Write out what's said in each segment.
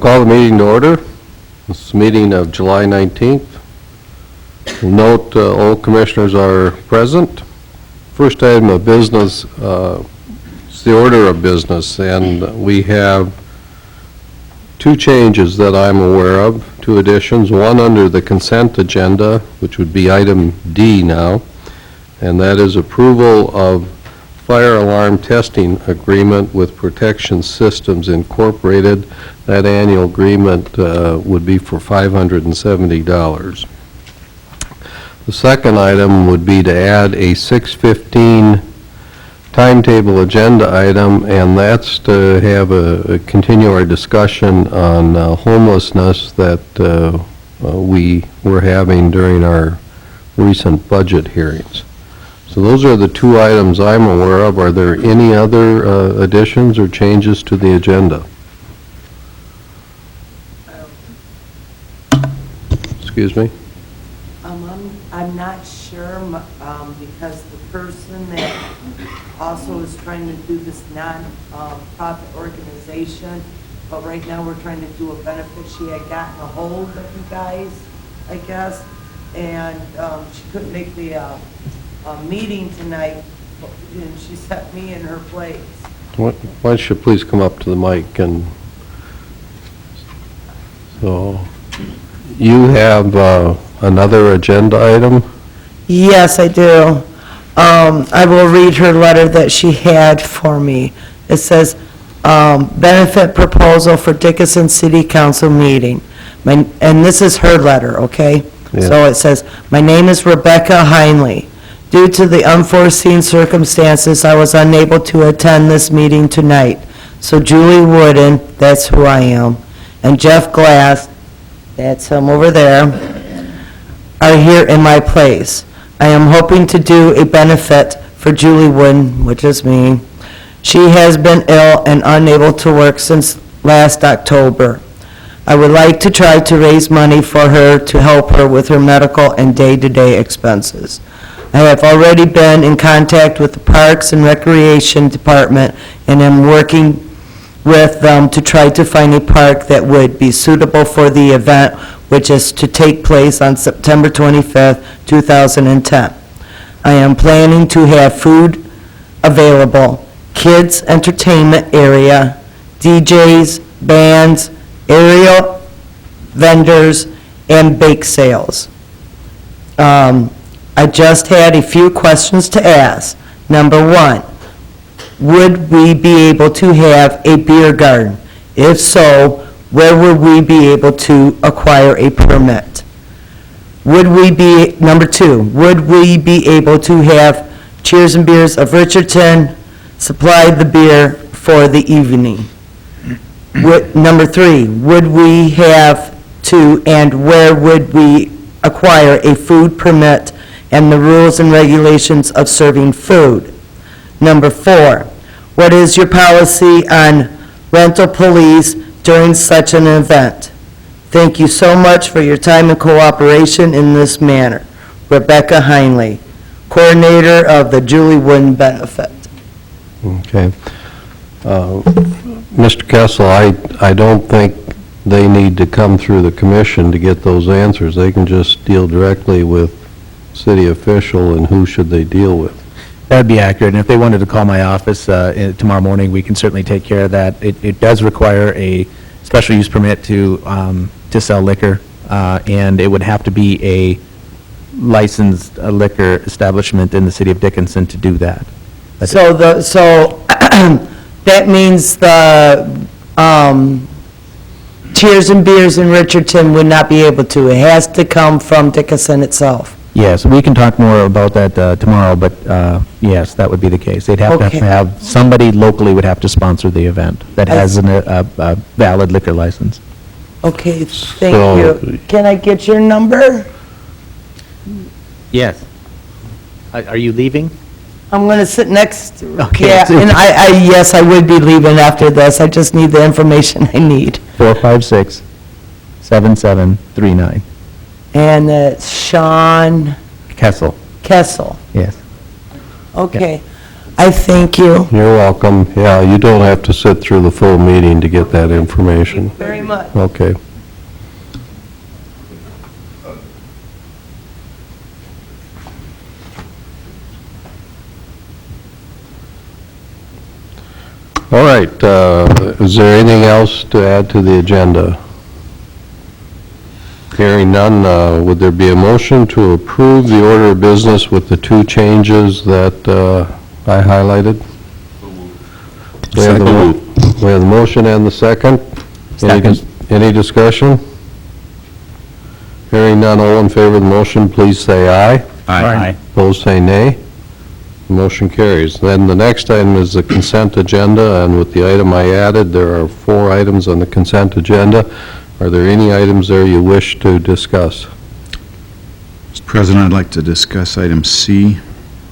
Call the meeting to order. This is a meeting of July 19th. Note all commissioners are present. First item of business is the order of business, and we have two changes that I'm aware of, two additions, one under the consent agenda, which would be item D now, and that is approval of fire alarm testing agreement with Protection Systems Incorporated. That annual agreement would be for $570. The second item would be to add a 6:15 timetable agenda item, and that's to have continue our discussion on homelessness that we were having during our recent budget hearings. So those are the two items I'm aware of. Are there any other additions or changes to the agenda? Excuse me? I'm not sure, because the person that also is trying to do this non-profit organization, but right now we're trying to do a benefit. She had gotten a hold of you guys, I guess, and she couldn't make the meeting tonight, and she set me in her place. Why don't you please come up to the mic? And so you have another agenda item? Yes, I do. I will read her letter that she had for me. It says, benefit proposal for Dickinson City Council meeting. And this is her letter, okay? Yeah. So it says, my name is Rebecca Heinley. Due to the unforeseen circumstances, I was unable to attend this meeting tonight. So Julie Wooden, that's who I am, and Jeff Glass, that's him over there, are here in my place. I am hoping to do a benefit for Julie Wooden, which is me. She has been ill and unable to work since last October. I would like to try to raise money for her to help her with her medical and day-to-day expenses. I have already been in contact with the Parks and Recreation Department and am working with them to try to find a park that would be suitable for the event, which is to take place on September 25th, 2010. I am planning to have food available, kids entertainment area, DJs, bands, aerial vendors, and bake sales. I just had a few questions to ask. Number one, would we be able to have a beer garden? If so, where would we be able to acquire a permit? Number two, would we be able to have Cheers and Beers of Richardson supply the beer for the evening? Number three, would we have to, and where would we acquire a food permit and the rules and regulations of serving food? Number four, what is your policy on rental police during such an event? Thank you so much for your time and cooperation in this manner. Rebecca Heinley, Coordinator of the Julie Wooden Benefit. Okay. Mr. Kessel, I don't think they need to come through the commission to get those answers. They can just deal directly with city official, and who should they deal with? That'd be accurate, and if they wanted to call my office tomorrow morning, we can certainly take care of that. It does require a special use permit to sell liquor, and it would have to be a licensed liquor establishment in the city of Dickinson to do that. So that means the Cheers and Beers in Richardson would not be able to. It has to come from Dickinson itself. Yes, we can talk more about that tomorrow, but yes, that would be the case. They'd have Okay. to have, somebody locally would have to sponsor the event that has a valid liquor license. Okay, thank So- you. Can I get your number? Yes. Are you leaving? I'm going to sit next. Okay. Yeah, and yes, I would be leaving after this. I just need the information I need. 456-7739. And it's Sean Kessel, Kessel. yes. Okay. I thank you. You're welcome. Yeah, you don't have to sit through the full meeting to get that information. Very much. Okay. All right, is there anything else to add to the agenda? Hearing none, would there be a motion to approve the order of business with the two changes that I highlighted? We have the motion and the second. Second. Any discussion? Hearing none, all in favor of the motion, please say aye. Aye. Opposed, say nay. Motion carries. Then the next item is the consent agenda, and with the item I added, there are 4 items on the consent agenda. Are there any items there you wish to discuss? Mr. President, I'd like to discuss item C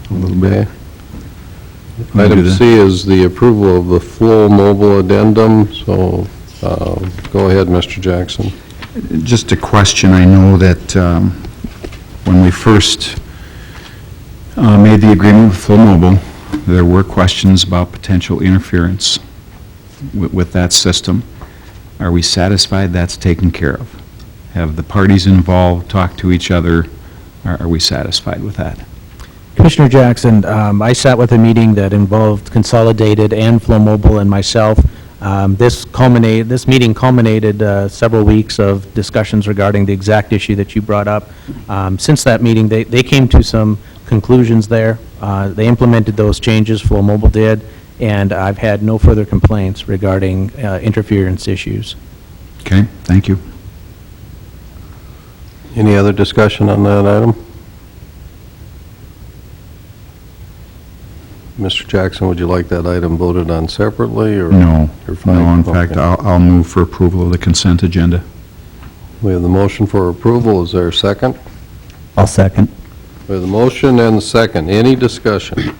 a little bit. Okay. Item C is the approval of the Flow Mobile addendum, so go ahead, Mr. Jackson. Just a question. I know that when we first made the agreement with Flow Mobile, there were questions about potential interference with that system. Are we satisfied that's taken care of? Have the parties involved talked to each other? Are we satisfied with that? Commissioner Jackson, I sat with a meeting that involved Consolidated and Flow Mobile and myself. This meeting culminated several weeks of discussions regarding the exact issue that you brought up. Since that meeting, they came to some conclusions there. They implemented those changes, Flow Mobile did, and I've had no further complaints regarding interference issues. Okay, thank you. Any other discussion on that item? Mr. Jackson, would you like that item voted on separately, or? No. You're fine? No, in fact, Okay. I'll move for approval of the consent agenda. We have the motion for approval. Is there a second? I'll second. We have the motion and the second. Any discussion?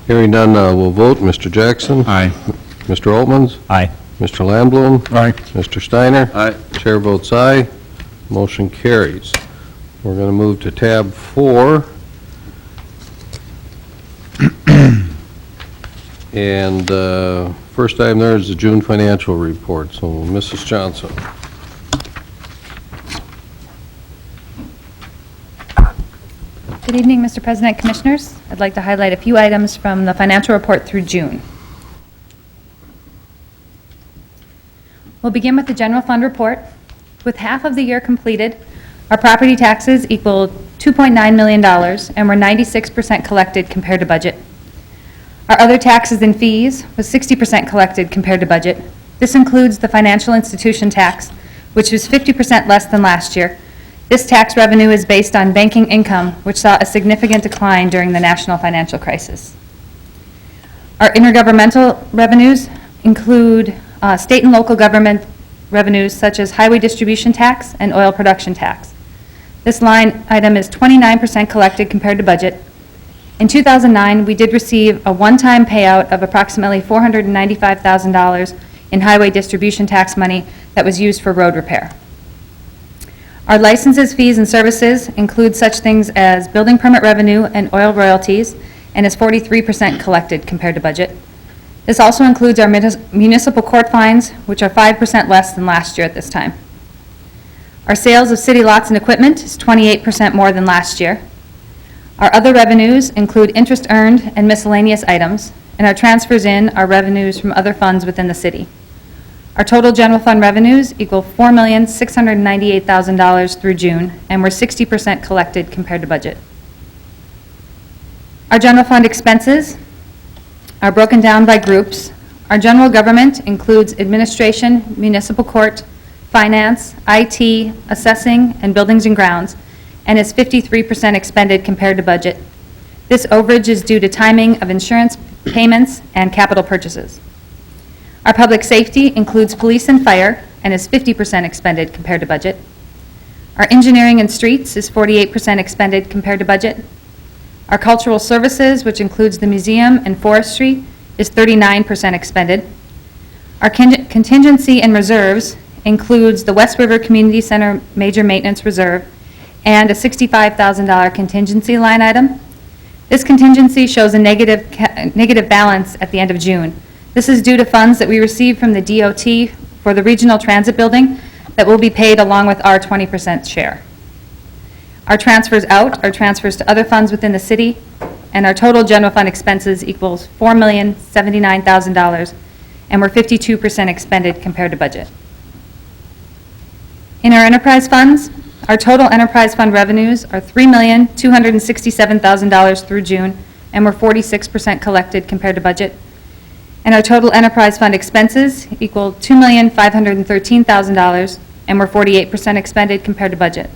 Hearing none, we'll vote. Mr. Jackson? Aye. Mr. Altmans? Aye. Mr. Lamblum? Aye. Mr. Steiner? Aye. Chair votes aye. Motion carries. We're going to move to tab 4. And first item there is the June financial report. So, Mrs. Johnson. Good evening, Mr. President, Commissioners. I'd like to highlight a few items from the financial report through June. We'll begin with the general fund report. With half of the year completed, our property taxes equal $2.9 million, and we're 96% collected compared to budget. Our other taxes and fees was 60% collected compared to budget. This includes the financial institution tax, which was 50% less than last year. This tax revenue is based on banking income, which saw a significant decline during the national financial crisis. Our intergovernmental revenues include state and local government revenues such as highway distribution tax and oil production tax. This line item is 29% collected compared to budget. In 2009, we did receive a one-time payout of approximately $495,000 in highway distribution tax money that was used for road repair. Our licenses, fees, and services include such things as building permit revenue and oil royalties, and is 43% collected compared to budget. This also includes our municipal court fines, which are 5% less than last year at this time. Our sales of city lots and equipment is 28% more than last year. Our other revenues include interest earned and miscellaneous items, and our transfers in are revenues from other funds within the city. Our total general fund revenues equal $4,698,000 through June, and we're 60% collected compared to budget. Our general fund expenses are broken down by groups. Our general government includes administration, municipal court, finance, IT, assessing, and buildings and grounds, and is 53% expended compared to budget. This overage is due to timing of insurance payments and capital purchases. Our public safety includes police and fire and is 50% expended compared to budget. Our engineering and streets is 48% expended compared to budget. Our cultural services, which includes the museum and forestry, is 39% expended. Our contingency and reserves includes the West River Community Center Major Maintenance Reserve and a $65,000 contingency line item. This contingency shows a negative balance at the end of June. This is due to funds that we received from the DOT for the regional transit building that will be paid along with our 20% share. Our transfers out are transfers to other funds within the city, and our total general fund expenses equals $4,079,000, and we're 52% expended compared to budget. In our enterprise funds, our total enterprise fund revenues are $3,267,000 through June, and we're 46% collected compared to budget. And our total enterprise fund expenses equal $2,513,000, and we're 48% expended compared to budget.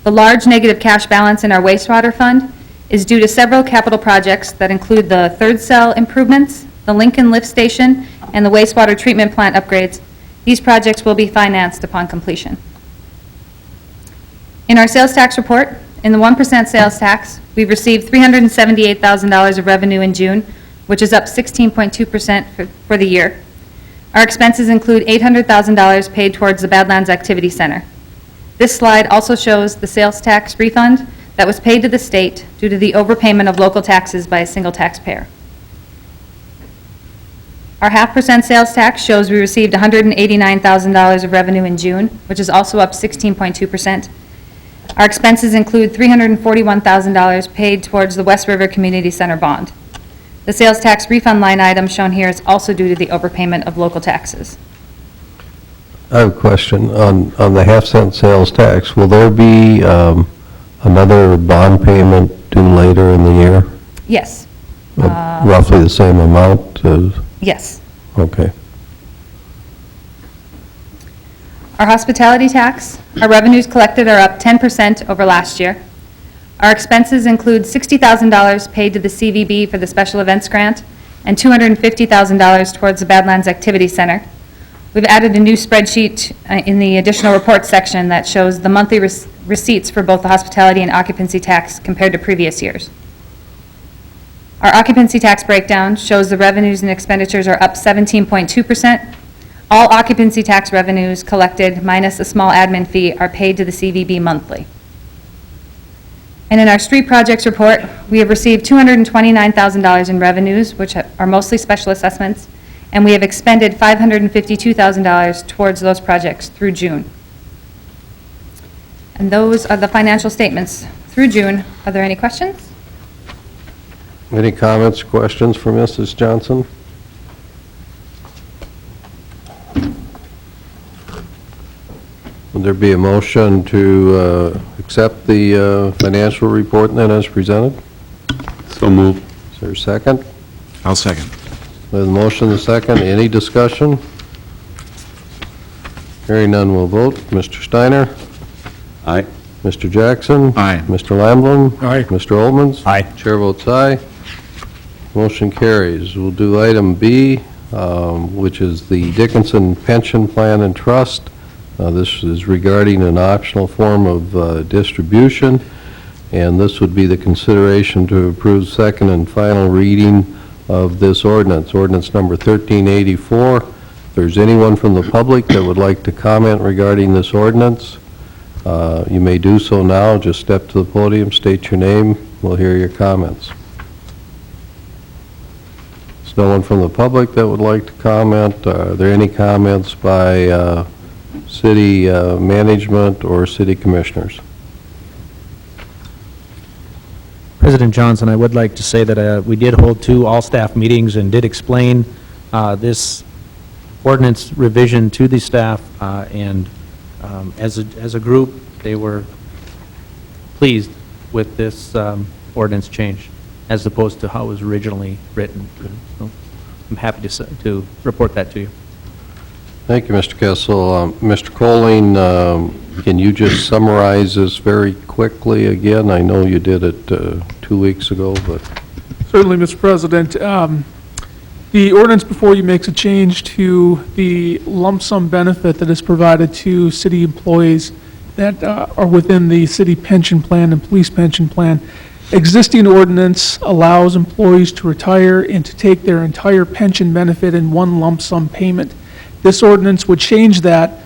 The large negative cash balance in our wastewater fund is due to several capital projects that include the third cell improvements, the Lincoln Lift Station, and the wastewater treatment plant upgrades. These projects will be financed upon completion. In our sales tax report, in the 1% sales tax, we've received $378,000 of revenue in June, which is up 16.2% for the year. Our expenses include $800,000 paid towards the Badlands Activity Center. This slide also shows the sales tax refund that was paid to the state due to the overpayment of local taxes by a single taxpayer. Our 0.5% sales tax shows we received $189,000 of revenue in June, which is also up 16.2%. Our expenses include $341,000 paid towards the West River Community Center bond. The sales tax refund line item shown here is also due to the overpayment of local taxes. I have a question on the half-cent sales tax. Will there be another bond payment due later in the year? Yes. Of roughly the same amount? Yes. Okay. Our hospitality tax, our revenues collected are up 10% over last year. Our expenses include $60,000 paid to the CVB for the special events grant and $250,000 towards the Badlands Activity Center. We've added a new spreadsheet in the additional report section that shows the monthly receipts for both the hospitality and occupancy tax compared to previous years. Our occupancy tax breakdown shows the revenues and expenditures are up 17.2%. All occupancy tax revenues collected minus a small admin fee are paid to the CVB monthly. And in our street projects report, we have received $229,000 in revenues, which are mostly special assessments, and we have expended $552,000 towards those projects through June. And those are the financial statements through June. Are there any questions? Any comments, questions for Mrs. Johnson? Would there be a motion to accept the financial report then as presented? So moved. Is there a second? I'll second. With a motion and a second, any discussion? Hearing none, we'll vote. Mr. Steiner? Aye. Mr. Jackson? Aye. Mr. Lamblin? Aye. Mr. Olmans? Aye. Chair votes aye. Motion carries. We'll do item B, which is the Dickinson Pension Plan and Trust. This is regarding an optional form of distribution, and this would be the consideration to approve second and final reading of this ordinance, ordinance number 1384. If there's anyone from the public that would like to comment regarding this ordinance, you may do so now. Just step to the podium, state your name, we'll hear your comments. There's no one from the public that would like to comment. Are there any comments by city management or city commissioners? President Johnson, I would like to say that we did hold 2 all-staff meetings and did explain this ordinance revision to the staff, and as a group, they were pleased with this ordinance change as opposed to how it was originally written. So I'm happy to report that to you. Thank you, Mr. Kessel. Mr. Colling, can you just summarize this very quickly again? I know you did it 2 weeks ago, but... Certainly, Mr. President. The ordinance before you makes a change to the lump sum benefit that is provided to city employees that are within the city pension plan and police pension plan. Existing ordinance allows employees to retire and to take their entire pension benefit in one lump sum payment. This ordinance would change that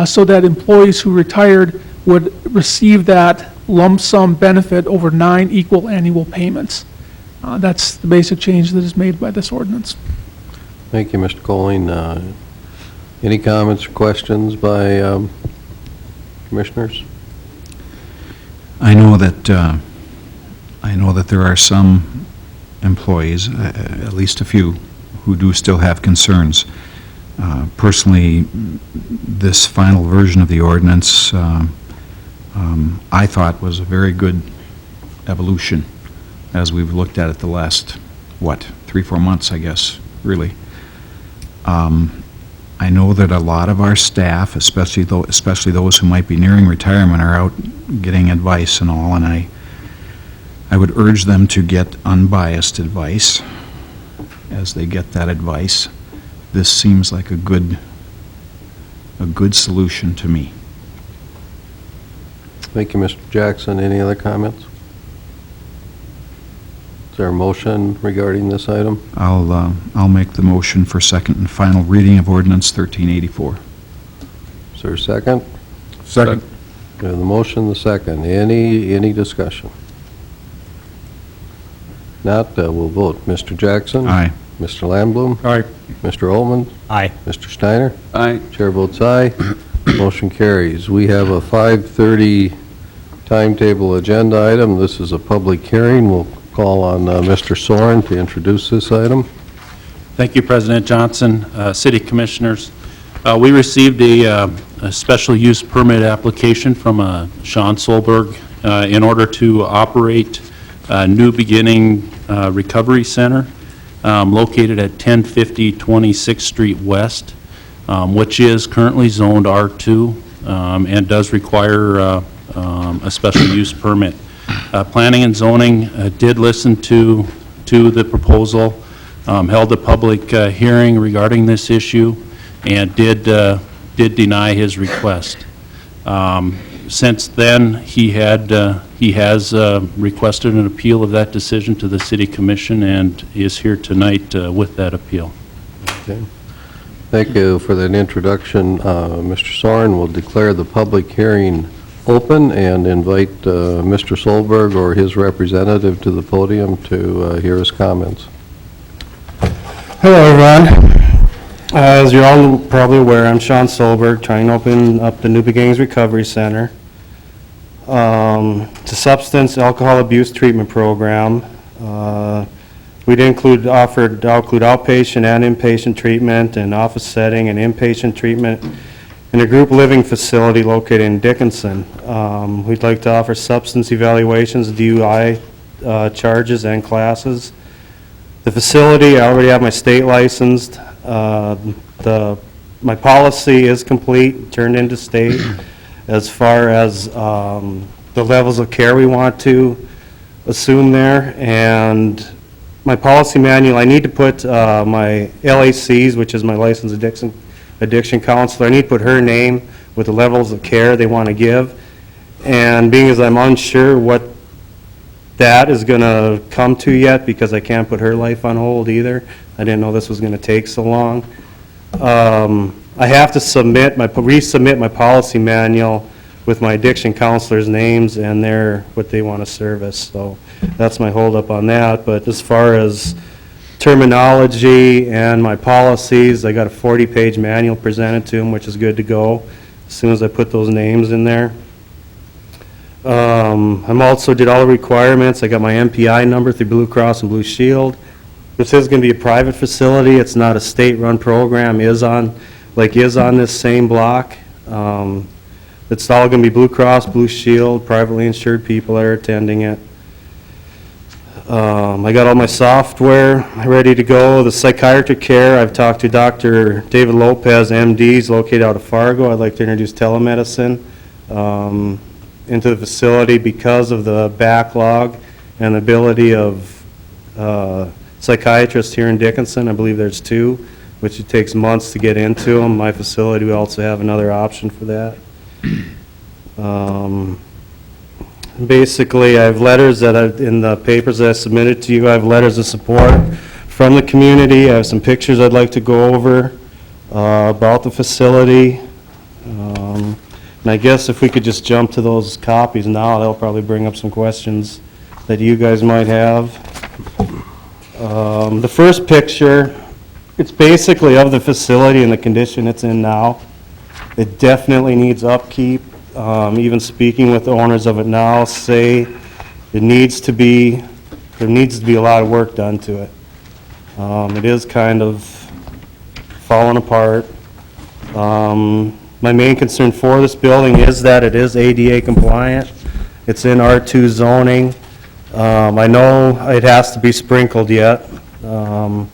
so that employees who retired would receive that lump sum benefit over 9 equal annual payments. That's the basic change that is made by this ordinance. Thank you, Mr. Colling. Any comments or questions by commissioners? I know that there are some employees, at least a few, who do still have concerns. Personally, this final version of the ordinance, I thought was a very good evolution as we've looked at it the last, 3-4 months, I guess, really. I know that a lot of our staff, especially those who might be nearing retirement, are out getting advice and all, and I would urge them to get unbiased advice as they get that advice. This seems like a good solution to me. Thank you, Mr. Jackson. Any other comments? Is there a motion regarding this item? I'll make the motion for second and final reading of ordinance 1384. Is there a second? Second. We have the motion, the second. Any discussion? Not, we'll vote. Mr. Jackson? Aye. Mr. Lamblum? Aye. Mr. Altman? Aye. Mr. Steiner? Aye. Chair votes aye. Motion carries. We have a 5:30 timetable agenda item. This is a public hearing. We'll call on Mr. Soren to introduce this item. Thank you, President Johnson. City Commissioners, we received a special use permit application from Sean Solberg in order to operate New Beginning Recovery Center located at 1050 26th Street West, which is currently zoned R2 and does require a special use permit. Planning and Zoning did listen to the proposal, held a public hearing regarding this issue, and did deny his request. Since then, he has requested an appeal of that decision to the City Commission and is here tonight with that appeal. Okay. Thank you for that introduction. Mr. Soren will declare the public hearing open and invite Mr. Solberg or his representative to the podium to hear his comments. Hello, everyone. As you're all probably aware, I'm Sean Solberg, trying to open up the New Beginnings Recovery Center. It's a substance alcohol abuse treatment program. We'd offer outpatient and inpatient treatment and office setting and inpatient treatment in a group living facility located in Dickinson. We'd like to offer substance evaluations, DUI charges, and classes. The facility, I already have my state licensed. My policy is complete, turned into state, as far as the levels of care we want to assume there. And my policy manual, I need to put my LACs, which is my licensed addiction counselor, I need to put her name with the levels of care they want to give. And being as I'm unsure what that is going to come to yet, because I can't put her life on hold either. I didn't know this was going to take so long. I have to resubmit my policy manual with my addiction counselors' names and what they want to service. So that's my holdup on that. But as far as terminology and my policies, I got a 40-page manual presented to them, which is good to go as soon as I put those names in there. I'm also did all the requirements. I got my MPI number through Blue Cross and Blue Shield. This is going to be a private facility. It's not a state-run program. Is on this same block. It's all going to be Blue Cross, Blue Shield, privately insured people that are attending it. I got all my software ready to go. The psychiatric care, I've talked to Dr. David Lopez, MD, he's located out of Fargo. I'd like to introduce telemedicine into the facility because of the backlog and the ability of psychiatrists here in Dickinson. I believe there's 2, which it takes months to get into them. My facility, we also have another option for that. Basically, I have letters in the papers that I submitted to you, I have letters of support from the community. I have some pictures I'd like to go over about the facility. And I guess if we could just jump to those copies now, that'll probably bring up some questions that you guys might have. The first picture, it's basically of the facility and the condition it's in now. It definitely needs upkeep. Even speaking with the owners of it now, say there needs to be a lot of work done to it. It is kind of falling apart. My main concern for this building is that it is ADA compliant. It's in R2 zoning. I know it has to be sprinkled yet. To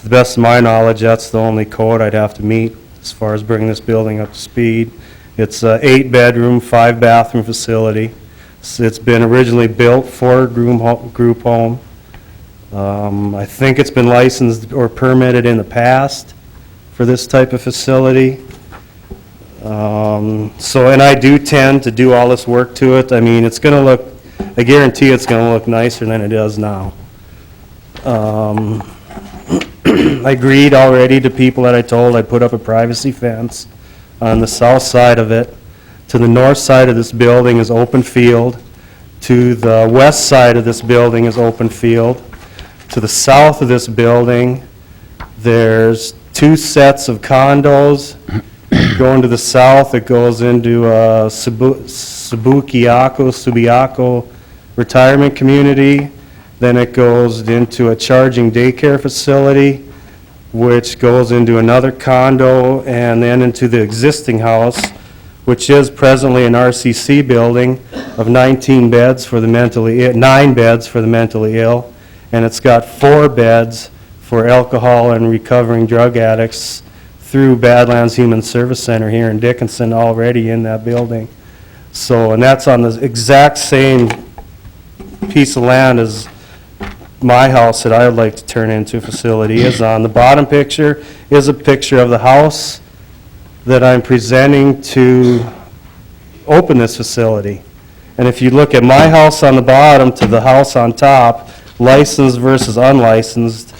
the best of my knowledge, that's the only code I'd have to meet as far as bringing this building up to speed. It's a 8-bedroom, 5-bathroom facility. It's been originally built for a group home. I think it's been licensed or permitted in the past for this type of facility. And I do tend to do all this work to it. I mean, it's going to look, I guarantee it's going to look nicer than it does now. I agreed already to people that I told I'd put up a privacy fence on the south side of it. To the north side of this building is open field. To the west side of this building is open field. To the south of this building, there's 2 sets of condos. Going to the south, it goes into Subiaco retirement community. Then it goes into a charging daycare facility, which goes into another condo, and then into the existing house, which is presently an RCC building of 9 beds for the mentally ill, and it's got 4 beds for alcohol and recovering drug addicts through Badlands Human Service Center here in Dickinson already in that building. So, and that's on the exact same piece of land as my house that I would like to turn into a facility is on. The bottom picture is a picture of the house that I'm presenting to open this facility. And if you look at my house on the bottom to the house on top, licensed versus unlicensed,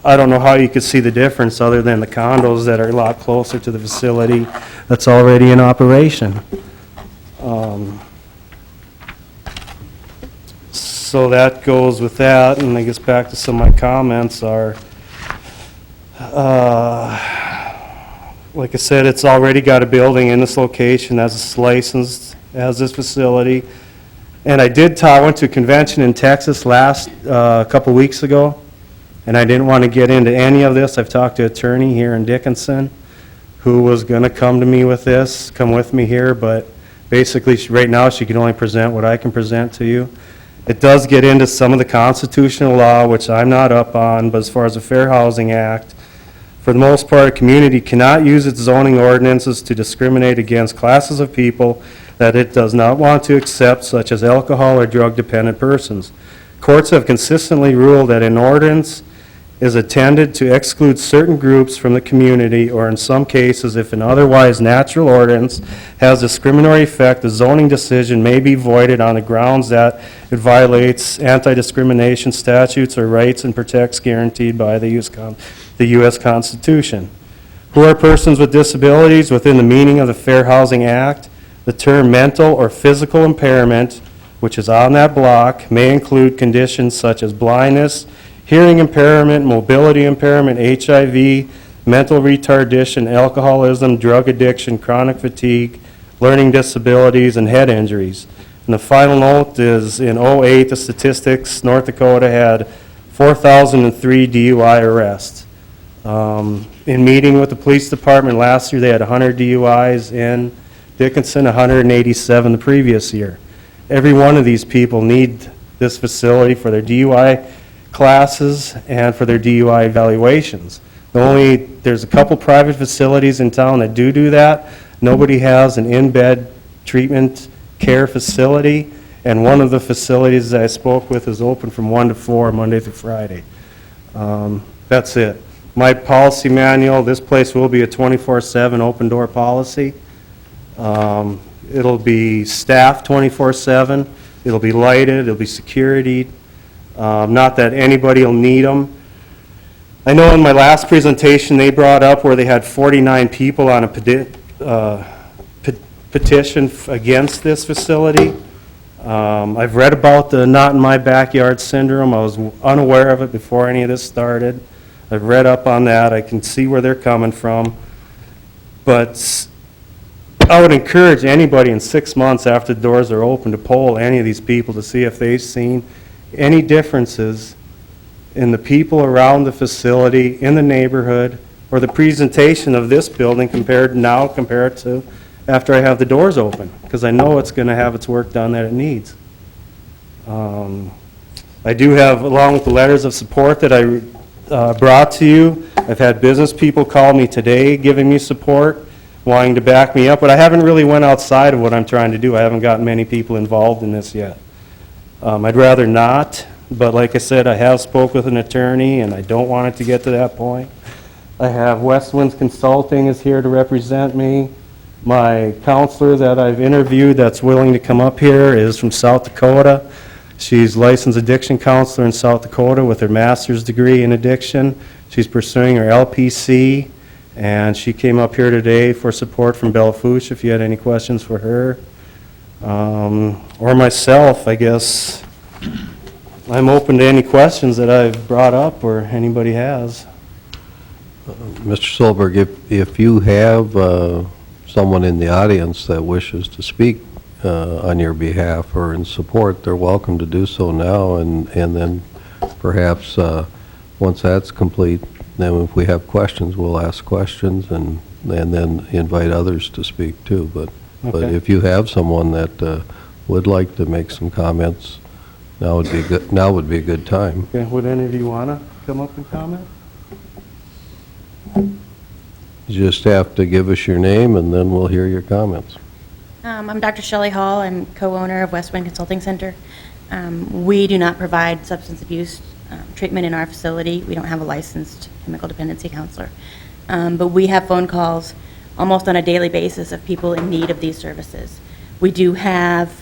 I don't know how you could see the difference other than the condos that are a lot closer to the facility that's already in operation. So that goes with that, and I guess back to some of my comments are, like I said, it's already got a building in this location that's licensed as this facility. And I went to a convention in Texas a couple weeks ago, and I didn't want to get into any of this. I've talked to an attorney here in Dickinson who was going to come with me here, but basically right now she can only present what I can present to you. It does get into some of the constitutional law, which I'm not up on, but as far as the Fair Housing Act, for the most part, a community cannot use its zoning ordinances to discriminate against classes of people that it does not want to accept, such as alcohol or drug-dependent persons. Courts have consistently ruled that an ordinance is intended to exclude certain groups from the community, or in some cases, if an otherwise natural ordinance has discriminatory effect, the zoning decision may be voided on the grounds that it violates anti-discrimination statutes or rights and protects guaranteed by the U.S. Constitution. Who are persons with disabilities within the meaning of the Fair Housing Act? The term mental or physical impairment, which is on that block, may include conditions such as blindness, hearing impairment, mobility impairment, HIV, mental retardation, alcoholism, drug addiction, chronic fatigue, learning disabilities, and head injuries. And the final note is, in '08, the statistics, North Dakota had 4,003 DUI arrests. In meeting with the police department last year, they had 100 DUIs in Dickinson, 187 the previous year. Every one of these people need this facility for their DUI classes and for their DUI evaluations. There's a couple private facilities in town that do that. Nobody has an in-bed treatment care facility, and one of the facilities that I spoke with is open from 1 to 4, Monday through Friday. That's it. My policy manual, this place will be a 24/7 open door policy. It'll be staffed 24/7. It'll be lighted, it'll be security. Not that anybody will need them. I know in my last presentation, they brought up where they had 49 people on a petition against this facility. I've read about the not in my backyard syndrome. I was unaware of it before any of this started. I've read up on that. I can see where they're coming from. But I would encourage anybody in 6 months after the doors are open to poll any of these people to see if they've seen any differences in the people around the facility, in the neighborhood, or the presentation of this building compared to after I have the doors open, because I know it's going to have its work done that it needs. I do have, along with the letters of support that I brought to you, I've had business people call me today giving me support, wanting to back me up, but I haven't really went outside of what I'm trying to do. I haven't gotten many people involved in this yet. I'd rather not, but like I said, I have spoke with an attorney, and I don't want it to get to that point. I have West Winds Consulting is here to represent me. My counselor that I've interviewed that's willing to come up here is from South Dakota. She's licensed addiction counselor in South Dakota with her master's degree in addiction. She's pursuing her LPC, and she came up here today for support from Bella Fouche, if you had any questions for her. Or myself, I guess. I'm open to any questions that I've brought up or anybody has. Mr. Solberg, if you have someone in the audience that wishes to speak on your behalf or in support, they're welcome to do so now, and then perhaps once that's complete, then if we have questions, we'll ask questions and then invite others to speak too. But Okay. if you have someone that would like to make some comments, now would be good. Now would be a good time. Okay, would any of you want to come up and comment? You just have to give us your name, and then we'll hear your comments. I'm Dr. Shelley Hall. I'm co-owner of West Wind Consulting Center. We do not provide substance abuse treatment in our facility. We don't have a licensed chemical dependency counselor. But we have phone calls almost on a daily basis of people in need of these services. We do have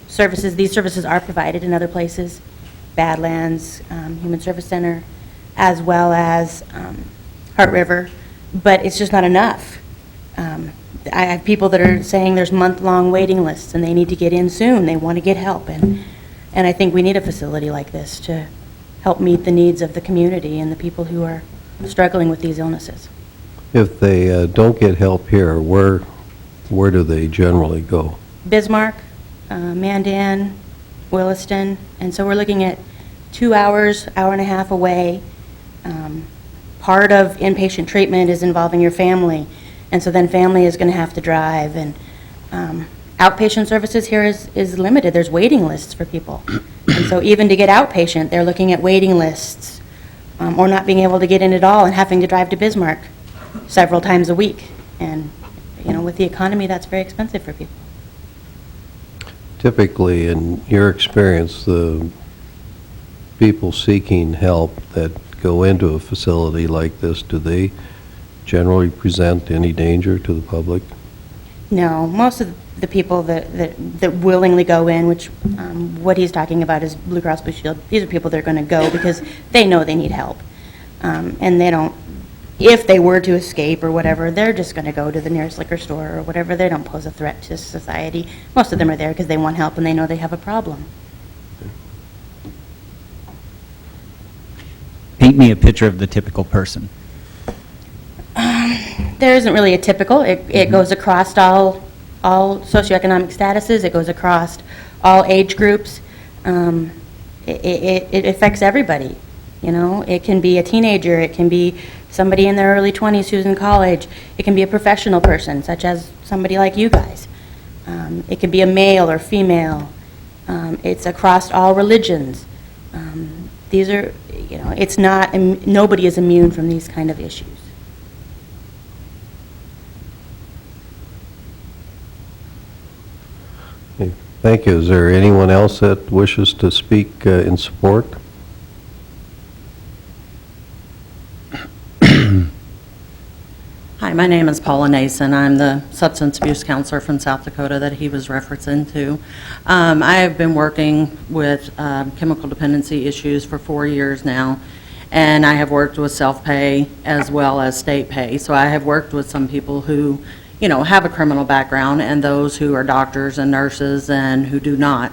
services. These services are provided in other places, Badlands, Human Service Center, as well as Heart River, but it's just not enough. I have people that are saying there's month-long waiting lists and they need to get in soon. They want to get help, and I think we need a facility like this to help meet the needs of the community and the people who are struggling with these illnesses. If they don't get help here, where do they generally go? Bismarck, Mandan, Williston, and so we're looking at 2 hours, hour and a half away. Part of inpatient treatment is involving your family, and so then family is going to have to drive, and outpatient services here is limited. There's waiting lists for people. And so even to get outpatient, they're looking at waiting lists, or not being able to get in at all and having to drive to Bismarck several times a week. And, you know, with the economy, that's very expensive for people. Typically, in your experience, the people seeking help that go into a facility like this, do they generally present any danger to the public? No, most of the people that willingly go in, which what he's talking about is Blue Cross Blue Shield, these are people that are going to go because they know they need help. And they don't, if they were to escape or whatever, they're just going to go to the nearest liquor store or whatever. They don't pose a threat to society. Most of them are there because they want help and they know they have a problem. Paint me a picture of the typical person. There isn't really a typical. It goes across all socioeconomic statuses. It goes across all age groups. It affects everybody. You know, it can be a teenager. It can be somebody in their early 20s who's in college. It can be a professional person, such as somebody like you guys. It can be a male or female. It's across all religions. These are, you know, it's not, nobody is immune from these kind of issues. Okay, thank you. Is there anyone else that wishes to speak in support? Hi, my name is Paula Nason. I'm the substance abuse counselor from South Dakota that he was referencing to. I have been working with chemical dependency issues for 4 years now, and I have worked with self-pay as well as state pay. So I have worked with some people who, have a criminal background, and those who are doctors and nurses and who do not.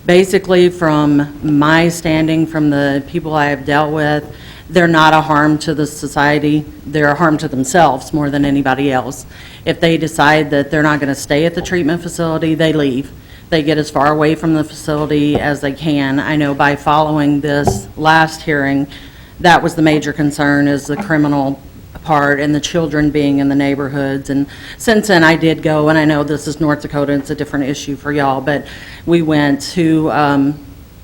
Basically, from my standing, from the people I have dealt with, they're not a harm to the society. They're a harm to themselves more than anybody else. If they decide that they're not going to stay at the treatment facility, they leave. They get as far away from the facility as they can. I know by following this last hearing, that was the major concern, is the criminal part and the children being in the neighborhoods. And since then, I did go, and I know this is North Dakota, and it's a different issue for y'all, but we went to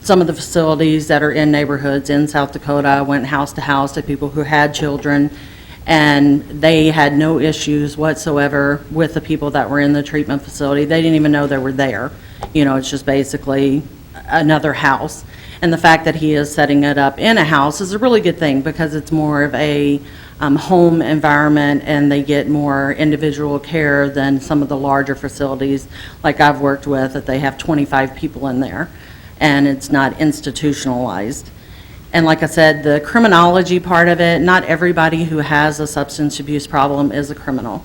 some of the facilities that are in neighborhoods in South Dakota, went house to house to people who had children, and they had no issues whatsoever with the people that were in the treatment facility. They didn't even know they were there. It's just basically another house. And the fact that he is setting it up in a house is a really good thing, because it's more of a home environment, and they get more individual care than some of the larger facilities like I've worked with, that they have 25 people in there, and it's not institutionalized. And like I said, the criminology part of it, not everybody who has a substance abuse problem is a criminal.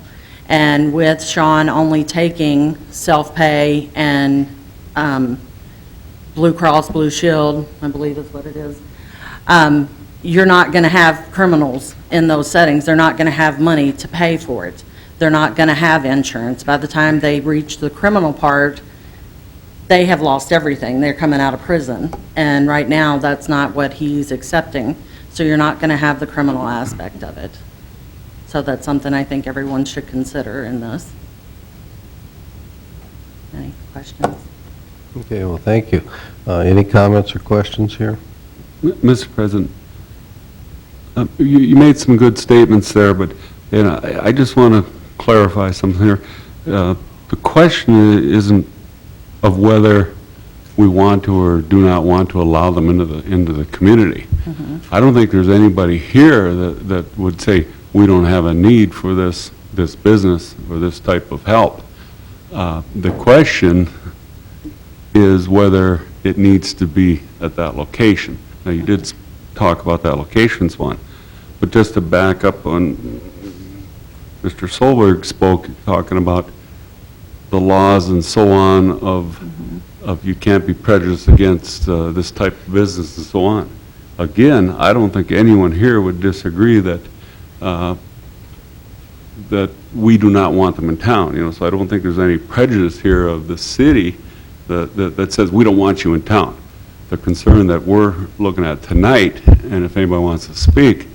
And with Sean only taking self-pay and Blue Cross Blue Shield, I believe is what it is, you're not going to have criminals in those settings. They're not going to have money to pay for it. They're not going to have insurance. By the time they reach the criminal part, they have lost everything. They're coming out of prison. And right now, that's not what he's accepting. So you're not going to have the criminal aspect of it. So that's something I think everyone should consider in this. Any questions? Okay, well, thank you. Any comments or questions here? Mr. President, you made some good statements there, but I just want to clarify something here. The question isn't of whether we want to or do not want to allow them into the community. I don't think there's anybody here that would say we don't have a need for this business or this type of help. The question is whether it needs to be at that location. Now, you did talk about that location's one, but just to back up on Mr. Solberg spoke, talking about the laws and so on of you can't be prejudiced against this type of business and so on. Again, I don't think anyone here would disagree that that we do not want them in town. So I don't think there's any prejudice here of the city that says we don't want you in town. The concern that we're looking at tonight, and if anybody wants to speak,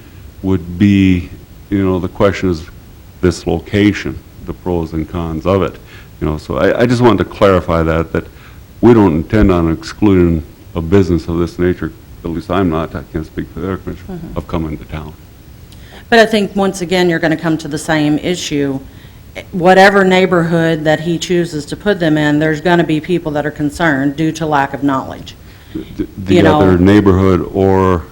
would be, the question is this location, the pros and cons of it. So I just wanted to clarify that we don't intend on excluding a business of this nature, at least I'm not, I can't speak for the other commissioner, of coming to town. But I think, once again, you're going to come to the same issue. Whatever neighborhood that he chooses to put them in, there's going to be people that are concerned due to lack of knowledge. The other neighborhood or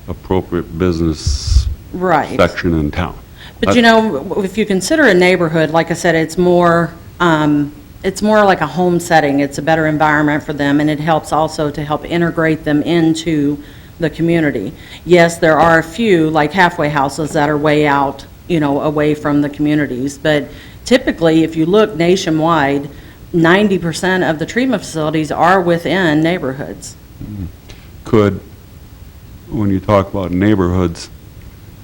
appropriate business Right. section in town. But if you consider a neighborhood, like I said, it's more like a home setting. It's a better environment for them, and it helps also to help integrate them into the community. Yes, there are a few, like halfway houses, that are way out, away from the communities. But typically, if you look nationwide, 90% of the treatment facilities are within neighborhoods. Could, when you talk about neighborhoods,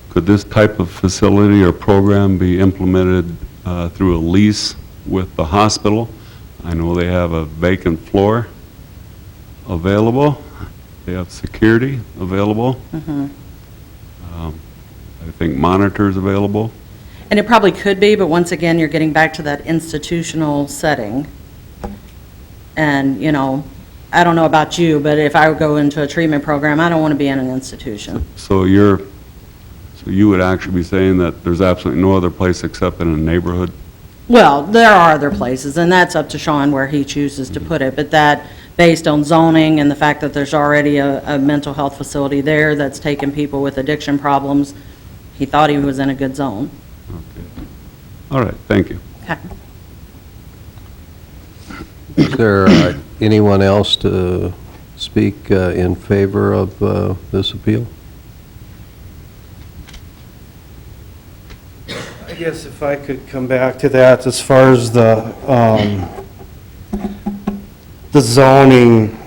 could this type of facility or program be implemented through a lease with the hospital? I know they have a vacant floor available. They have security available. I think monitors available. And it probably could be, but once again, you're getting back to that institutional setting. And, I don't know about you, but if I would go into a treatment program, I don't want to be in an institution. So you would actually be saying that there's absolutely no other place except in a neighborhood? Well, there are other places, and that's up to Sean where he chooses to put it, but that, based on zoning and the fact that there's already a mental health facility there that's taken people with addiction problems, he thought he was in a good zone. Okay. All right, thank you. Okay. Is there anyone else to speak in favor of this appeal? guess if I could come back to that, as far as the zoning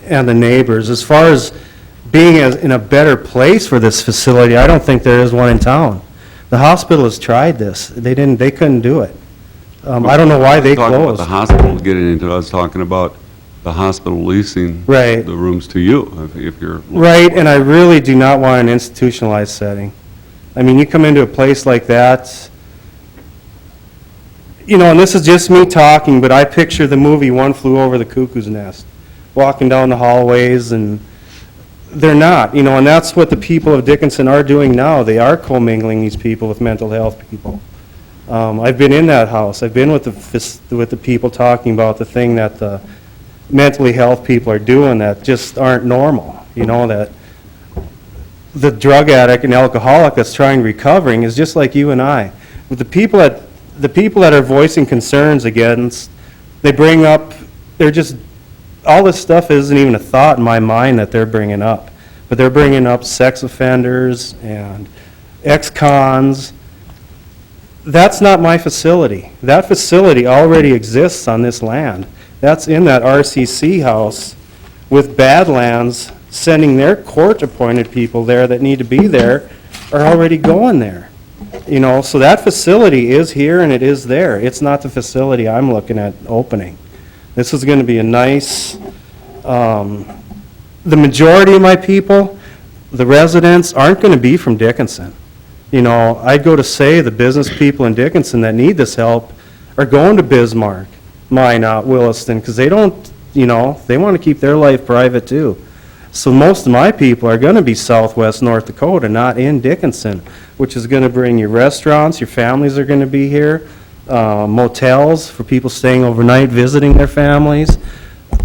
and the neighbors, as far as being in a better place for this facility, I don't think there is one in town. The hospital has tried this. They couldn't do it. I don't know why they Talking about closed. the hospital getting into it, I was talking about the hospital leasing Right. the rooms to you, if you're... Right, and I really do not want an institutionalized setting. I mean, you come into a place like that, you know, and this is just me talking, but I picture the movie One Flew Over the Cuckoo's Nest, walking down the hallways, and they're not, you know, and that's what the people of Dickinson are doing now. They are commingling these people with mental health people. I've been in that house. I've been with the people talking about the thing that the mentally health people are doing that just aren't normal, you know, that the drug addict and alcoholic that's trying recovering is just like you and I. With the people that are voicing concerns against, they bring up, they're just, all this stuff isn't even a thought in my mind that they're bringing up. But they're bringing up sex offenders and ex-cons. That's not my facility. That facility already exists on this land. That's in that RCC house with Badlands sending their court-appointed people there that need to be there are already going there. You know, so that facility is here and it is there. It's not the facility I'm looking at opening. This is going to be a nice, the majority of my people, the residents, aren't going to be from Dickinson. You know, I'd go to say the business people in Dickinson that need this help are going to Bismarck, Minot, Williston, because they don't, you know, they want to keep their life private too. So most of my people are going to be southwest North Dakota, not in Dickinson, which is going to bring you restaurants, your families are going to be here, motels for people staying overnight, visiting their families.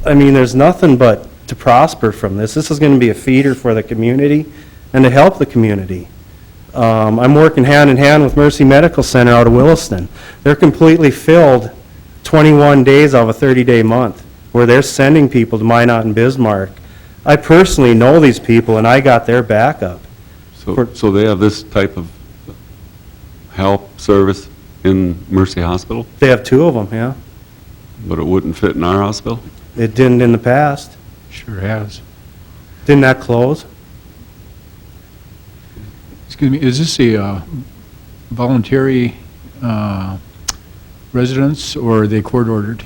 I mean, there's nothing but to prosper from this. This is going to be a feeder for the community and to help the community. I'm working hand in hand with Mercy Medical Center out of Williston. They're completely filled 21 days out of a 30-day month, where they're sending people to Minot and Bismarck. I personally know these people, and I got their backup. So they have this type of help service in Mercy Hospital, They have two of them, yeah. but it wouldn't fit in our hospital? It didn't in the past. Sure has. Didn't that close? Excuse me, is this a voluntary residence, or are they court-ordered?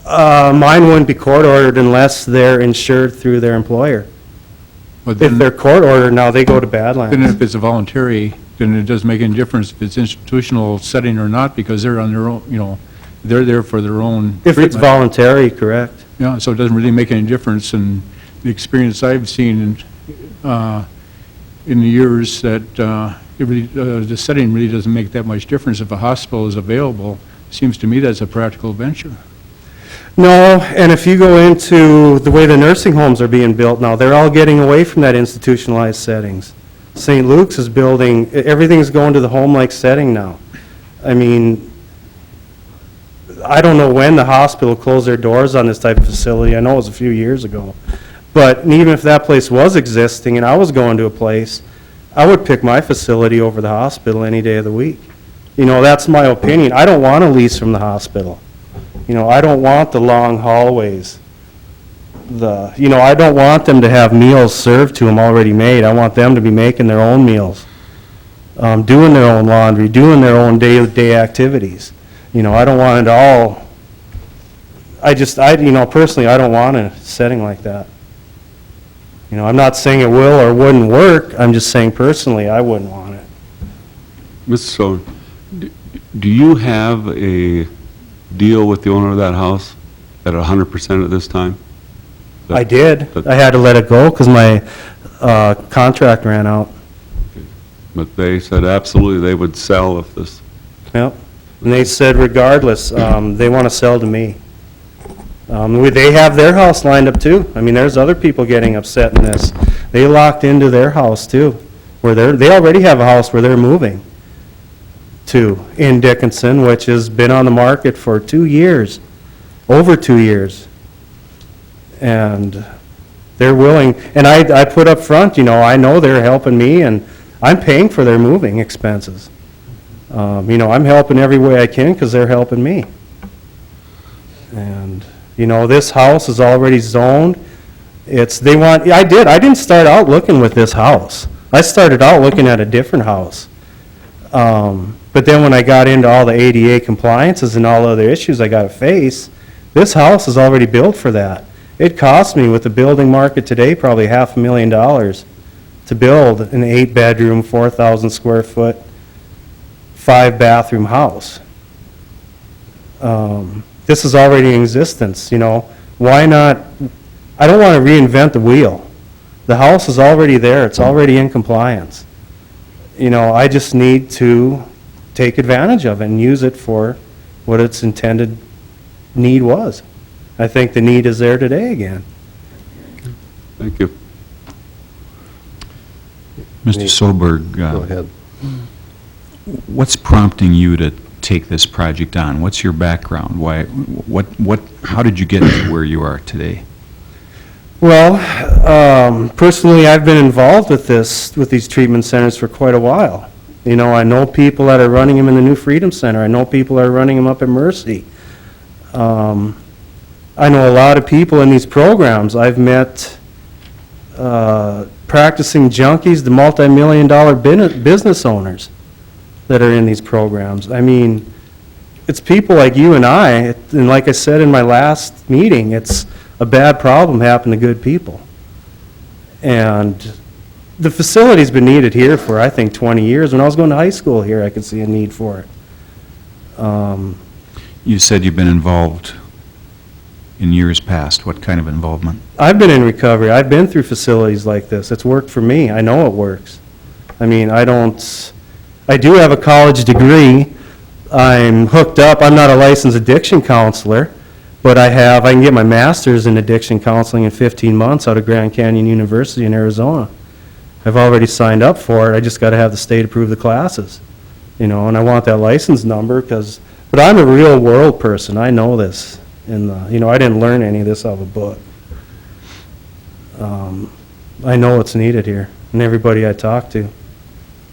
Mine wouldn't be court-ordered unless they're insured through their employer. But If then they're court-ordered, now they go to if Badlands. it's a voluntary, then it doesn't make any difference if it's institutional setting or not, because they're on their own, you know, they're there for their own If it's treatment. voluntary, correct. Yeah, so it doesn't really make any difference, and the experience I've seen in the years that it really, the setting really doesn't make that much difference. If a hospital is available, seems to me that's a practical venture. No, and if you go into the way the nursing homes are being built now, they're all getting away from that institutionalized settings. St. Luke's is building, everything's going to the home-like setting now. I mean, I don't know when the hospital closed their doors on this type of facility. I know it was a few years ago. But even if that place was existing and I was going to a place, I would pick my facility over the hospital any day of the week. You know, that's my opinion. I don't want to lease from the hospital. You know, I don't want the long hallways. You know, I don't want them to have meals served to them already made. I want them to be making their own meals, doing their own laundry, doing their own day-to-day activities. You know, I don't want it all, you know, personally, I don't want a setting like that. You know, I'm not saying it will or wouldn't work, I'm just saying personally, I wouldn't want it. Mr. Stone, do you have a deal with the owner of that house at 100% at this time? I did. I had to let it go because my contract ran out. But they said absolutely they would sell if this... Yep. And they said regardless, they want to sell to me. They have their house lined up too. I mean, there's other people getting upset in this. They locked into their house too, where they already have a house where they're moving to in Dickinson, which has been on the market for 2 years, over 2 years. And they're willing, and I put up front, you know, I know they're helping me and I'm paying for their moving expenses. You know, I'm helping every way I can because they're helping me. And, you know, this house is already zoned. I didn't start out looking with this house. I started out looking at a different house. But then when I got into all the ADA compliances and all other issues I got to face, this house is already built for that. It cost me, with the building market today, probably $500,000 to build an 8-bedroom, 4,000 square foot, 5-bathroom house. This is already in existence, you know. Why not? I don't want to reinvent the wheel. The house is already there. It's already in compliance. You know, I just need to take advantage of it and use it for what its intended need was. I think the need is there today again. Thank you. Mr. Solberg, Go ahead. what's prompting you to take this project on? What's your background? How did you get to where you are today? Well, personally, I've been involved with these treatment centers for quite a while. You know, I know people that are running them in the New Freedom Center. I know people that are running them up at Mercy. I know a lot of people in these programs. I've met practicing junkies to multi-million-dollar business owners that are in these programs. I mean, it's people like you and I, and like I said in my last meeting, it's a bad problem happening to good people. And the facility's been needed here for, I think, 20 years. When I was going to high school here, I could see a need for it. You said you've been involved in years past. What kind of involvement? I've been in recovery. I've been through facilities like this. It's worked for me. I know it works. I mean, I do have a college degree. I'm hooked up. I'm not a licensed addiction counselor, but I can get my master's in addiction counseling in 15 months out of Grand Canyon University in Arizona. I've already signed up for it. I just got to have the state approve the classes, you know, and I want that license number but I'm a real world person. I know this. And, you know, I didn't learn any of this out of a book. I know it's needed here, and everybody I talk to.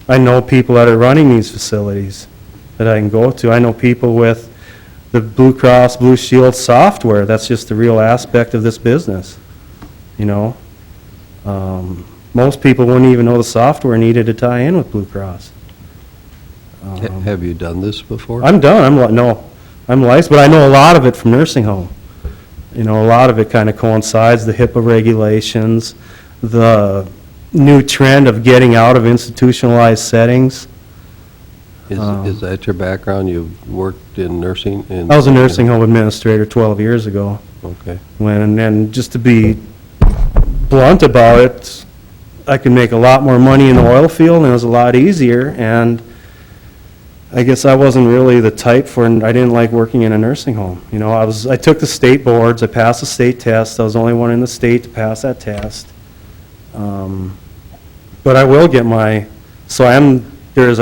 I know people that are running these facilities that I can go to. I know people with the Blue Cross Blue Shield software. That's just the real aspect of this business, you know. Most people wouldn't even know the software needed to tie in with Blue Cross. Have you done this before? I'm done. I'm licensed, but I know a lot of it from nursing home. You know, a lot of it kind of coincides, the HIPAA regulations, the new trend of getting out of institutionalized settings. Is that your background? You've worked in nursing? I was a nursing home administrator 12 years ago. Okay. And just to be blunt about it, I could make a lot more money in the oil field, and it was a lot easier, and I guess I wasn't really the type I didn't like working in a nursing home. You know, I took the state boards, I passed the state test, I was the only one in the state to pass that test. But I will get I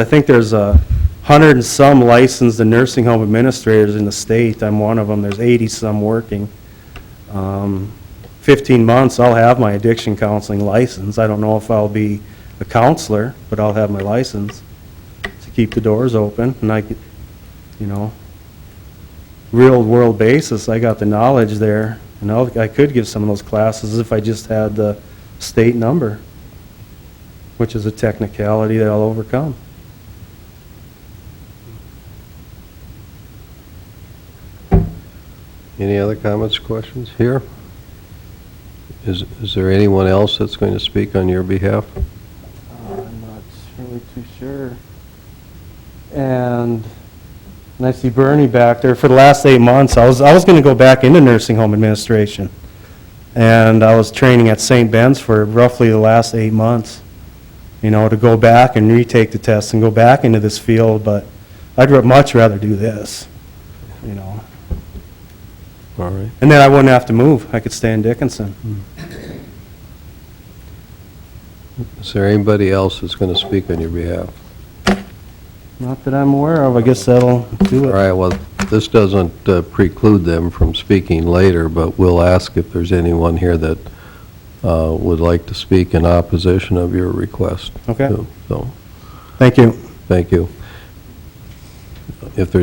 think there's 100 and some licensed nursing home administrators in the state. I'm one of them. There's 80 some working. 15 months, I'll have my addiction counseling license. I don't know if I'll be a counselor, but I'll have my license to keep the doors open. And I could, you know, real world basis, I got the knowledge there. And I could give some of those classes if I just had the state number, which is a technicality that I'll overcome. Any other comments, questions here? Is there anyone else that's going to speak on your behalf? I'm not really too sure. And I see Bernie back there. For the last 8 months, I was going to go back into nursing home administration. And I was training at St. Ben's for roughly the last 8 months, you know, to go back and retake the test and go back into this field. But I'd much rather do this, you know. All right. And then I wouldn't have to move. I could stay in Dickinson. Is there anybody else that's going to speak on your behalf? Not that I'm aware of. I guess that'll do All it. right, well, this doesn't preclude them from speaking later, but we'll ask if there's anyone here that would like to speak in opposition of your request. Okay. So, Thank you. thank you. if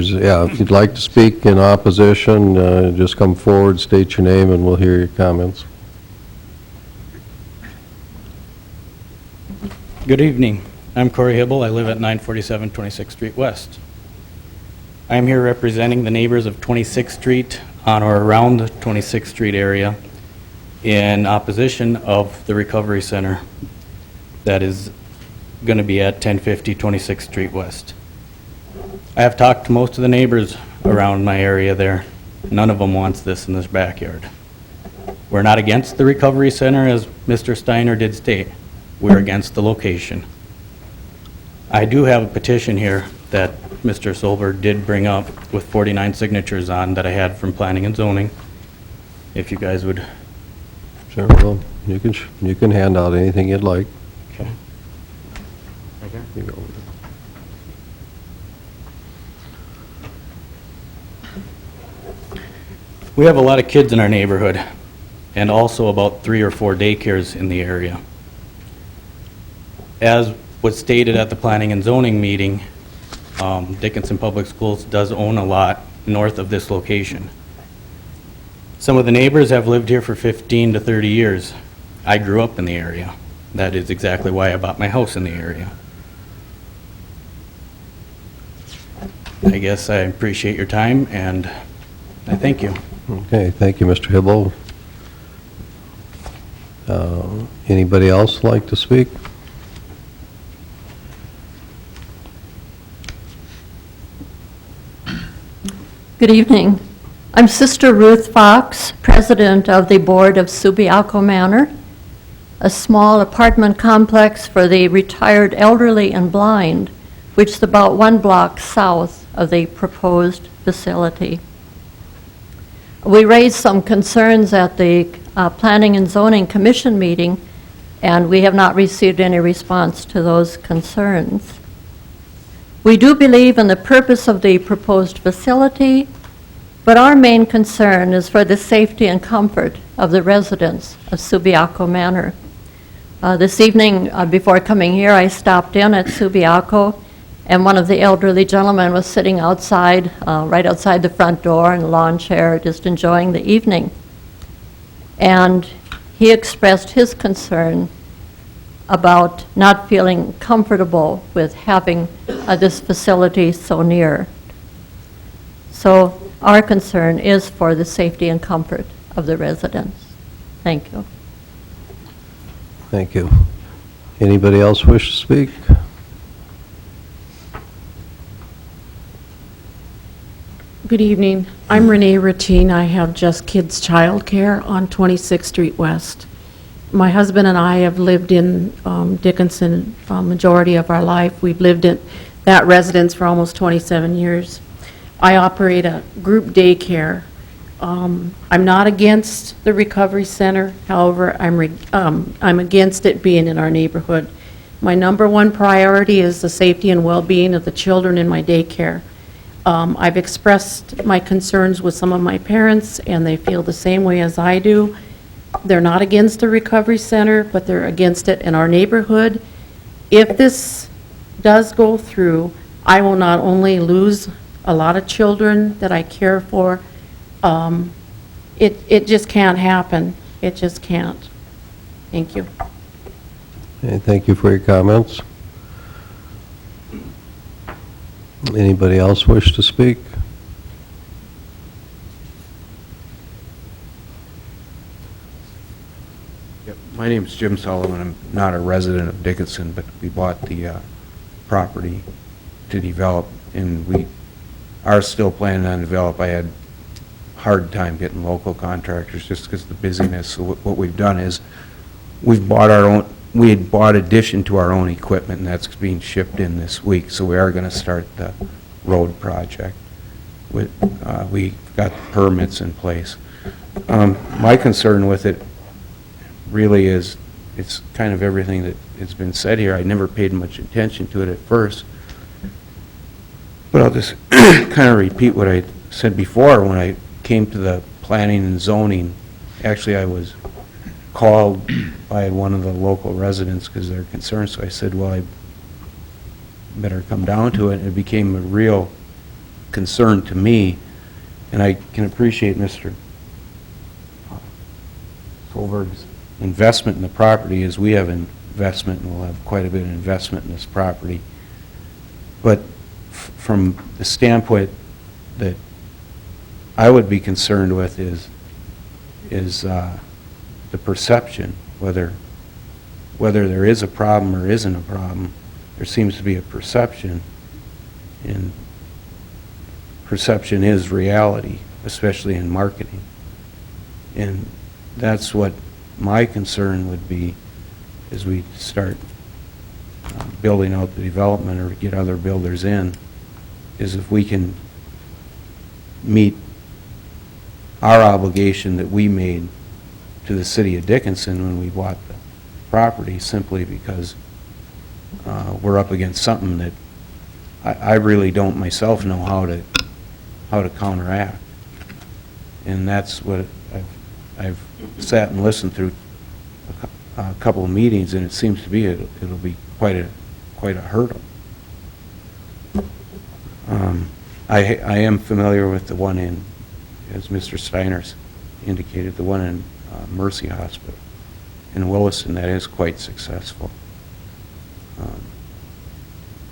you'd like to speak in opposition, just come forward, state your name, and we'll hear your comments. Good evening. I'm Corey Hibble. I live at 947 26th Street West. I am here representing the neighbors of 26th Street on or around the 26th Street area in opposition of the recovery center that is going to be at 1050 26th Street West. I have talked to most of the neighbors around my area there. None of them wants this in this backyard. We're not against the recovery center, as Mr. Steiner did state. We're against the location. I do have a petition here that Mr. Solberg did bring up with 49 signatures on that I had from Planning and Zoning. If you guys would. Sure, well, you can hand out anything you'd like. Okay. You go. We have a lot of kids in our neighborhood, and also about 3 or 4 daycares in the area. As was stated at the Planning and Zoning meeting, Dickinson Public Schools does own a lot north of this location. Some of the neighbors have lived here for 15 to 30 years. I grew up in the area. That is exactly why I bought my house in the area. I guess I appreciate your time, and I thank you. Okay, thank you, Mr. Hibble. Anybody else like to speak? Good evening. I'm Sister Ruth Fox, president of the board of Subiaco Manor, a small apartment complex for the retired elderly and blind, which is about 1 block south of the proposed facility. We raised some concerns at the Planning and Zoning Commission meeting, and we have not received any response to those concerns. We do believe in the purpose of the proposed facility, but our main concern is for the safety and comfort of the residents of Subiaco Manor. This evening, before coming here, I stopped in at Subiaco, and one of the elderly gentlemen was sitting outside, right outside the front door in a lawn chair, just enjoying the evening. And he expressed his concern about not feeling comfortable with having this facility so near. So our concern is for the safety and comfort of the residents. Thank you. Thank you. Anybody else wish to speak? Good evening. I'm Renee Ratine. I have Just Kids Childcare on 26th Street West. My husband and I have lived in Dickinson majority of our life. We've lived in that residence for almost 27 years. I operate a group daycare. I'm not against the recovery center. However, I'm against it being in our neighborhood. My number one priority is the safety and well-being of the children in my daycare. I've expressed my concerns with some of my parents, and they feel the same way as I do. They're not against the recovery center, but they're against it in our neighborhood. If this does go through, I will not only lose a lot of children that I care for, it just can't happen. It just can't. Thank you. Okay, thank you for your comments. Anybody else wish to speak? My name's Jim Sullivan. I'm not a resident of Dickinson, but we bought the property to develop, and we are still planning on develop. I had a hard time getting local contractors just because of the busyness. So what we've done is we've bought our own. We had bought addition to our own equipment, and that's being shipped in this week. So we are going to start the road project. We've got the permits in place. My concern with it really is, it's kind of everything that has been said here. I never paid much attention to it at first, but I'll just kind of repeat what I said before. When I came to the planning and zoning, actually I was called by one of the local residents because they're concerned, so I said, well, I better come down to it, and it became a real concern to me, and I can appreciate Mr. Solberg's investment in the property, as we have investment, and we'll have quite a bit of investment in this property. But from the standpoint that I would be concerned with is the perception, whether there is a problem or isn't a problem. There seems to be a perception, and perception is reality, especially in marketing. And that's what my concern would be as we start building out the development or get other builders in, is if we can meet our obligation that we made to the city of Dickinson when we bought the property, simply because we're up against something that I really don't myself know how to counteract. And that's what I've sat and listened through a couple of meetings, and it seems to be it'll be quite a hurdle. I am familiar with the one in, as Mr. Steiner's indicated, the one in Mercy Hospital in Williston. That is quite successful.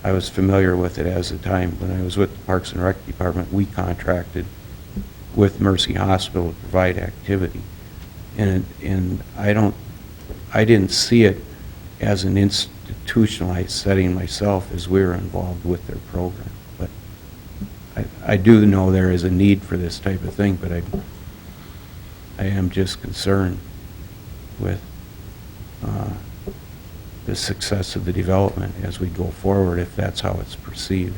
I was familiar with it as a time when I was with the Parks and Rec Department. We contracted with Mercy Hospital to provide activity, and I didn't see it as an institutionalized setting myself as we were involved with their program. But I do know there is a need for this type of thing, but I am just concerned with the success of the development as we go forward, if that's how it's perceived.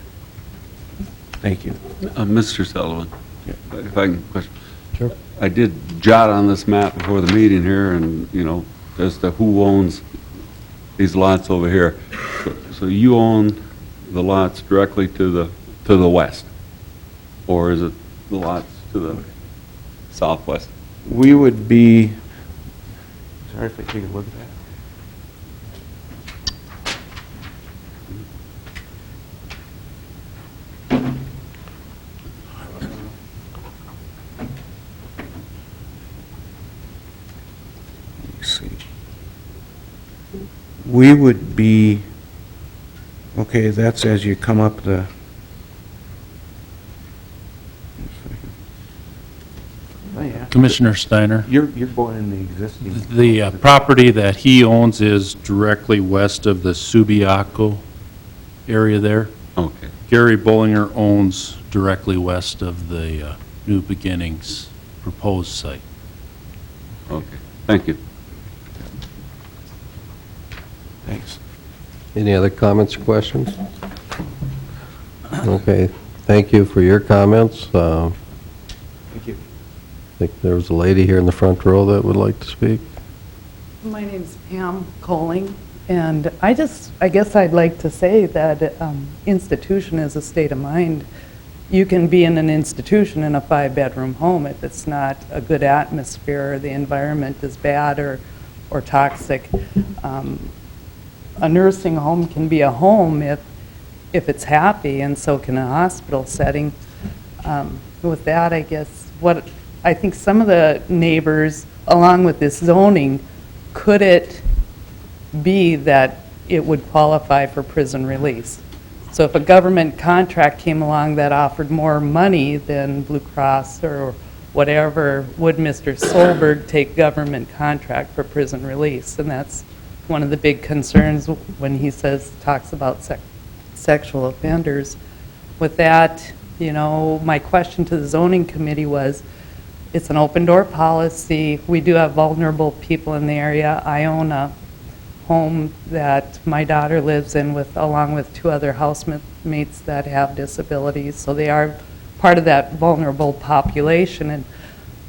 Thank you. Mr. Sullivan, if I can question. Sure. I did jot on this map before the meeting here, and, you know, as to who owns these lots over here. So you own the lots directly to the west? Or is it the lots to the southwest? We would be, sorry if I take a look at that. We would be, okay, that's as you come up the, oh, yeah. Commissioner Steiner, You're going in the existing. the property that he owns is directly west of the Subiaco area there. Okay. Gary Bollinger owns directly west of the New Beginnings proposed site. Okay, thank you. Thanks. Any other comments or questions? Okay, thank you for your comments. Thank you. I think there was a lady here in the front row that would like to speak. My name's Pam Coling, and I guess I'd like to say that institution is a state of mind. You can be in an institution in a 5-bedroom home if it's not a good atmosphere, or the environment is bad or toxic. A nursing home can be a home if it's happy, and so can a hospital setting. With that, I guess I think some of the neighbors, along with this zoning, could it be that it would qualify for prison release? So if a government contract came along that offered more money than Blue Cross or whatever, would Mr. Solberg take government contract for prison release? And that's one of the big concerns when he talks about sexual offenders. With that, you know, my question to the zoning committee was, it's an open door policy. We do have vulnerable people in the area. I own a home that my daughter lives in along with 2 other housemates that have disabilities, so they are part of that vulnerable population. And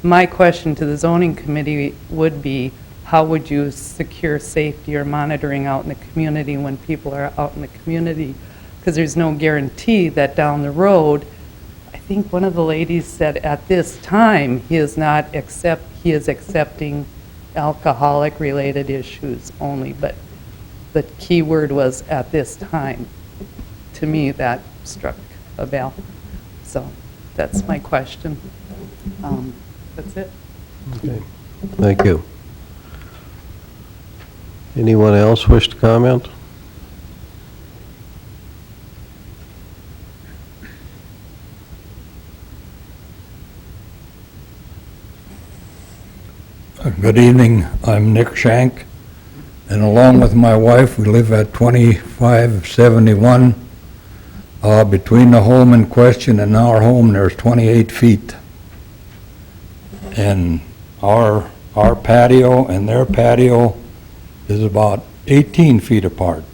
my question to the zoning committee would be, how would you secure safety or monitoring out in the community when people are out in the community? Because there's no guarantee that down the road, I think one of the ladies said at this time, he is accepting alcoholic-related issues only, but the key word was at this time. To me, that struck a bell. So that's my question. That's it. Okay. Thank you. Anyone else wish to comment? Good evening. I'm Nick Shank, and along with my wife, we live at 2571. Between the home in question and our home, there's 28 feet. And our patio and their patio is about 18 feet apart.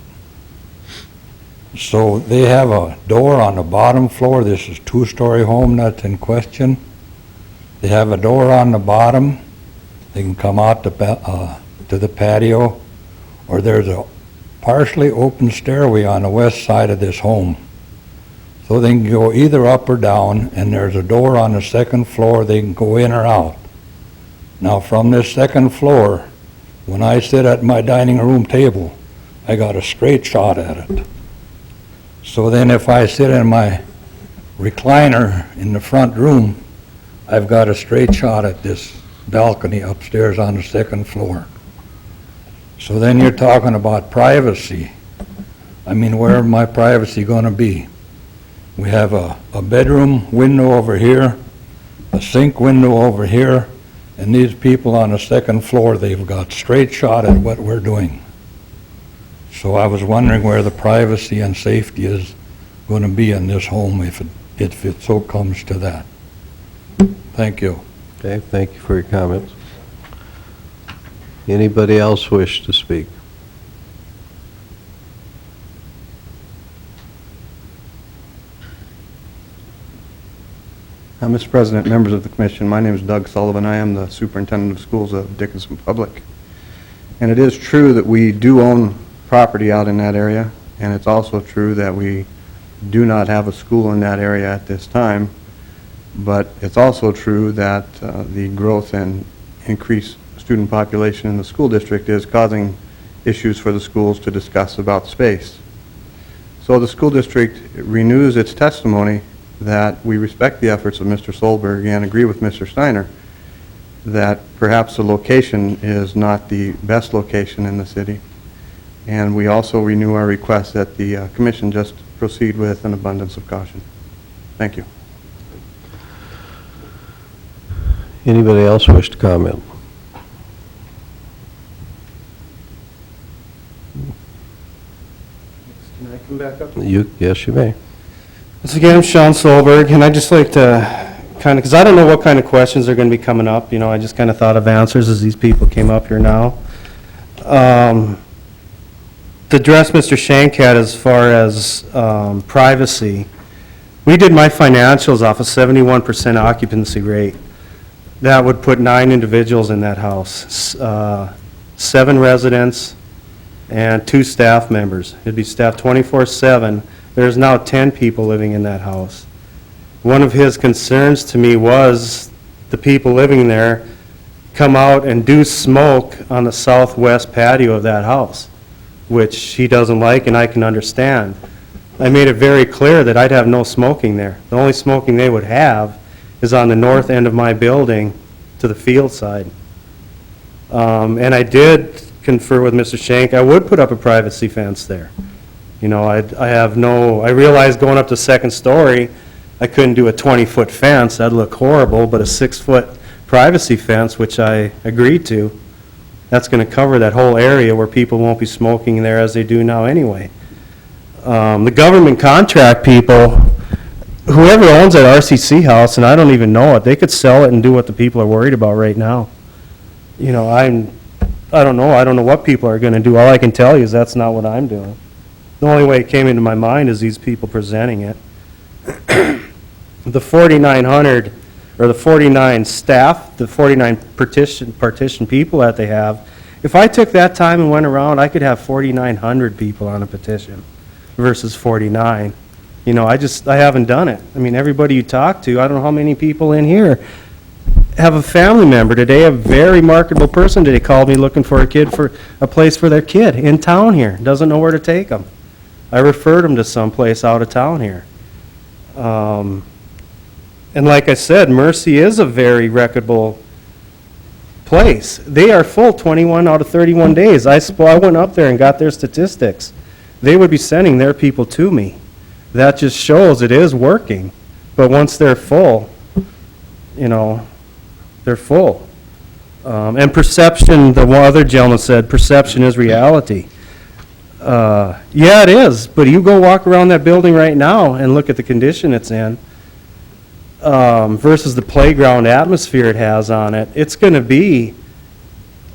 So they have a door on the bottom floor. This is a two-story home that's in question. They have a door on the bottom. They can come out to the patio, or there's a partially open stairway on the west side of this home. So they can go either up or down, and there's a door on the second floor they can go in or out. Now from this second floor, when I sit at my dining room table, I got a straight shot at it. So then if I sit in my recliner in the front room, I've got a straight shot at this balcony upstairs on the second floor. So then you're talking about privacy. I mean, where my privacy gonna be? We have a bedroom window over here, a sink window over here, and these people on the second floor, they've got straight shot at what we're doing. So I was wondering where the privacy and safety is gonna be in this home if it so comes to that. Thank you. Okay, thank you for your comments. Anybody else wish to speak? Mr. President, members of the commission, my name is Doug Sullivan. I am the superintendent of schools of Dickinson Public. And it is true that we do own property out in that area, and it's also true that we do not have a school in that area at this time. But it's also true that the growth and increased student population in the school district is causing issues for the schools to discuss about space. So the school district renews its testimony that we respect the efforts of Mr. Solberg and agree with Mr. Steiner that perhaps the location is not the best location in the city. And we also renew our request that the commission just proceed with an abundance of caution. Thank you. Anybody else wish to comment? Can I come back up? Yes, you may. Once again, I'm Sean Solberg, and I'd just like to kind of, because I don't know what kind of questions are going to be coming up, you know, I just kind of thought of answers as these people came up here now. The address Mr. Shank had as far as privacy, we did my financials off a 71% occupancy rate. That would put 9 individuals in that house, 7 residents and 2 staff members. It'd be staffed 24/7. There's now 10 people living in that house. One of his concerns to me was the people living there come out and do smoke on the southwest patio of that house, which he doesn't like and I can understand. I made it very clear that I'd have no smoking there. The only smoking they would have is on the north end of my building to the field side. And I did confer with Mr. Shank, I would put up a privacy fence there. You know, I realized going up to second story, I couldn't do a 20-foot fence, that'd look horrible, but a 6-foot privacy fence, which I agreed to, that's gonna cover that whole area where people won't be smoking there as they do now anyway. The government contract people, whoever owns that RCC house, and I don't even know it, they could sell it and do what the people are worried about right now. You know, I don't know what people are gonna do. All I can tell you is that's not what I'm doing. The only way it came into my mind is these people presenting it. The 4,900, or the 49 staff, the 49 partition people that they have, if I took that time and went around, I could have 4,900 people on a petition versus 49. You know, I haven't done it. I mean, everybody you talk to, I don't know how many people in here have a family member today, a very marketable person today called me looking for a place for their kid in town here, doesn't know where to take them. I referred them to someplace out of town here. And like I said, Mercy is a very reputable place. They are full 21 out of 31 days. I went up there and got their statistics. They would be sending their people to me. That just shows it is working. But once they're full, you know, they're full. And perception, the one other gentleman said, perception is reality. Yeah, it is, but you go walk around that building right now and look at the condition it's in, versus the playground atmosphere it has on it, it's going to be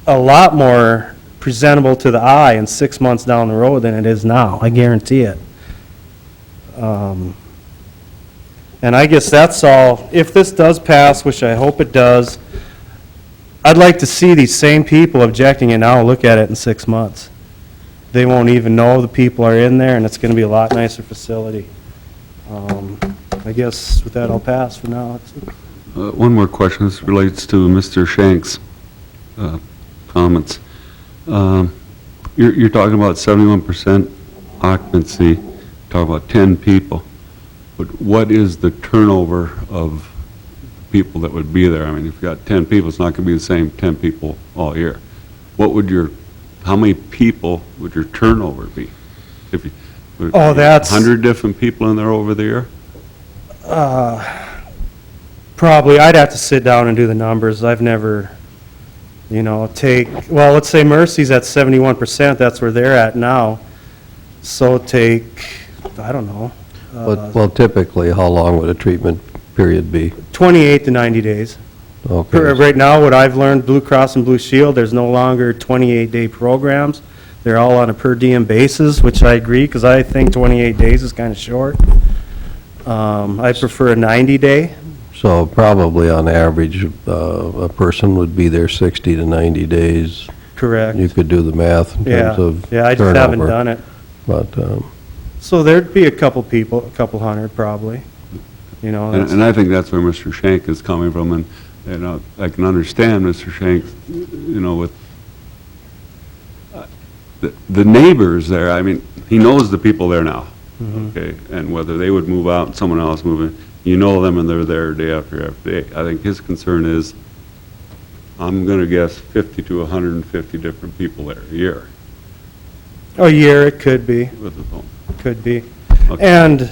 a lot more presentable to the eye in 6 months down the road than it is now, I guarantee it. And I guess that's all. If this does pass, which I hope it does, I'd like to see these same people objecting it now look at it in 6 months. They won't even know the people are in there, and it's going to be a lot nicer facility. I guess with that, I'll pass for now. One more question. This relates to Mr. Shank's comments. You're talking about 71% occupancy, talking about 10 people. But what is the turnover of people that would be there? I mean, if you've got 10 people, it's not going to be the same 10 people all year. How many people would your turnover be? If you, Oh, that's... 100 different people in there over the year? Probably. I'd have to sit down and do the numbers. I've never, well, let's say Mercy's at 71%, that's where they're at now. So I don't know. Well, typically, how long would a treatment period be? 28 to 90 days. Okay. Right now, what I've learned, Blue Cross and Blue Shield, there's no longer 28-day programs. They're all on a per diem basis, which I agree, because I think 28 days is kind of short. I prefer a 90-day. So probably on average, a person would be there 60 to 90 days. Correct. You could do the math in terms of Yeah, I just haven't turnover. done it. But, So there'd be a couple people, a couple hundred probably, that's- And I think that's where Mr. Shank is coming from, and I can understand Mr. Shank, with the neighbors there. I mean, he knows the people there now, okay? And whether they would move out and someone else move in, you know them and they're there day after day. I think his concern is, I'm going to guess 50 to 150 different people there a year. A year, it could be. With the phone. Could be. And,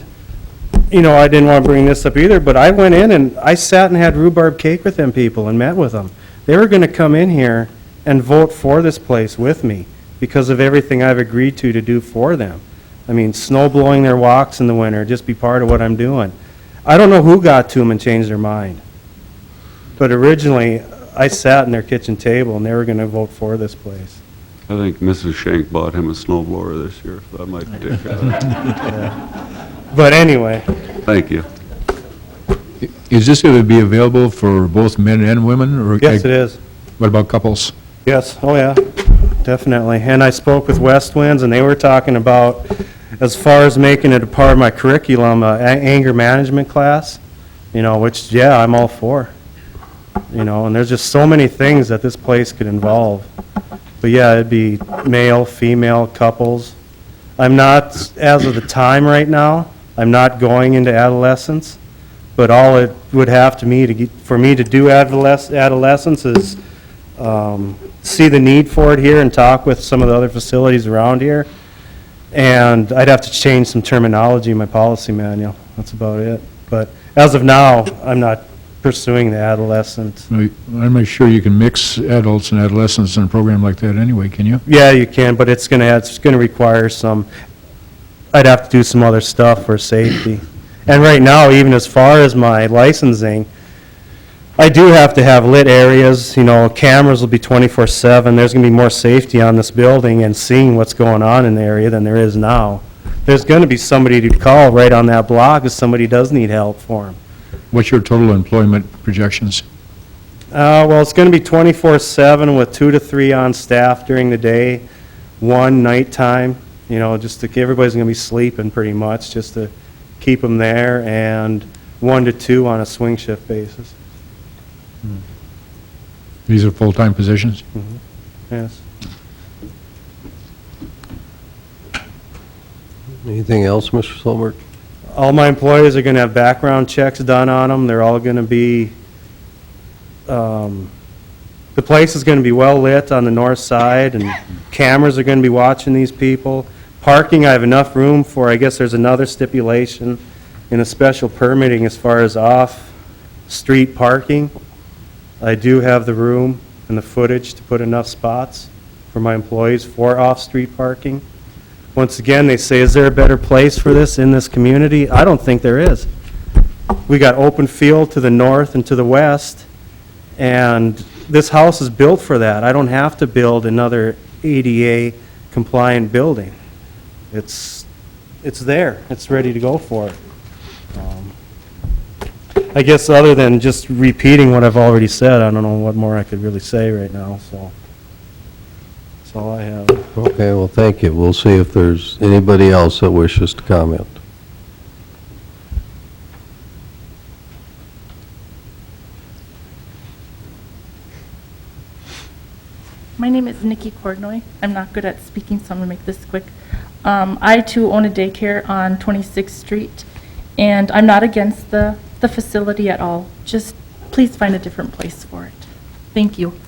I didn't want to bring this up either, but I went in and I sat and had rhubarb cake with them people and met with them. They were going to come in here and vote for this place with me because of everything I've agreed to do for them. I mean, snow blowing their walks in the winter, just be part of what I'm doing. I don't know who got to them and changed their mind. But originally, I sat in their kitchen table and they were going to vote for this place. I think Mrs. Shank bought him a snowblower this year, so I might take that. But anyway. Thank you. Is this going to be available for both men and women? Or Yes, it is. What about couples? Yes, oh yeah, definitely. And I spoke with West Winds, and they were talking about, as far as making it a part of my curriculum, anger management class, which, yeah, I'm all for. And there's just so many things that this place could involve. But yeah, it'd be male, female, couples. I'm not, as of the time right now, I'm not going into adolescence, but all it would have to for me to do adolescence is see the need for it here and talk with some of the other facilities around here. And I'd have to change some terminology in my policy manual. That's about it. But as of now, I'm not pursuing the adolescent. I'm not sure you can mix adults and adolescents in a program like that anyway, can you? Yeah, you can, but it's going to require I'd have to do some other stuff for safety. And right now, even as far as my licensing, I do have to have lit areas, cameras will be 24/7. There's going to be more safety on this building and seeing what's going on in the area than there is now. There's going to be somebody to call right on that block if somebody does need help for them. What's your total employment projections? Well, it's going to be 24/7 with 2 to 3 on staff during the day, 1 nighttime, just everybody's going to be sleeping pretty much, just to keep them there, and 1 to 2 on a swing shift basis. These are full-time positions? Yes. anything else, Mr. Solberg? All my employees are going to have background checks done on them. They're all going to be, the place is going to be well lit on the north side, and cameras are going to be watching these people. Parking, I have enough room for, I guess there's another stipulation in a special permitting as far as off-street parking. I do have the room and the footage to put enough spots for my employees for off-street parking. Once again, they say, is there a better place for this in this community? I don't think there is. We got open field to the north and to the west, and this house is built for that. I don't have to build another ADA compliant building. It's there. It's ready to go for it. I guess other than just repeating what I've already said, I don't know what more I could really say right now, so that's all I have. Okay, well, thank you. We'll see if there's anybody else that wishes to comment. My name is Nikki Cordnoy. I'm not good at speaking, so I'm going to make this quick. I, too, own a daycare on 26th Street, and I'm not against the facility at all. Just please find a different place for it. Thank you.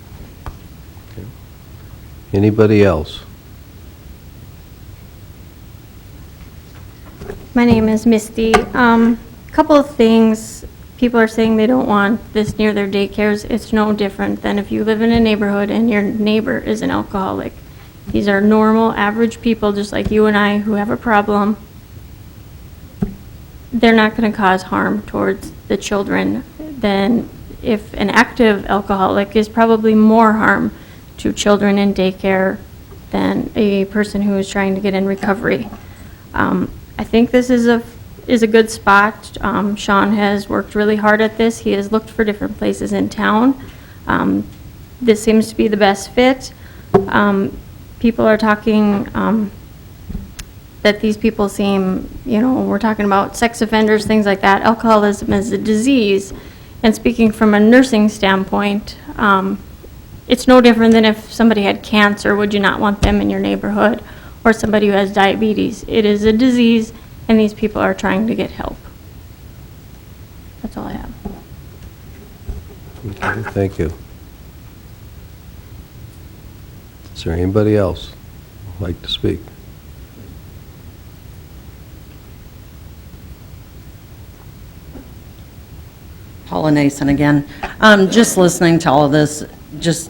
Anybody else? My name is Misty. Couple of things. People are saying they don't want this near their daycares. It's no different than if you live in a neighborhood and your neighbor is an alcoholic. These are normal, average people, just like you and I, who have a problem. They're not going to cause harm towards the children than if an active alcoholic is probably more harm to children in daycare than a person who is trying to get in recovery. I think this is a good spot. Sean has worked really hard at this. He has looked for different places in town. This seems to be the best fit. People are talking that these people seem, we're talking about sex offenders, things like that. Alcoholism is a disease. And speaking from a nursing standpoint, it's no different than if somebody had cancer. Would you not want them in your neighborhood? Or somebody who has diabetes. It is a disease, and these people are trying to get help. That's all I have. Okay, thank you. Is there anybody else who'd like to speak? Paula Nason again. Just listening to all of this, just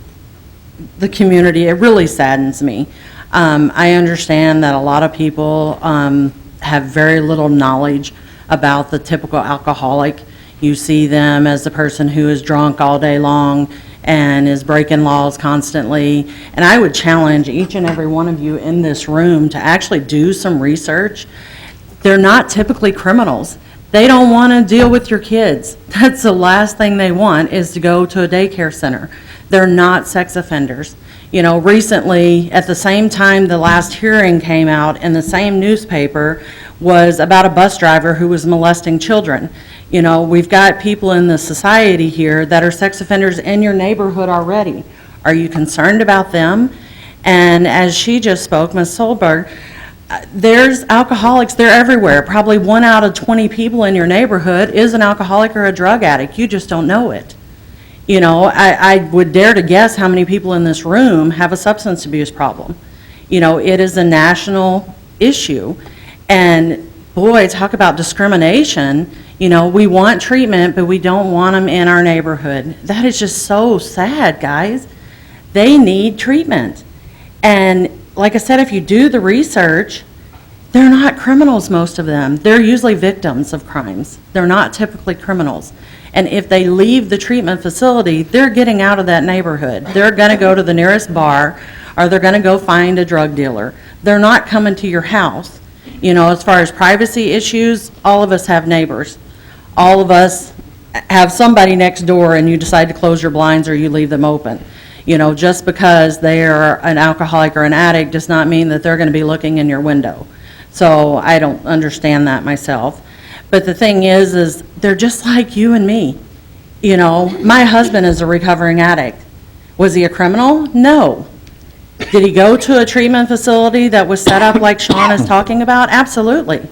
the community, it really saddens me. I understand that a lot of people have very little knowledge about the typical alcoholic. You see them as the person who is drunk all day long and is breaking laws constantly. And I would challenge each and every one of you in this room to actually do some research. They're not typically criminals. They don't want to deal with your kids. That's the last thing they want, is to go to a daycare center. They're not sex offenders. Recently, at the same time the last hearing came out in the same newspaper, was about a bus driver who was molesting children. We've got people in the society here that are sex offenders in your neighborhood already. Are you concerned about them? And as she just spoke, Ms. Solberg, there's alcoholics, they're everywhere. Probably 1 out of 20 people in your neighborhood is an alcoholic or a drug addict. You just don't know it. I would dare to guess how many people in this room have a substance abuse problem. It is a national issue. And boy, talk about discrimination. We want treatment, but we don't want them in our neighborhood. That is just so sad, guys. They need treatment. And like I said, if you do the research, they're not criminals, most of them. They're usually victims of crimes. They're not typically criminals. And if they leave the treatment facility, they're getting out of that neighborhood. They're going to go to the nearest bar, or they're going to go find a drug dealer. They're not coming to your house. As far as privacy issues, all of us have neighbors. All of us have somebody next door, and you decide to close your blinds or you leave them open. Just because they are an alcoholic or an addict does not mean that they're going to be looking in your window. So I don't understand that myself. But the thing is they're just like you and me. My husband is a recovering addict. Was he a criminal? No. Did he go to a treatment facility that was set up like Sean is talking about? Absolutely.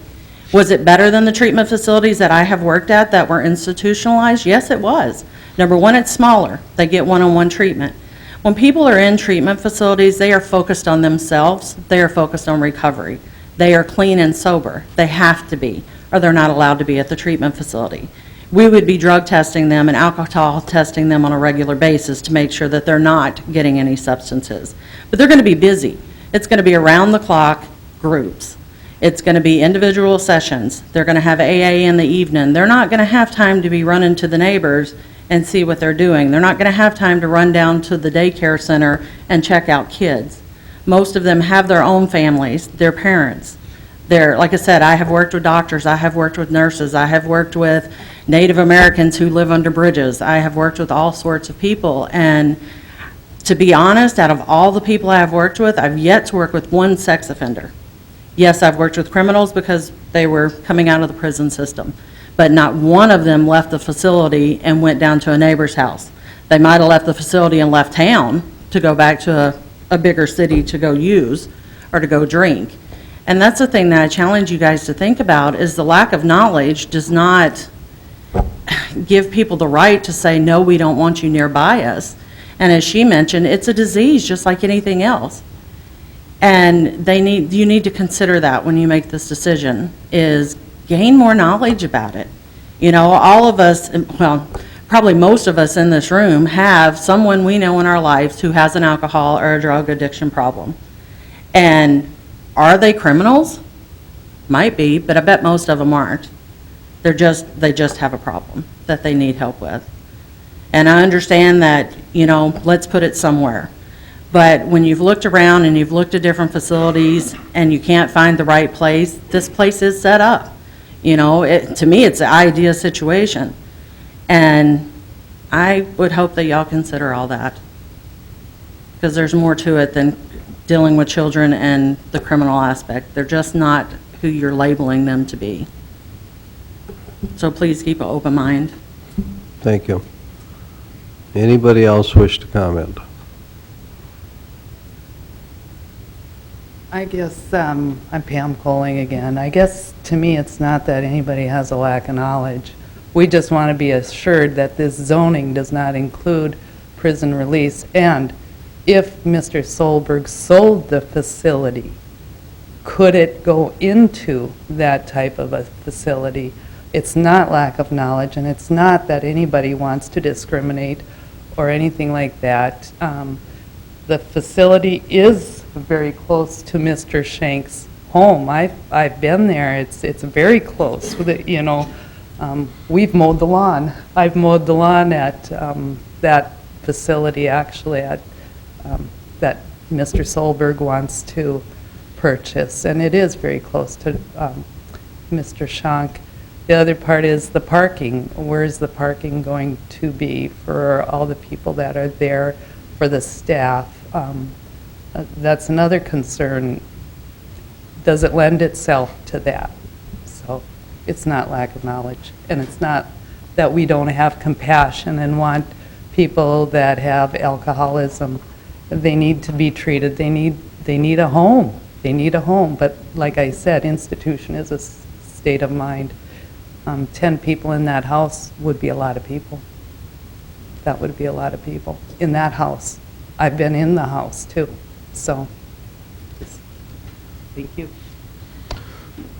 Was it better than the treatment facilities that I have worked at that were institutionalized? Yes, it was. Number one, it's smaller. They get one-on-one treatment. When people are in treatment facilities, they are focused on themselves. They are focused on recovery. They are clean and sober. They have to be, or they're not allowed to be at the treatment facility. We would be drug testing them and alcohol testing them on a regular basis to make sure that they're not getting any substances. But they're going to be busy. It's going to be around-the-clock groups. It's going to be individual sessions. They're going to have AA in the evening. They're not going to have time to be running to the neighbors and see what they're doing. They're not going to have time to run down to the daycare center and check out kids. Most of them have their own families, their parents. They're, like I said, I have worked with doctors, I have worked with nurses, I have worked with Native Americans who live under bridges. I have worked with all sorts of people. And to be honest, out of all the people I have worked with, I've yet to work with one sex offender. Yes, I've worked with criminals because they were coming out of the prison system, but not one of them left the facility and went down to a neighbor's house. They might have left the facility and left town to go back to a bigger city to go use or to go drink. And that's the thing that I challenge you guys to think about, is the lack of knowledge does not give people the right to say, no, we don't want you nearby us. And as she mentioned, it's a disease just like anything else. And you need to consider that when you make this decision, is gain more knowledge about it. You know, all of us, well, probably most of us in this room have someone we know in our lives who has an alcohol or a drug addiction problem. And are they criminals? Might be, but I bet most of them aren't. They just have a problem that they need help with. And I understand that, you know, let's put it somewhere. But when you've looked around and you've looked at different facilities and you can't find the right place, this place is set up. You know, to me, it's an ideal situation. And I would hope that y'all consider all that, because there's more to it than dealing with children and the criminal aspect. They're just not who you're labeling them to be. So please keep an open mind. Thank you. Anybody else wish to comment? I guess, I'm Pam Colling again. I guess, to me, it's not that anybody has a lack of knowledge. We just want to be assured that this zoning does not include prison release. And if Mr. Solberg sold the facility, could it go into that type of a facility? It's not lack of knowledge, and it's not that anybody wants to discriminate or anything like that. The facility is very close to Mr. Shank's home. I've been there. It's very close. You know, we've mowed the lawn. I've mowed the lawn at that facility, actually, at that Mr. Solberg wants to purchase, and it is very close to Mr. Shank. The other part is the parking. Where's the parking going to be for all the people that are there, for the staff? That's another concern. Does it lend itself to that? So it's not lack of knowledge, and it's not that we don't have compassion and want people that have alcoholism. They need to be treated. They need a home. They need a home. But like I said, institution is a state of mind. 10 people in that house would be a lot of people. That would be a lot of people in that house. I've been in the house too. So, thank you.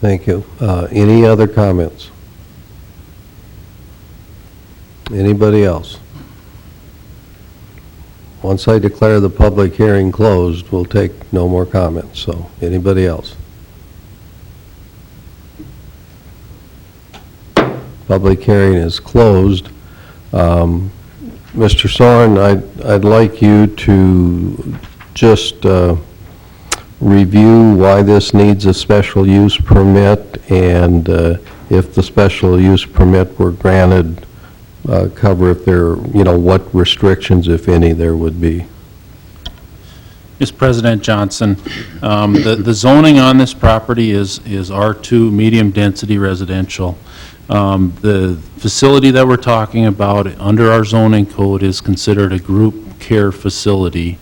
Thank you. Any other comments? Anybody else? Once I declare the public hearing closed, we'll take no more comments. So, anybody else? Public hearing is closed. Mr. Soren, I'd like you to just review why this needs a special use permit, and if the special use permit were granted, cover if there, you know, what restrictions, if any, there would be. Yes, President Johnson, the zoning on this property is R2, medium-density residential. The facility that we're talking about under our zoning code is considered a group care facility,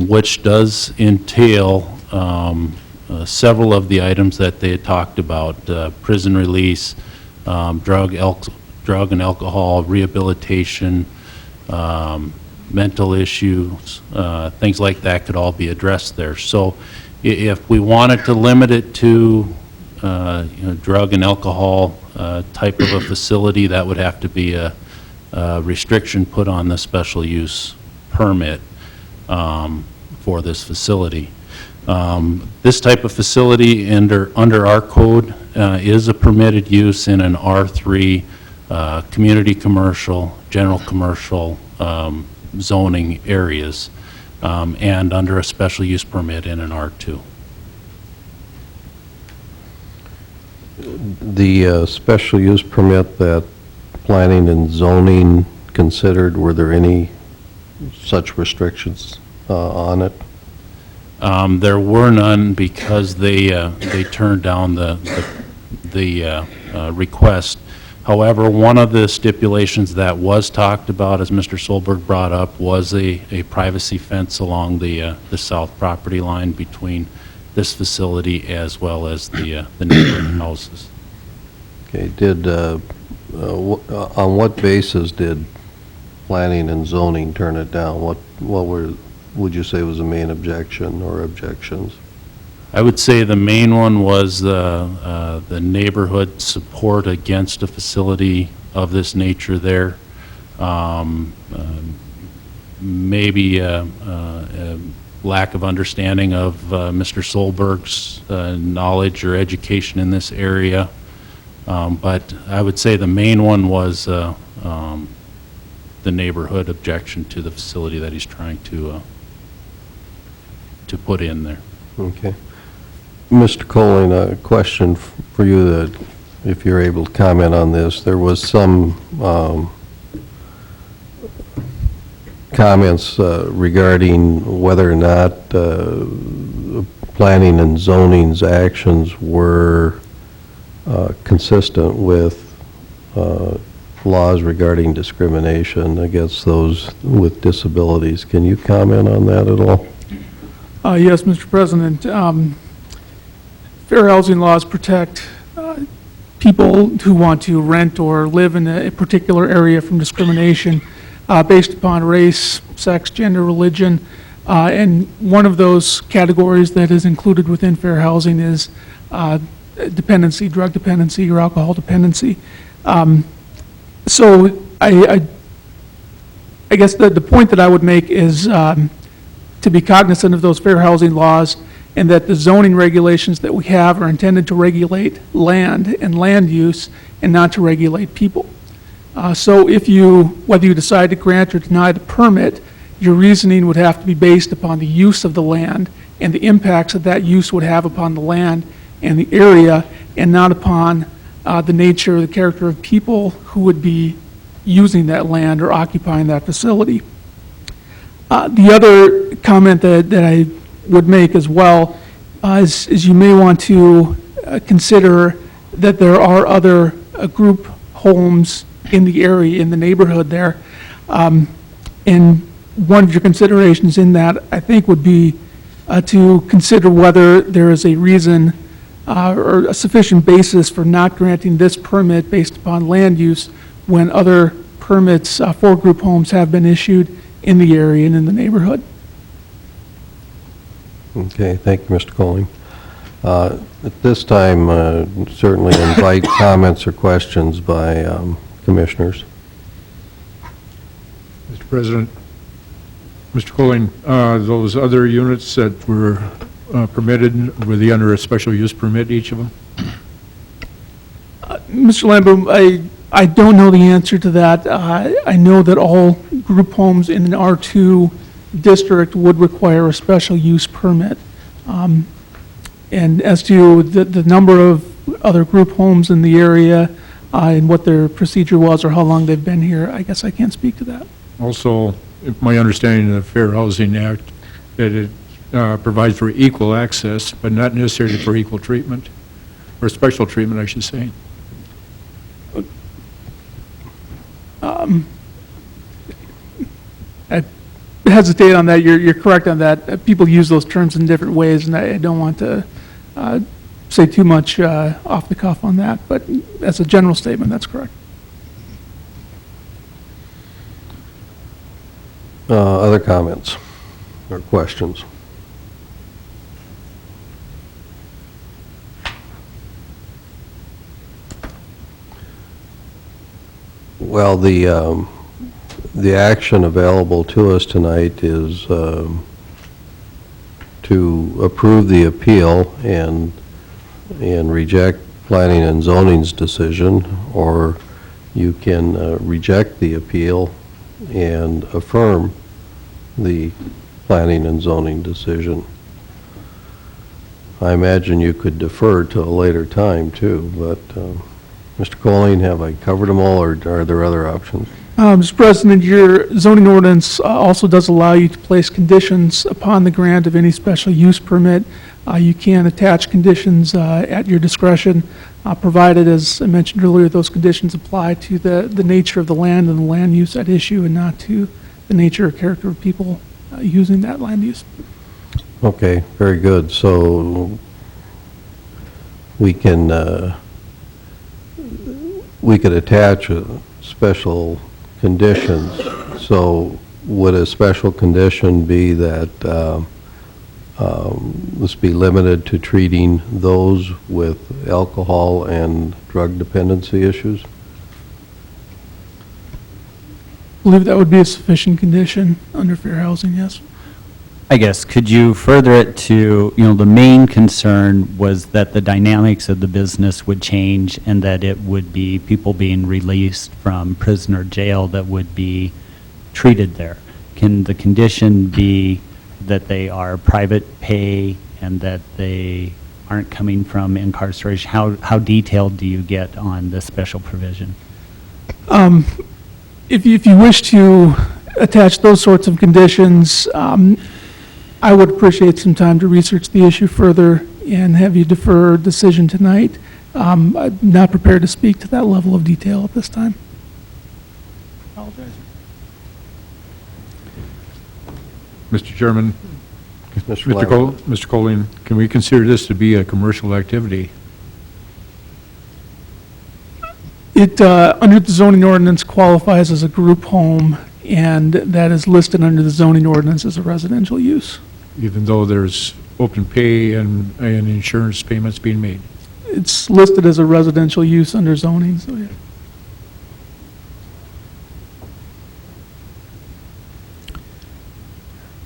which does entail several of the items that they had talked about, prison release, drug and alcohol, rehabilitation, mental issues, things like that could all be addressed there. So if we wanted to limit it to drug and alcohol type of a facility, that would have to be a restriction put on the special use permit for this facility. This type of facility under our code is a permitted use in an R3 community commercial, general commercial zoning areas, and under a special use permit in an R2. The special use permit that planning and zoning considered, were there any such restrictions on it? There were none because they turned down the request. However, one of the stipulations that was talked about, as Mr. Solberg brought up, was a privacy fence along the south property line between this facility as well as the neighboring houses. Okay, on what basis did planning and zoning turn it down? What would you say was the main objection or objections? I would say the main one was the neighborhood support against a facility of this nature there. Maybe a lack of understanding of Mr. Solberg's knowledge or education in this area. But I would say the main one was the neighborhood objection to the facility that he's trying to put in there. Okay. Mr. Colling, a question for you that, if you're able to comment on this. There was some comments regarding whether or not planning and zoning's actions were consistent with laws regarding discrimination against those with disabilities. Can you comment on that at all? Yes, Mr. President. Fair housing laws protect people who want to rent or live in a particular area from discrimination based upon race, sex, gender, religion. And one of those categories that is included within fair housing is dependency, drug dependency or alcohol dependency. So I guess the point that I would make is to be cognizant of those fair housing laws, and that the zoning regulations that we have are intended to regulate land and land use and not to regulate people. So whether you decide to grant or deny the permit, your reasoning would have to be based upon the use of the land and the impacts that use would have upon the land and the area, and not upon the nature or the character of people who would be using that land or occupying that facility. The other comment that I would make as well is you may want to consider that there are other group homes in the area, in the neighborhood there. And one of your considerations in that, I think, would be to consider whether there is a reason or a sufficient basis for not granting this permit based upon land use when other permits for group homes have been issued in the area and in the neighborhood. Okay, thank you, Mr. Colling. At this time, certainly invite comments or questions by commissioners. Mr. President, Mr. Colling, those other units that were permitted, were they under a special use permit, each of them? Mr. Lamboom, I don't know the answer to that. I know that all group homes in an R2 district would require a special use permit. And as to the number of other group homes in the area and what their procedure was or how long they've been here, I guess I can't speak to that. Also, my understanding of the Fair Housing Act, that it provides for equal access, but not necessarily for equal treatment, or special treatment, I should say. I hesitate on that. You're correct on that. People use those terms in different ways, and I don't want to say too much off the cuff on that, but as a general statement, that's correct. Other comments or questions? Well, the action available to us tonight is to approve the appeal and reject planning and zoning's decision, or you can reject the appeal and affirm the planning and zoning decision. I imagine you could defer to a later time too, but Mr. Colleen, have I covered them all, or are there other options? Mr. President, your zoning ordinance also does allow you to place conditions upon the grant of any special use permit. You can attach conditions at your discretion, provided, as I mentioned earlier, those conditions apply to the nature of the land and the land use at issue, and not to the nature or character of people using that land use. Okay, very good. So we can, we could attach special conditions. So would a special condition be that this be limited to treating those with alcohol and drug dependency issues? I believe that would be a sufficient condition under fair housing, yes. I guess, could you further it to, the main concern was that the dynamics of the business would change and that it would be people being released from prison or jail that would be treated there. Can the condition be that they are private pay and that they aren't coming from incarceration? How detailed do you get on this special provision? If you wish to attach those sorts of conditions, I would appreciate some time to research the issue further and have you defer a decision tonight. I'm not prepared to speak to that level of detail at this time. Apologize. Mr. Chairman, Mr. Mr. Colleen, can we consider this to be a commercial activity? It, under the zoning ordinance, qualifies as a group home, and that is listed under the zoning ordinance as a residential use. Even though there's open pay and insurance payments being made? It's listed as a residential use under zoning, so yeah.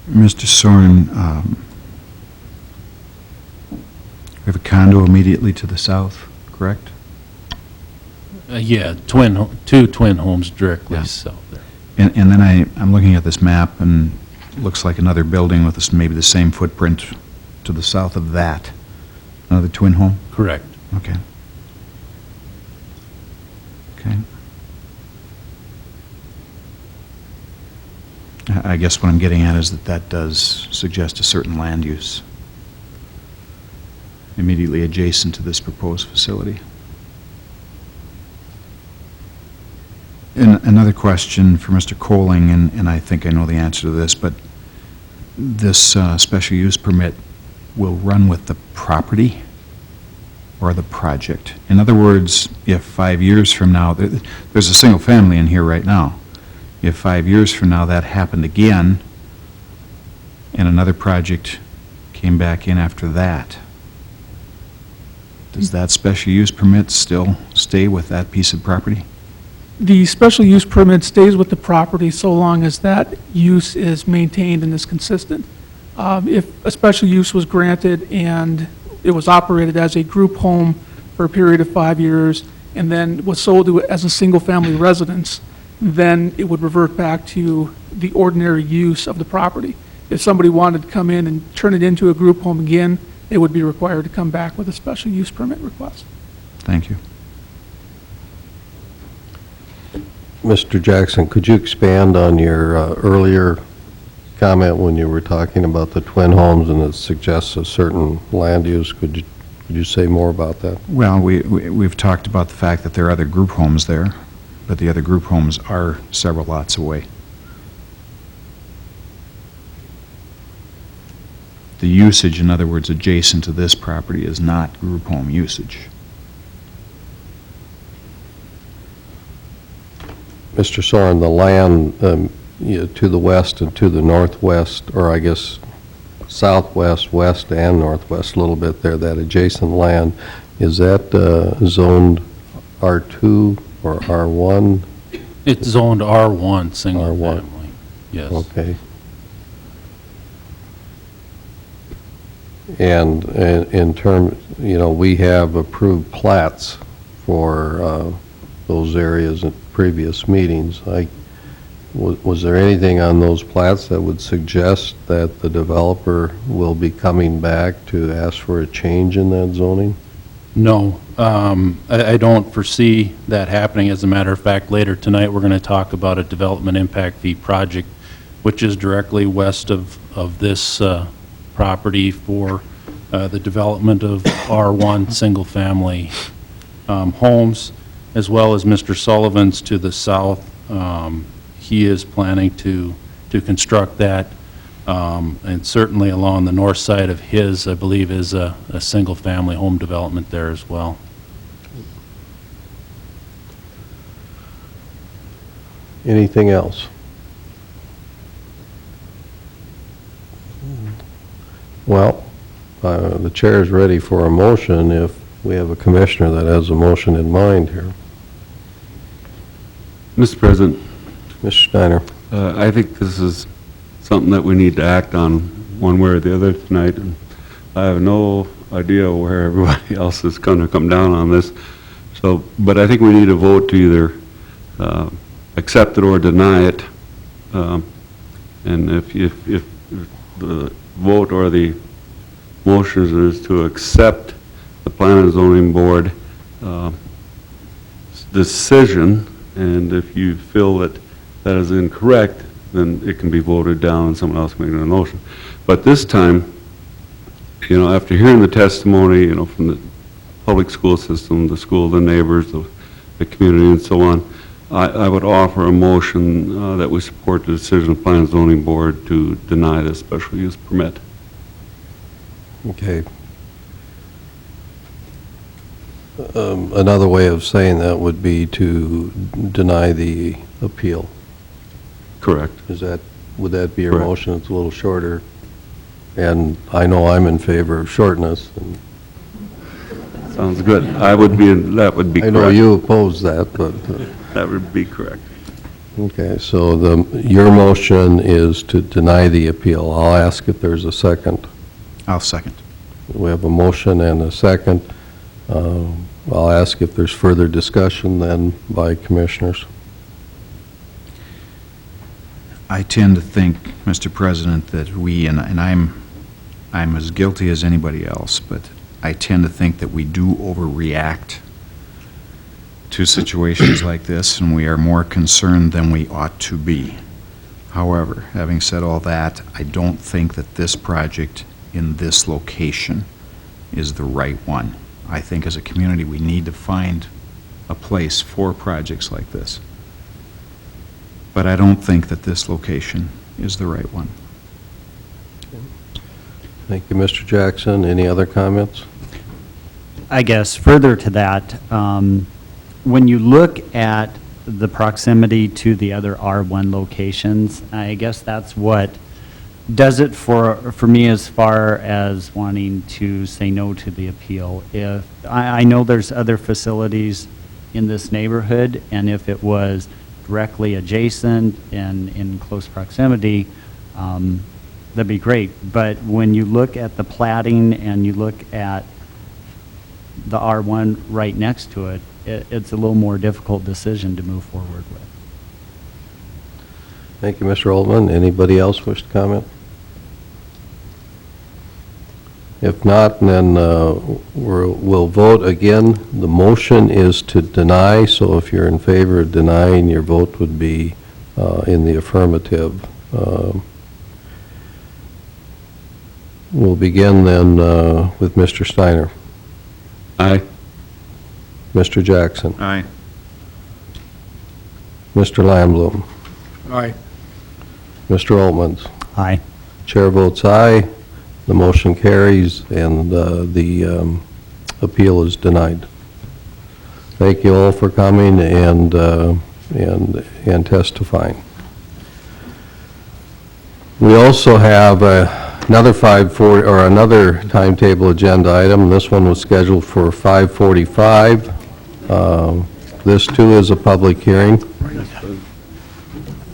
Mr. Soren, we have a condo immediately to the south, correct? Yeah, two twin homes directly south there. And then I'm looking at this map, and it looks like another building with this, maybe the same footprint to the south of that. Another twin home? Correct. Okay. Okay. I guess what I'm getting at is that does suggest a certain land use immediately adjacent to this proposed facility. And another question for Mr. Colling, and I think I know the answer to this, but this special use permit will run with the property or the project? In other words, if 5 years from now, there's a single family in here right now. If 5 years from now that happened again, and another project came back in after that, does that special use permit still stay with that piece of property? The special use permit stays with the property so long as that use is maintained and is consistent. If a special use was granted and it was operated as a group home for a period of 5 years and then was sold as a single-family residence, then it would revert back to the ordinary use of the property. If somebody wanted to come in and turn it into a group home again, they would be required to come back with a special use permit request. Thank you. Mr. Jackson, could you expand on your earlier comment when you were talking about the twin homes and it suggests a certain land use? Could you say more about that? Well, we've talked about the fact that there are other group homes there, but the other group homes are several lots away. the usage, in other words, adjacent to this property, is not group home usage. Mr. Soren, the land to the west and to the northwest, or I guess southwest, west, and northwest, a little bit there, that adjacent land, is that zoned R2 or R1? It's zoned R1, single R1. family. Yes. Okay. And in term, we have approved plats for those areas in previous meetings. Was there anything on those plats that would suggest that the developer will be coming back to ask for a change in that zoning? No, I don't foresee that happening. As a matter of fact, later tonight, we're going to talk about a development impact fee project, which is directly west of this property for the development of R1 single-family homes, as well as Mr. Sullivan's to the south. He is planning to construct that, and certainly along the north side of his, I believe, is a single-family home development there as well. Anything else? Well, the chair is ready for a motion if we have a commissioner that has a motion in mind here. Mr. President, Mr. Steiner. I think this is something that we need to act on one way or the other tonight. And I have no idea where everybody else is going to come down on this. So, but I think we need a vote to either accept it or deny it. And if the vote or the motion is to accept the Planning and Zoning Board decision, and if you feel that that is incorrect, then it can be voted down and someone else making a motion. But this time, after hearing the testimony, from the public school system, the school, the neighbors, the community, and so on, I would offer a motion that we support the decision of the Planning and Zoning Board to deny this special use permit. Okay. Another way of saying that would be to deny the appeal. Correct. Would that be your Correct. motion? It's a little shorter. And I know I'm in favor of shortness. And Sounds good. That would be correct. I know you oppose that, but, That would be correct. okay, so your motion is to deny the appeal. I'll ask if there's a second. I'll second. We have a motion and a second. I'll ask if there's further discussion then by commissioners. I tend to think, Mr. President, that we, and I'm as guilty as anybody else, but I tend to think that we do overreact to situations like this, and we are more concerned than we ought to be. However, having said all that, I don't think that this project in this location is the right one. I think as a community, we need to find a place for projects like this. But I don't think that this location is the right one. Thank you, Mr. Jackson. Any other comments? I guess further to that, when you look at the proximity to the other R1 locations, I guess that's what does it for me as far as wanting to say no to the appeal. If I know there's other facilities in this neighborhood, and if it was directly adjacent and in close proximity, that'd be great. But when you look at the platting and you look at the R1 right next to it, it's a little more difficult decision to move forward with. Thank you, Mr. Altman. Anybody else wish to comment? If not, then we'll vote again. The motion is to deny, so if you're in favor of denying, your vote would be in the affirmative. We'll begin then with Mr. Steiner. Aye. Mr. Jackson. Aye. Mr. Lamblum. Aye. Mr. Altman. Aye. Chair votes aye. The motion carries, and the appeal is denied. Thank you all for coming and testifying. We also have another another timetable agenda item. This one was scheduled for 5:45. This too is a public hearing.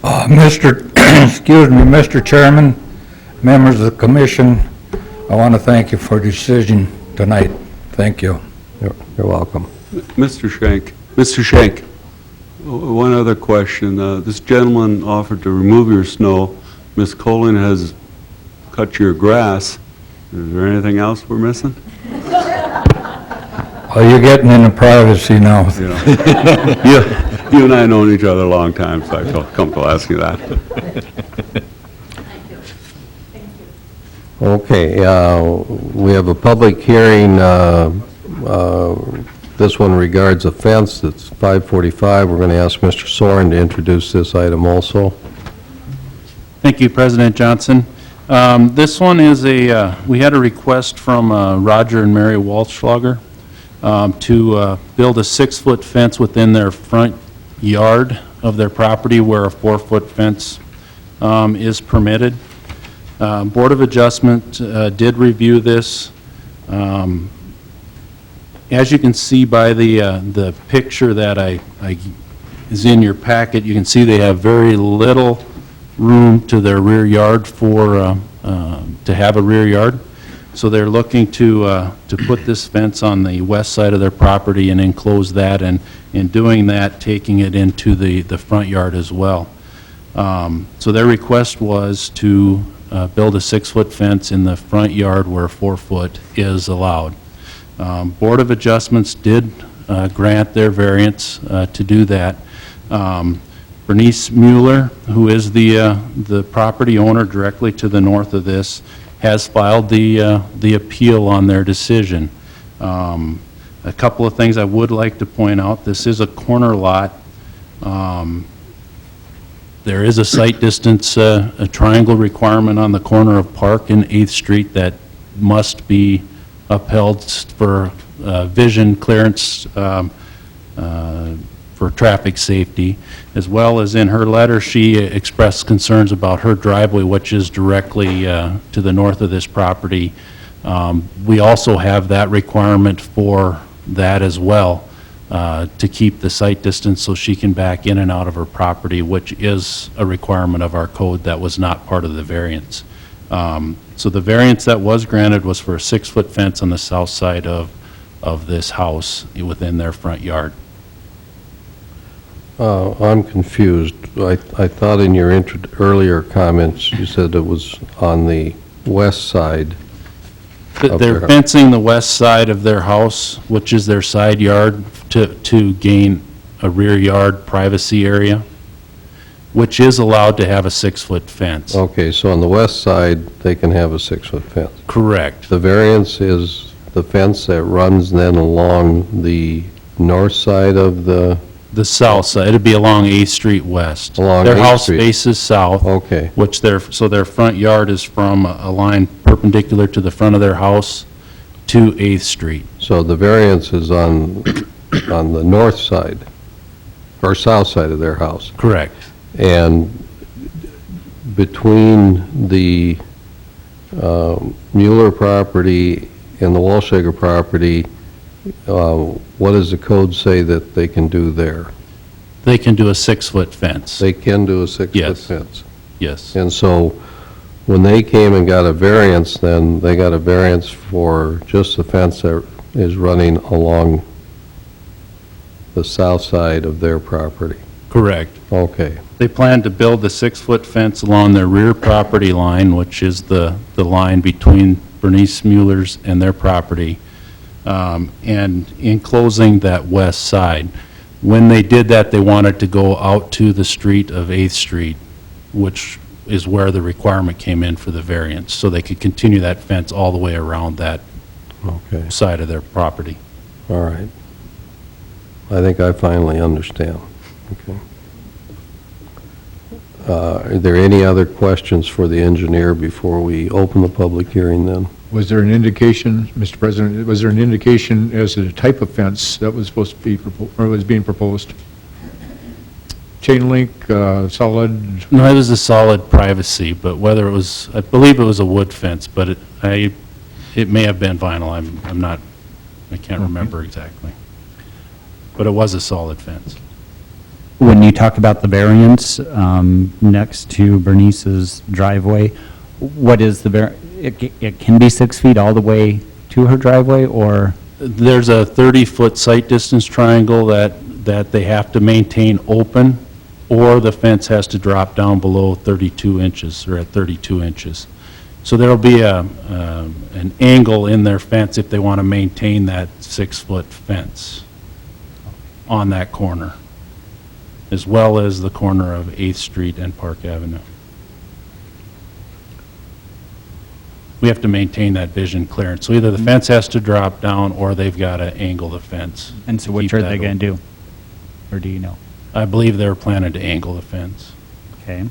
Excuse me, Mr. Chairman, members of the commission, I want to thank you for your decision tonight. Thank you. You're welcome. Mr. Schenk, one other question. This gentleman offered to remove your snow. Ms. Colin has cut your grass. Is there anything else we're missing? Oh, you're getting into privacy now. You and I known each other a long time, so I felt comfortable asking that. Okay, we have a public hearing. This one regards a fence. It's 5:45. We're going to ask Mr. Soren to introduce this item also. Thank you, President Johnson. This one is we had a request from Roger and Mary Walschlager to build a 6-foot fence within their front yard of their property where a 4-foot fence is permitted. Board of Adjustment did review this. As you can see by the picture that is in your packet, you can see they have very little room to their rear yard to have a rear yard. So they're looking to put this fence on the west side of their property and enclose that, and in doing that, taking it into the front yard as well. So their request was to build a 6-foot fence in the front yard where 4-foot is allowed. Board of Adjustments did grant their variance to do that. Bernice Mueller, who is the property owner directly to the north of this, has filed the appeal on their decision. A couple of things I would like to point out. This is a corner lot. There is a site distance, a triangle requirement on the corner of Park and 8th Street that must be upheld for vision clearance for traffic safety, as well as in her letter, she expressed concerns about her driveway, which is directly to the north of this property. We also have that requirement for that as well, to keep the site distance so she can back in and out of her property, which is a requirement of our code that was not part of the variance. So the variance that was granted was for a 6-foot fence on the south side of this house within their front yard. I'm confused. I thought in your earlier comments, you said it was on the west side. They're fencing the west side of their house, which is their side yard, to gain a rear yard privacy area, which is allowed to have a 6-foot fence. Okay, so on the west side, they can have a 6-foot fence. Correct. The variance is the fence that runs then along the north side of the south side. It'd be along 8th Street West. Along Their 8th house Street. faces south. Okay. Which so their front yard is from a line perpendicular to the front of their house to 8th Street. So the variance is on the north side, or south side of their house. Correct. And between the Mueller property and the Walshager property, what does the code say that they can do there? They can do a 6-foot fence. They can do a 6-foot Yes. fence. Yes. And so when they came and got a variance, then they got a variance for just the fence that is running along the south side of their property. Correct. Okay. They plan to build a 6-foot fence along their rear property line, which is the line between Bernice Mueller's and their property, and enclosing that west side. When they did that, they wanted to go out to the street of 8th Street, which is where the requirement came in for the variance, so they could continue that fence all the way around that side of their property. All right. I think I finally understand. Okay. Are there any other questions for the engineer before we open the public hearing then? Was there an indication, Mr. President, was there an indication as to the type of fence that was supposed to be, or was being proposed? Chain link, solid? No, it was a solid privacy, but whether it was, I believe it was a wood fence, but it may have been vinyl. I'm not, I can't remember exactly. But it was a solid fence. When you talk about the variance next to Bernice's driveway, what is the, it can be 6 feet all the way to her driveway, or? There's a 30-foot sight distance triangle that they have to maintain open, or the fence has to drop down below 32 inches, or at 32 inches. So there'll be an angle in their fence if they want to maintain that 6-foot fence on that corner, as well as the corner of 8th Street and Park Avenue. We have to maintain that vision clearance. So either the fence has to drop down, or they've got to angle the fence. And so which are they going to do? Or do you know? I believe they're planning to angle the fence. Okay.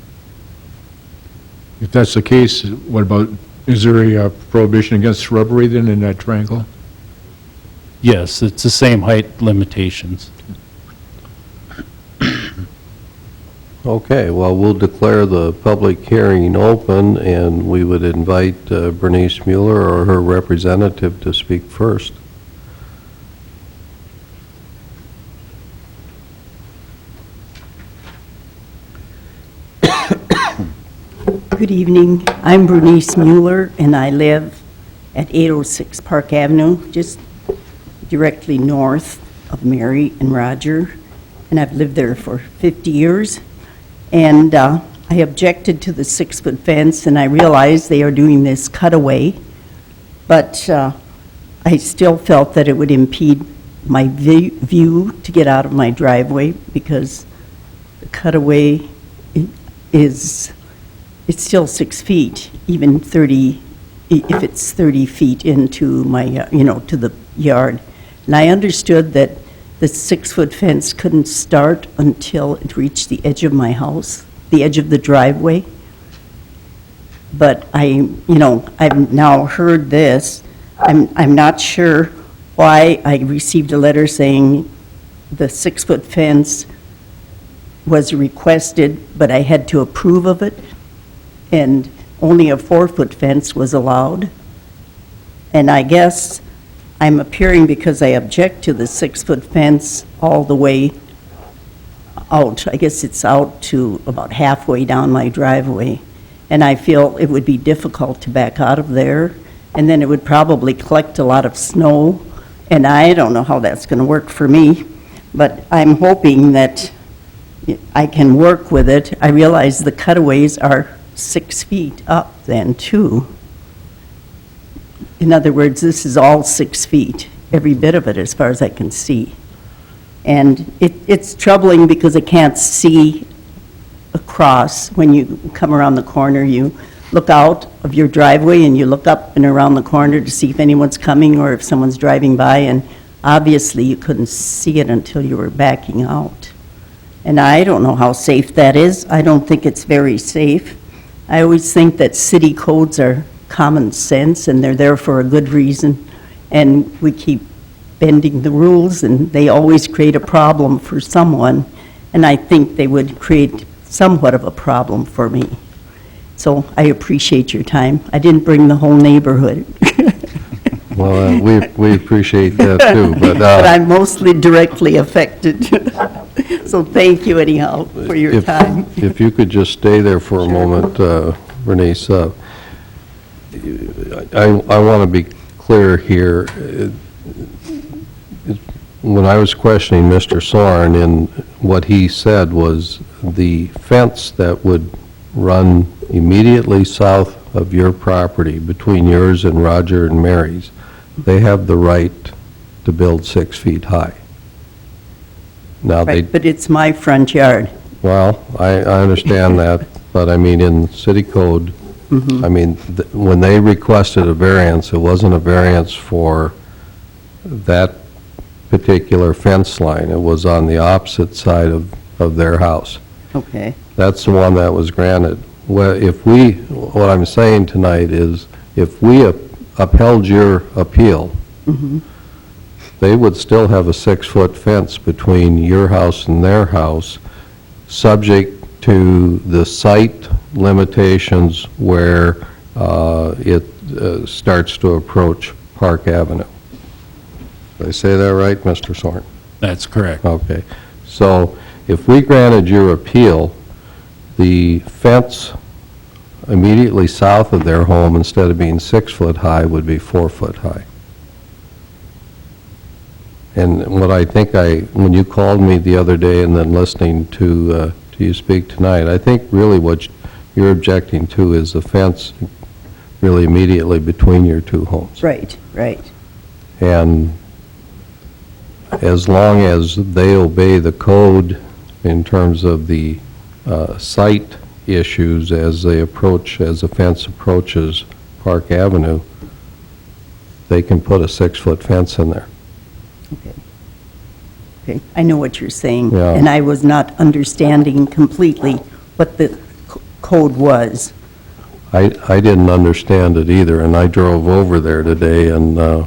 If that's the case, what about, is there a prohibition against shrubbery then in that triangle? Yes, it's the same height limitations. Okay, well, we'll declare the public hearing open, and we would invite Bernice Mueller or her representative to speak first. Good evening. I'm Bernice Mueller, and I live at 806 Park Avenue, just directly north of Mary and Roger, and I've lived there for 50 years. And I objected to the 6-foot fence, and I realized they are doing this cutaway, but I still felt that it would impede my view to get out of my driveway, because the cutaway is, it's still 6 feet, even 30, if it's 30 feet into my, to the yard. And I understood that the 6-foot fence couldn't start until it reached the edge of my house, the edge of the driveway. But I've now heard this. I'm not sure why I received a letter saying the 6-foot fence was requested, but I had to approve of it, and only a 4-foot fence was allowed. And I guess I'm appearing because I object to the 6-foot fence all the way out. I guess it's out to about halfway down my driveway. And I feel it would be difficult to back out of there, and then it would probably collect a lot of snow, and I don't know how that's going to work for me, but I'm hoping that I can work with it. I realize the cutaways are 6 feet up then, too. In other words, this is all 6 feet, every bit of it, as far as I can see. And it's troubling because I can't see across. When you come around the corner, you look out of your driveway and you look up and around the corner to see if anyone's coming or if someone's driving by, and obviously you couldn't see it until you were backing out. And I don't know how safe that is. I don't think it's very safe. I always think that city codes are common sense, and they're there for a good reason, and we keep bending the rules, and they always create a problem for someone, and I think they would create somewhat of a problem for me. So I appreciate your time. I didn't bring the whole neighborhood. Well, we appreciate that, too, but... But I'm mostly directly affected. So thank you anyhow for your time. If you could just stay there for a moment, Bernice. I want to be clear here. When I was questioning Mr. Soren, and what he said was the fence that would run immediately south of your property, between yours and Roger and Mary's, they have the right to build 6 feet high. Now Right, but it's my front yard. Well, I understand that, but I mean, in city code, I mean, when they requested a variance, it wasn't a variance for that particular fence line. It was on the opposite side of their house. Okay. That's the one that was granted. Well, what I'm saying tonight is, if we upheld your appeal, Mhm. they would still have a 6-foot fence between your house and their house, subject to the site limitations where it starts to approach Park Avenue. Did I say that right, Mr. Sorn? That's correct. Okay. So if we granted your appeal, the fence immediately south of their home, instead of being 6 foot high, would be 4 foot high. And what I think when you called me the other day and then listening to you speak tonight, I think really what you're objecting to is the fence really immediately between your two homes. Right, right. And as long as they obey the code in terms of the site issues as the fence approaches Park Avenue, they can put a 6-foot fence in there. Okay, I know what you're saying. Yeah. And I was not understanding completely what the code was. I didn't understand it either, and I drove over there today, and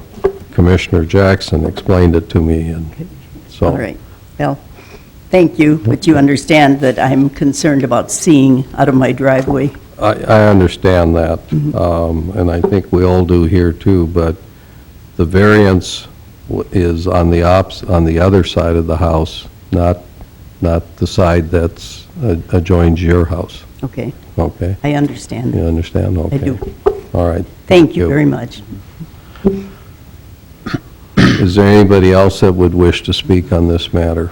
Commissioner Jackson explained it to me, and so. All right, well, thank you, but you understand that I'm concerned about seeing out of my driveway. I understand that, and I think we all do here too, but the variance is on the other side of the house, not the side that's adjoins your house. Okay. Okay? I understand. You understand? Okay. do. All right. Thank you very much. Is there anybody else that would wish to speak on this matter?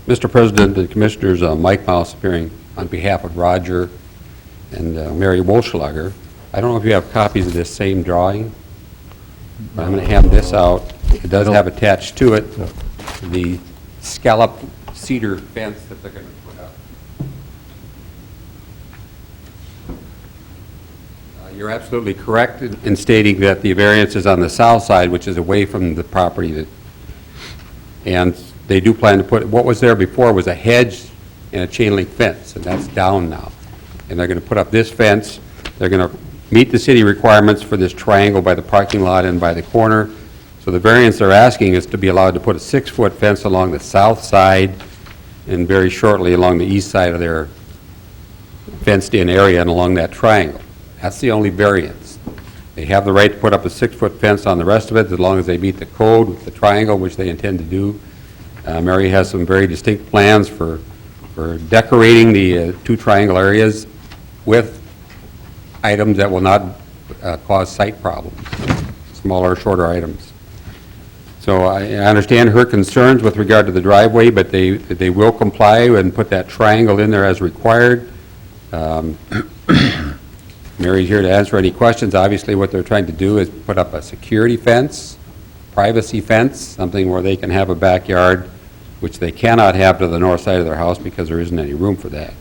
Mr. President and Commissioners, Mike Mouse appearing on behalf of Roger and Mary Wolschlager. I don't know if you have copies of this same drawing, but I'm going to hand this out. It does have attached to it the scallop cedar fence that they're going to put up. You're absolutely correct in stating that the variance is on the south side, which is away from the property. And they do plan to put, what was there before was a hedge and a chain link fence, and that's down now. And they're going to put up this fence. They're going to meet the city requirements for this triangle by the parking lot and by the corner. So the variance they're asking is to be allowed to put a 6-foot fence along the south side and very shortly along the east side of their fenced-in area and along that triangle. That's the only variance. They have the right to put up a 6-foot fence on the rest of it as long as they meet the code with the triangle, which they intend to do. Mary has some very distinct plans for decorating the two triangle areas with items that will not cause site problems, smaller, shorter items. So I understand her concerns with regard to the driveway, but they will comply and put that triangle in there as required. Mary's here to answer any questions. Obviously, what they're trying to do is put up a security fence, privacy fence, something where they can have a backyard, which they cannot have to the north side of their house because there isn't any room for that.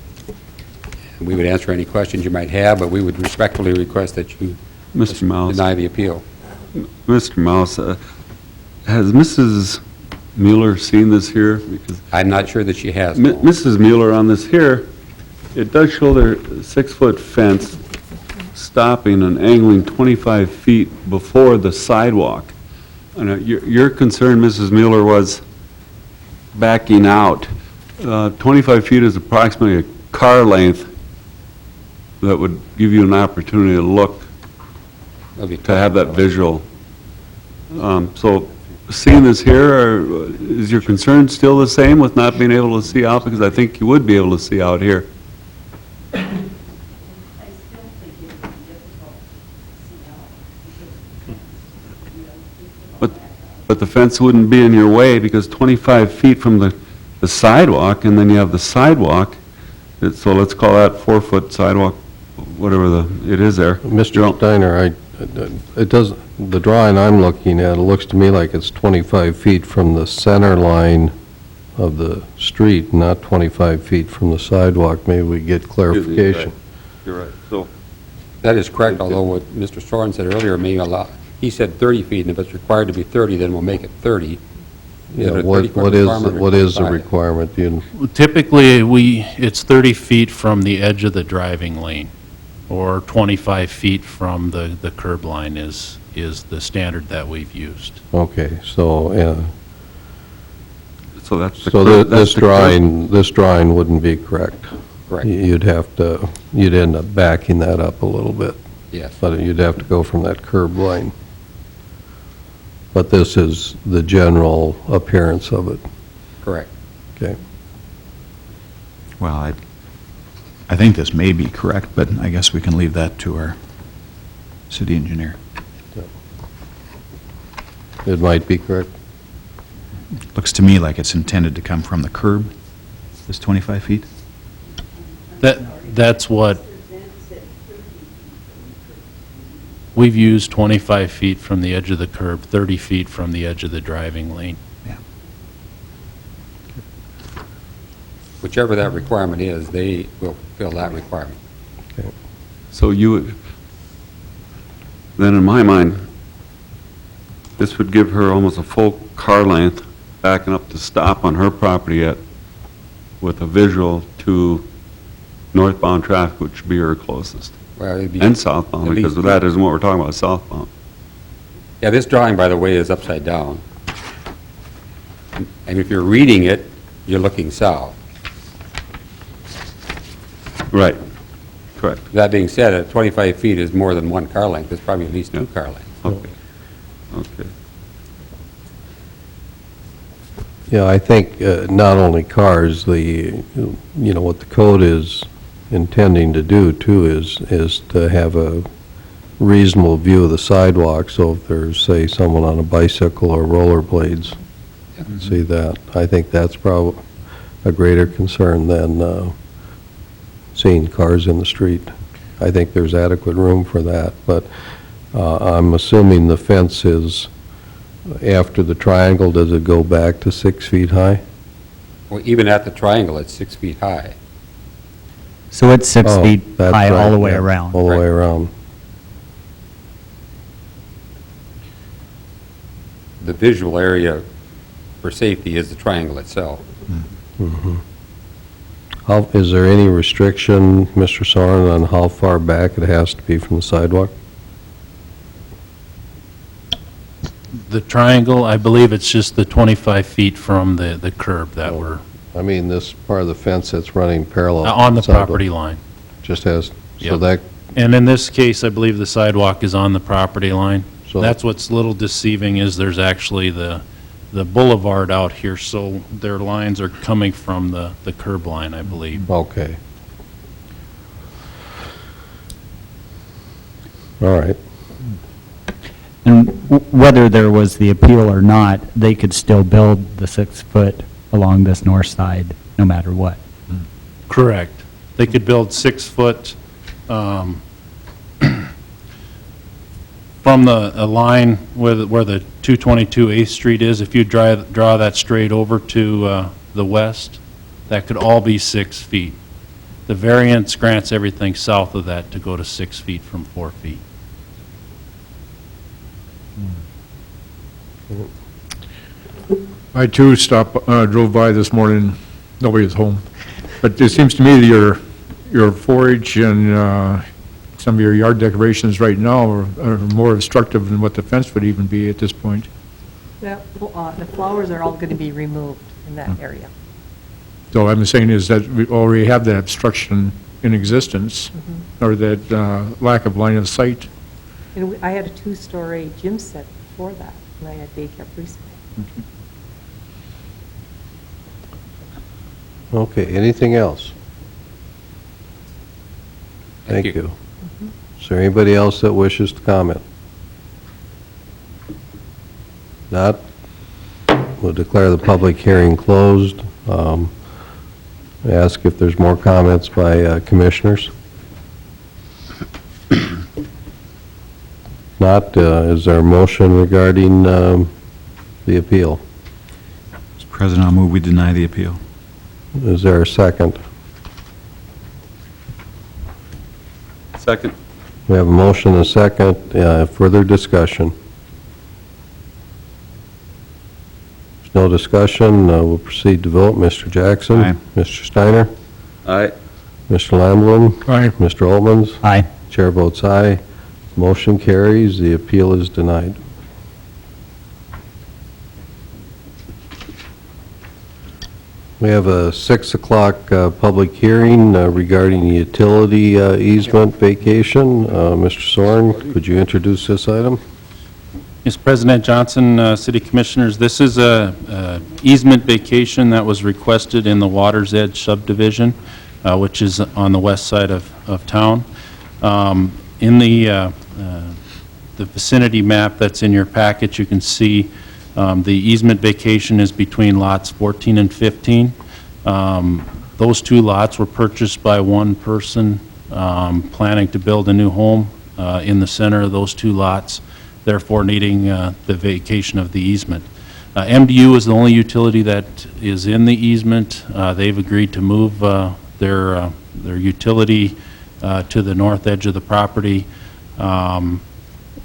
And we would answer any questions you might have, but we would respectfully request that you Mr. Mouse. deny the appeal. Mr. Mouse, has Mrs. Mueller seen this here? Because I'm not sure that she has. Mrs. Mueller, on this here, it does show their 6-foot fence stopping and angling 25 feet before the sidewalk. And your concern, Mrs. Mueller, was backing out. 25 feet is approximately a car length that would give you an opportunity to look, to have that visual. So seeing this here, is your concern still the same with not being able to see out? Because I think you would be able to see out here. But the fence wouldn't be in your way because 25 feet from the sidewalk, and then you have the sidewalk, so let's call that 4-foot sidewalk, whatever it is there. Mr. Steiner, the drawing I'm looking at, it looks to me like it's 25 feet from the center line of the street, not 25 feet from the sidewalk. Maybe we get clarification. You're right. So That is correct, although what Mr. Soren said earlier may He said 30 feet, and if it's required to be 30, then we'll make it 30. Is Yeah, it a what 30-foot what is, requirement or what is the 25? requirement? Typically, it's 30 feet from the edge of the driving lane, or 25 feet from the curb line is the standard that we've used. Okay, so, So that's the so curb- this that's the curb. this drawing wouldn't be correct. Correct. You'd have to, you'd end up backing that up a little bit. Yes. But you'd have to go from that curb line. But this is the general appearance of it. Correct. Okay. Well, I think this may be correct, but I guess we can leave that to our city engineer. It might be correct. Looks to me like it's intended to come from the curb, this 25 feet. That's what, we've used 25 feet from the edge of the curb, 30 feet from the edge of the driving lane. Whichever that requirement is, they will fill that requirement. So you, would- then in my mind, this would give her almost a full car length backing up to stop on her property with a visual to northbound traffic, which would be her closest. Well, it'd be And southbound, at because least- that isn't what we're talking about, southbound. Yeah, this drawing, by the way, is upside down. And if you're reading it, you're looking south. Right, correct. That being said, 25 feet is more than one car length. It's probably at least two car lengths. Okay, okay. Yeah, I think not only cars, what the code is intending to do too is to have a reasonable view of the sidewalk, so if there's, say, someone on a bicycle or rollerblades, you can see that. I think that's probably a greater concern than seeing cars in the street. I think there's adequate room for that, but I'm assuming the fence is, after the triangle, does it go back to 6 feet high? Well, even at the triangle, it's 6 feet high. So it's 6 Oh, feet that's high all right, the way yeah, around. All the way around. The visual area for safety is the triangle itself. Mhm. Is there any restriction, Mr. Soren, on how far back it has to be from the sidewalk? The triangle, I believe it's just the 25 feet from the curb that we're, I mean, this part of the fence that's running parallel. on the to sidewalk, property line. Just has, so Yep. that, And in this case, I believe the sidewalk is on the property line. So- That's what's a little deceiving, is there's actually the boulevard out here, so their lines are coming from the curb line, I believe. okay. All right. And whether there was the appeal or not, they could still build the 6-foot along this north side, no matter what. Correct. They could build 6-foot from a line where the 222 8th Street is. If you draw that straight over to the west, that could all be 6 feet. The variance grants everything south of that to go to 6 feet from 4 feet. I too drove by this morning, nobody was home. But it seems to me that your 4-H and some of your yard decorations right now are more obstructive than what the fence would even be at this point. The flowers are all going to be removed in that area. So I'm saying is that we already have that obstruction in existence, or that lack of line of sight. And I had a 2-story gym set before that, and I had daycare preschool. Okay, anything else? Thank Thank you. you. Is there anybody else that wishes to comment? Not? We'll declare the public hearing closed. Ask if there's more comments by commissioners. Not, is there a motion regarding the appeal? Mr. President, I'll move we deny the appeal. Is there a second? Second. We have a motion and a second. Further discussion? There's no discussion. We'll proceed to vote. Mr. Jackson? Aye. Mr. Steiner? Aye. Mr. Lamblum? Aye. Mr. Olmans? Aye. Chair votes aye. Motion carries. The appeal is denied. We have a 6 o'clock public hearing regarding the utility easement vacation. Mr. Soren, could you introduce this item? Yes, President Johnson, City Commissioners, this is a easement vacation that was requested in the Water's Edge subdivision, which is on the west side of town. In the vicinity map that's in your packet, you can see the easement vacation is between lots 14 and 15. Those two lots were purchased by one person planning to build a new home in the center of those two lots, therefore needing the vacation of the easement. MDU is the only utility that is in the easement. They've agreed to move their utility to the north edge of the property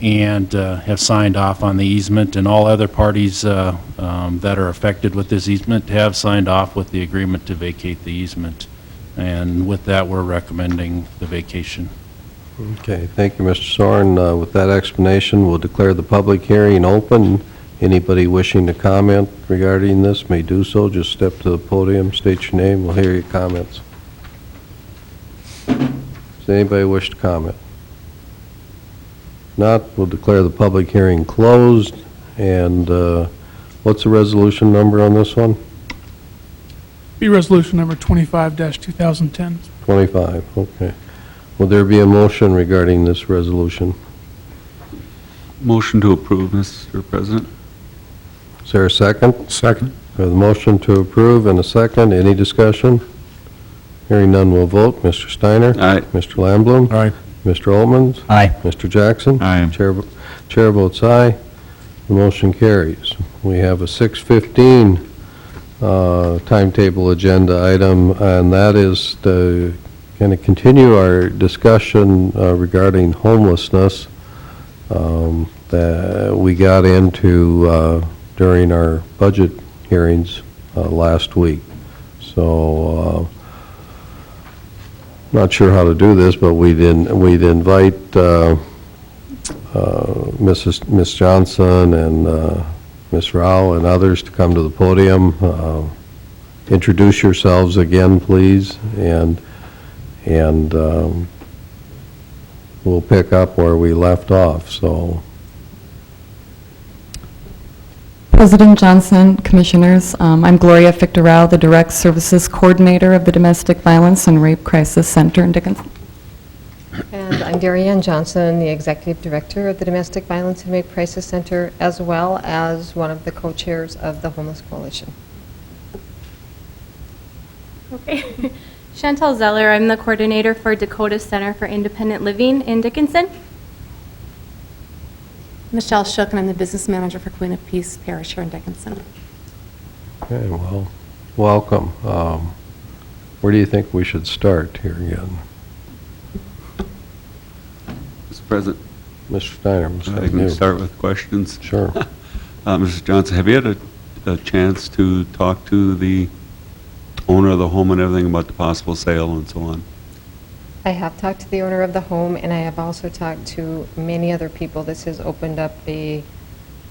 and have signed off on the easement, and all other parties that are affected with this easement have signed off with the agreement to vacate the easement. And with that, we're recommending the vacation. Okay, thank you, Mr. Soren. With that explanation, we'll declare the public hearing open. Anybody wishing to comment regarding this may do so. Just step to the podium, state your name, we'll hear your comments. Does anybody wish to comment? Not, we'll declare the public hearing closed. And what's the resolution number on this one? Be resolution number 25-2010. 25, okay. Will there be a motion regarding this resolution? Motion to approve, Mr. President. Is there a second? Second. We have the motion to approve and a second. Any discussion? Hearing none, we'll vote. Mr. Steiner? Aye. Mr. Lamblum? Aye. Mr. Olmans? Aye. Mr. Jackson? Aye. Chair votes aye. The motion carries. We have a 6:15 timetable agenda item, and that is to kind of continue our discussion regarding homelessness that we got into during our budget hearings last week. So not sure how to do this, but we'd invite Miss Johnson and Ms. Rao and others to come to the podium. Introduce yourselves again, please, and we'll pick up where we left off. So, President Johnson, Commissioners, I'm Gloria Fictorao, the Direct Services Coordinator of the Domestic Violence and Rape Crisis Center in Dickinson. And I'm Darien Johnson, the Executive Director of the Domestic Violence and Rape Crisis Center, as well as one of the co-chairs of the Homeless Coalition. Okay. Chantal Zeller, I'm the coordinator for Dakota Center for Independent Living in Dickinson. Michelle Shook, and I'm the business manager for Queen of Peace Parish here in Dickinson. okay, well, welcome. Where do you think we should start here again? Mr. President. Mr. Steiner, we'll I start can with you. start with questions. Sure. Mrs. Johnson, have you had a chance to talk to the owner of the home and everything about the possible sale and so on? I have talked to the owner of the home, and I have also talked to many other people. This has opened up a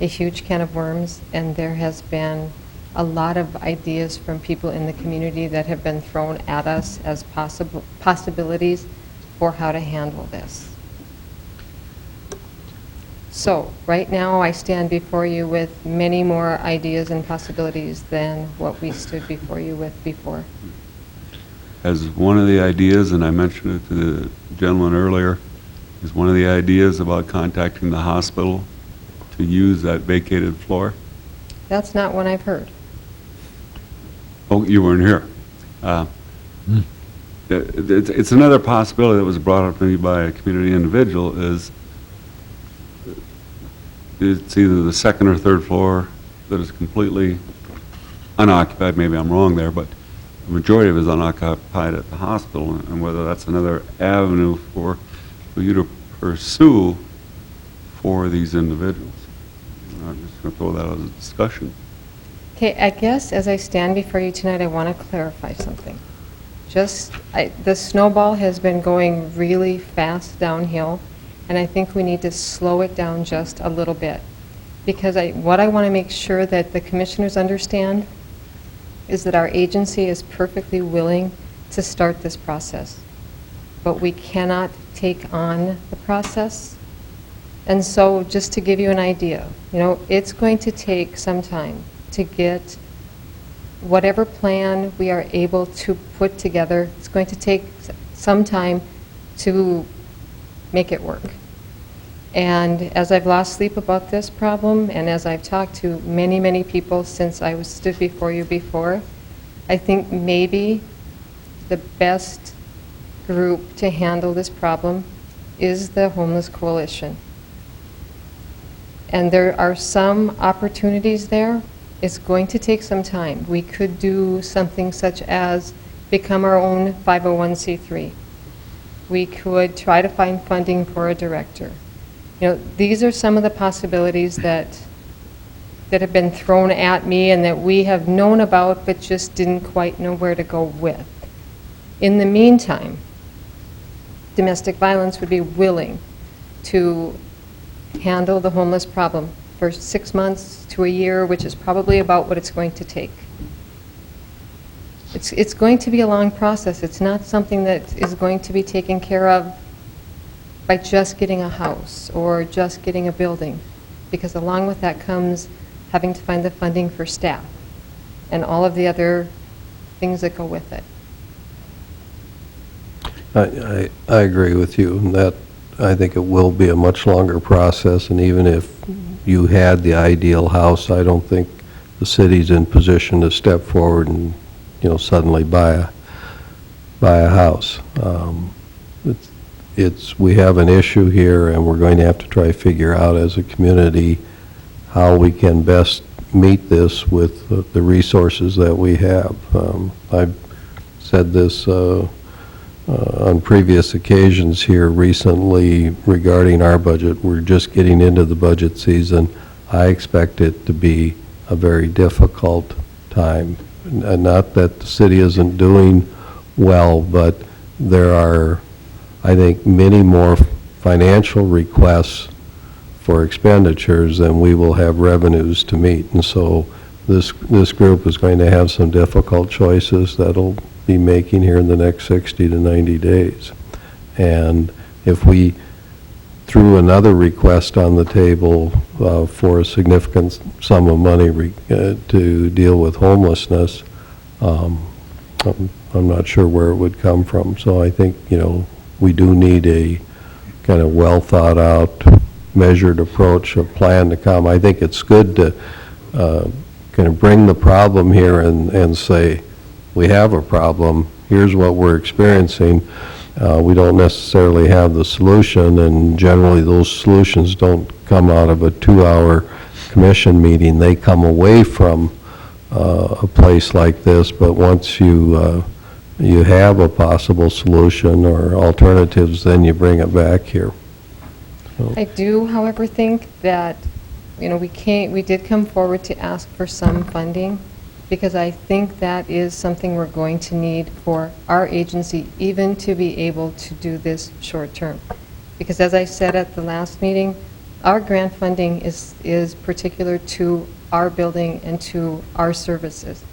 huge can of worms, and there has been a lot of ideas from people in the community that have been thrown at us as possibilities for how to handle this. So, right now, I stand before you with many more ideas and possibilities than what we stood before you with before. As one of the ideas, and I mentioned it to the gentleman earlier, is one of the ideas about contacting the hospital to use that vacated floor? That's not one I've heard. Oh, you weren't here. It's another possibility that was brought up to me by a community individual is it's either the second or third floor that is completely unoccupied. Maybe I'm wrong there, but the majority of it is unoccupied at the hospital, and whether that's another avenue for you to pursue for these individuals. I'm just going to throw that as a discussion. Okay, I guess as I stand before you tonight, I want to clarify something. The snowball has been going really fast downhill, and I think we need to slow it down just a little bit. Because what I want to make sure that the commissioners understand is that our agency is perfectly willing to start this process. But we cannot take on the process. And so just to give you an idea, it's going to take some time to get whatever plan we are able to put together. It's going to take some time to make it work. And as I've lost sleep about this problem, and as I've talked to many, many people since I stood before you before, I think maybe the best group to handle this problem is the Homeless Coalition. And there are some opportunities there. It's going to take some time. We could do something such as become our own 501c3. We could try to find funding for a director. These are some of the possibilities that have been thrown at me and that we have known about but just didn't quite know where to go with. In the meantime, domestic violence would be willing to handle the homeless problem for 6 months to a year, which is probably about what it's going to take. It's going to be a long process. It's not something that is going to be taken care of by just getting a house or just getting a building, because along with that comes having to find the funding for staff and all of the other things that go with it. I agree with you, and that I think it will be a much longer process, and even if you had the ideal house, I don't think the city's in position to step forward and, suddenly buy a house. We have an issue here, and we're going to have to try to figure out as a community how we can best meet this with the resources that we have. I've said this on previous occasions here recently regarding our budget. We're just getting into the budget season. I expect it to be a very difficult time. And not that the city isn't doing well, but there are, I think, many more financial requests for expenditures than we will have revenues to meet. And so this group is going to have some difficult choices that'll be making here in the next 60 to 90 days. And if we threw another request on the table for a significant sum of money to deal with homelessness, I'm not sure where it would come from. So I think, we do need a kind of well thought out, measured approach, a plan to come. I think it's good to kind of bring the problem here and say, we have a problem, here's what we're experiencing. We don't necessarily have the solution, and generally those solutions don't come out of a 2-hour commission meeting. They come away from a place like this, but once you have a possible solution or alternatives, then you bring it back here. So. I do, however, think that, we did come forward to ask for some funding, because I think that is something we're going to need for our agency even to be able to do this short term. Because as I said at the last meeting, our grant funding is particular to our building and to our services.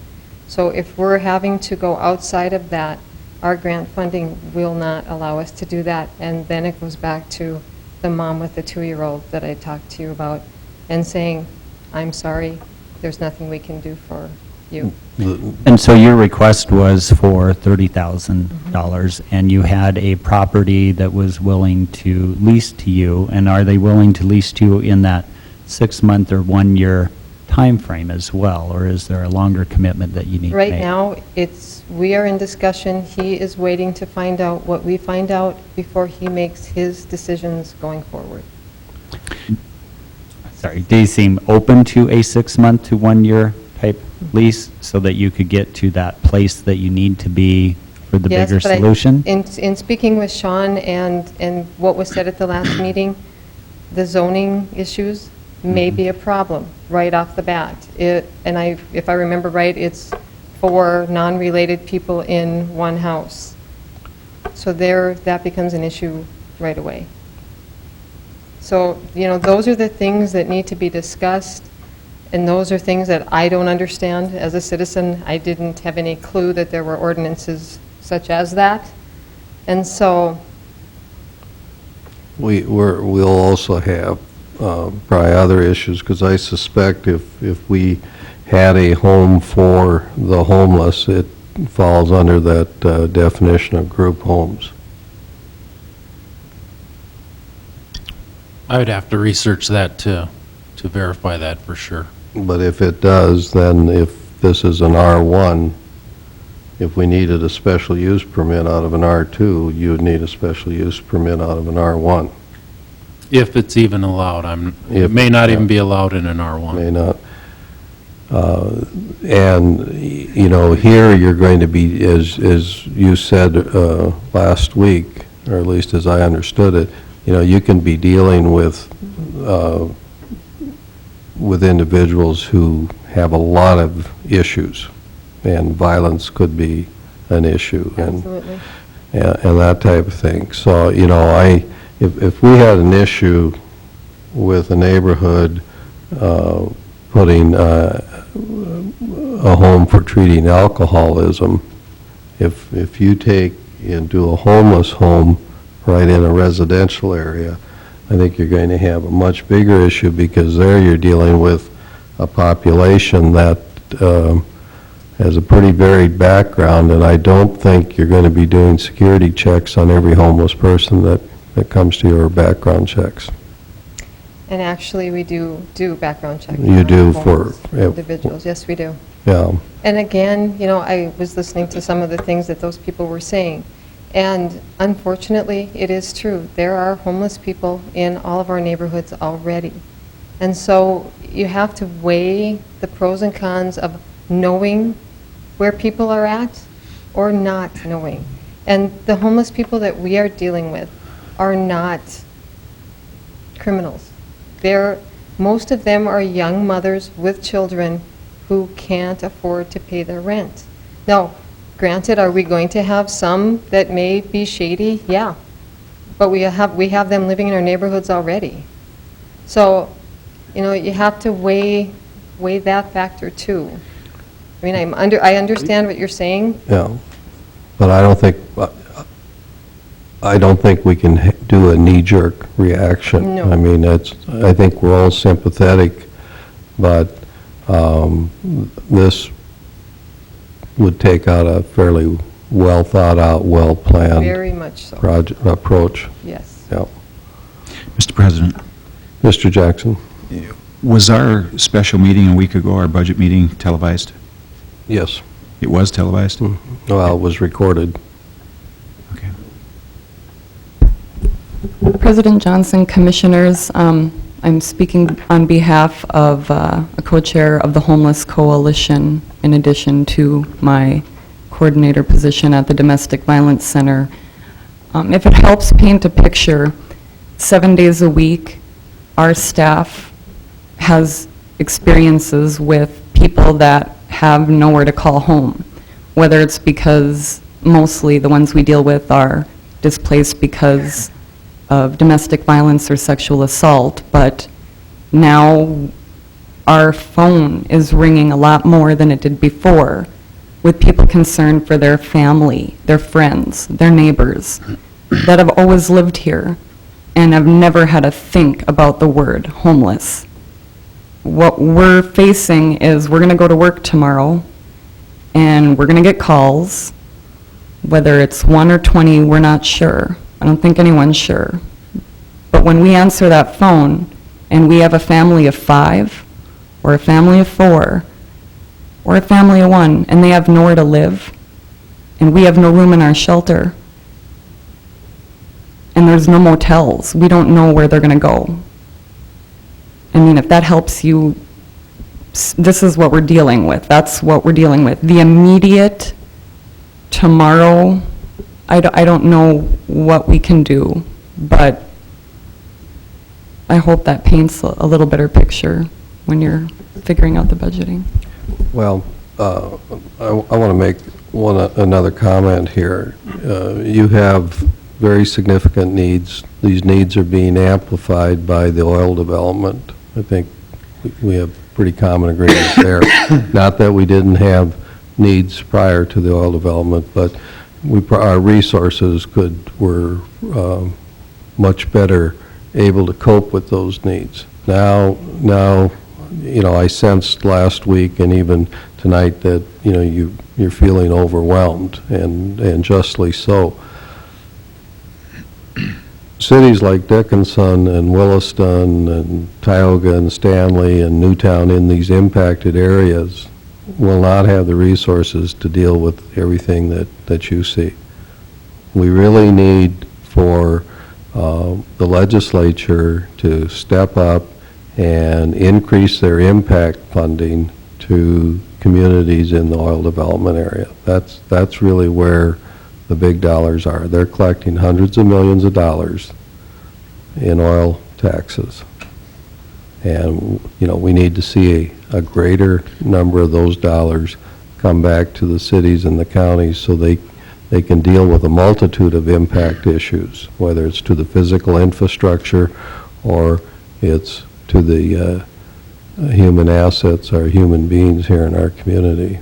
So if we're having to go outside of that, our grant funding will not allow us to do that. And then it goes back to the mom with the 2-year-old that I talked to you about and saying, I'm sorry, there's nothing we can do for you. And so your request was for $30,000, and you had a property that was willing to lease to you, and are they willing to lease to you in that 6-month or 1-year time frame as well, or is there a longer commitment that you need to make? Right now, we are in discussion. He is waiting to find out what we find out before he makes his decisions going forward. Sorry, do you seem open to a 6-month to 1-year type lease so that you could get to that place that you need to be for the bigger solution? In speaking with Sean and what was said at the last meeting, the zoning issues may be a problem right off the bat. If I remember right, it's 4 non-related people in one house. So that becomes an issue right away. So, those are the things that need to be discussed, and those are things that I don't understand as a citizen. I didn't have any clue that there were ordinances such as that. And so, We'll also have probably other issues, because I suspect if we had a home for the homeless, it falls under that definition of group homes. I would have to research that to verify that for sure. But if it does, then if this is an R1, if we needed a special use permit out of an R2, you would need a special use permit out of an R1. If it's even allowed, it may not even be allowed in an R1. May not. And, here you're going to be, as you said last week, or at least as I understood it, you can be dealing with individuals who have a lot of issues, and violence could be an issue. absolutely. And that type of thing. So, if we had an issue with a neighborhood putting a home for treating alcoholism, if you take and do a homeless home right in a residential area, I think you're going to have a much bigger issue, because there you're dealing with a population that has a pretty varied background, and I don't think you're going to be doing security checks on every homeless person that comes to your background checks. And actually, we do background checks. You on do homeless for individuals, yes, we do. Yeah. And again, I was listening to some of the things that those people were saying, and unfortunately, it is true. There are homeless people in all of our neighborhoods already. And so you have to weigh the pros and cons of knowing where people are at or not knowing. And the homeless people that we are dealing with are not criminals. Most of them are young mothers with children who can't afford to pay their rent. Now, granted, are we going to have some that may be shady? Yeah. But we have them living in our neighborhoods already. So, you have to weigh that factor too. I mean, I understand what you're saying. Yeah. But I don't think we can do a knee-jerk reaction. No. I mean, I think we're all sympathetic, but this would take out a fairly well-thought-out, well-planned Very much so. approach. Yes. Yeah. Mr. President, Mr. Jackson? was our special meeting a week ago, our budget meeting, televised? Yes. It was televised? Well, it was recorded. Okay. President Johnson, Commissioners, I'm speaking on behalf of a co-chair of the Homeless Coalition, in addition to my coordinator position at the Domestic Violence Center. If it helps paint a picture, 7 days a week, our staff has experiences with people that have nowhere to call home, whether it's because mostly the ones we deal with are displaced because of domestic violence or sexual assault, but now our phone is ringing a lot more than it did before with people concerned for their family, their friends, their neighbors that have always lived here and have never had to think about the word homeless. What we're facing is we're going to go to work tomorrow and we're going to get calls, whether it's 1 or 20, we're not sure. I don't think anyone's sure. But when we answer that phone and we have a family of 5 or a family of 4 or a family of 1 and they have nowhere to live and we have no room in our shelter and there's no motels, we don't know where they're going to go. I mean, if that helps you, this is what we're dealing with. That's what we're dealing with. The immediate tomorrow, I don't know what we can do, but I hope that paints a little better picture when you're figuring out the budgeting. Well, I want to make another comment here. You have very significant needs. These needs are being amplified by the oil development. I think we have pretty common agreement there. Not that we didn't have needs prior to the oil development, but our resources were much better able to cope with those needs. Now, I sensed last week and even tonight that, you're feeling overwhelmed, and justly so. Cities like Dickinson and Williston and Tioga and Stanley and Newtown in these impacted areas will not have the resources to deal with everything that you see. We really need for the legislature to step up and increase their impact funding to communities in the oil development area. That's really where the big dollars are. They're collecting hundreds of millions of dollars in oil taxes. And, we need to see a greater number of those dollars come back to the cities and the counties so they can deal with a multitude of impact issues, whether it's to the physical infrastructure or it's to the human assets or human beings here in our community,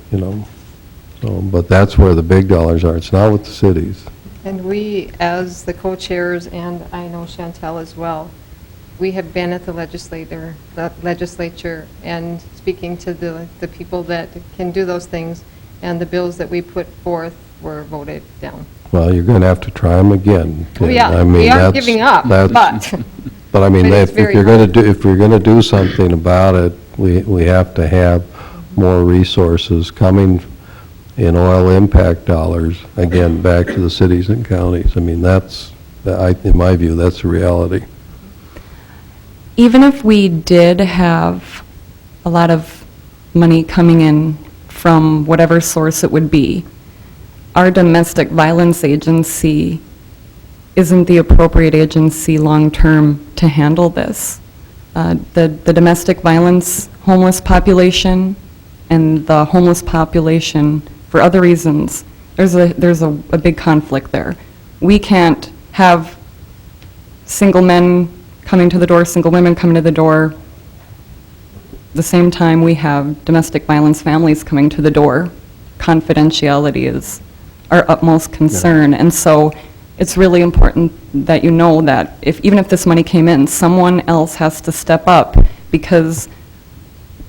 But that's where the big dollars are. It's not with the cities. And we, as the co-chairs, and I know Chantel as well, we have been at the legislature and speaking to the people that can do those things, and the bills that we put forth were voted down. Well, you're going to have to try them again. Oh, yeah, I mean, we aren't that's- giving up, that's- but. But I mean, But it's if very you're going to do something about it, we have to have more resources coming in oil impact dollars, again, back to the cities and counties. I mean, in my view, that's a reality. Even if we did have a lot of money coming in from whatever source it would be, our domestic violence agency isn't the appropriate agency long-term to handle this. The domestic violence homeless population and the homeless population, for other reasons, there's a big conflict there. We can't have single men coming to the door, single women coming to the door, the same time we have domestic violence families coming to the door. Confidentiality is our utmost concern, and so it's really important that you know that even if this money came in, someone else has to step up, because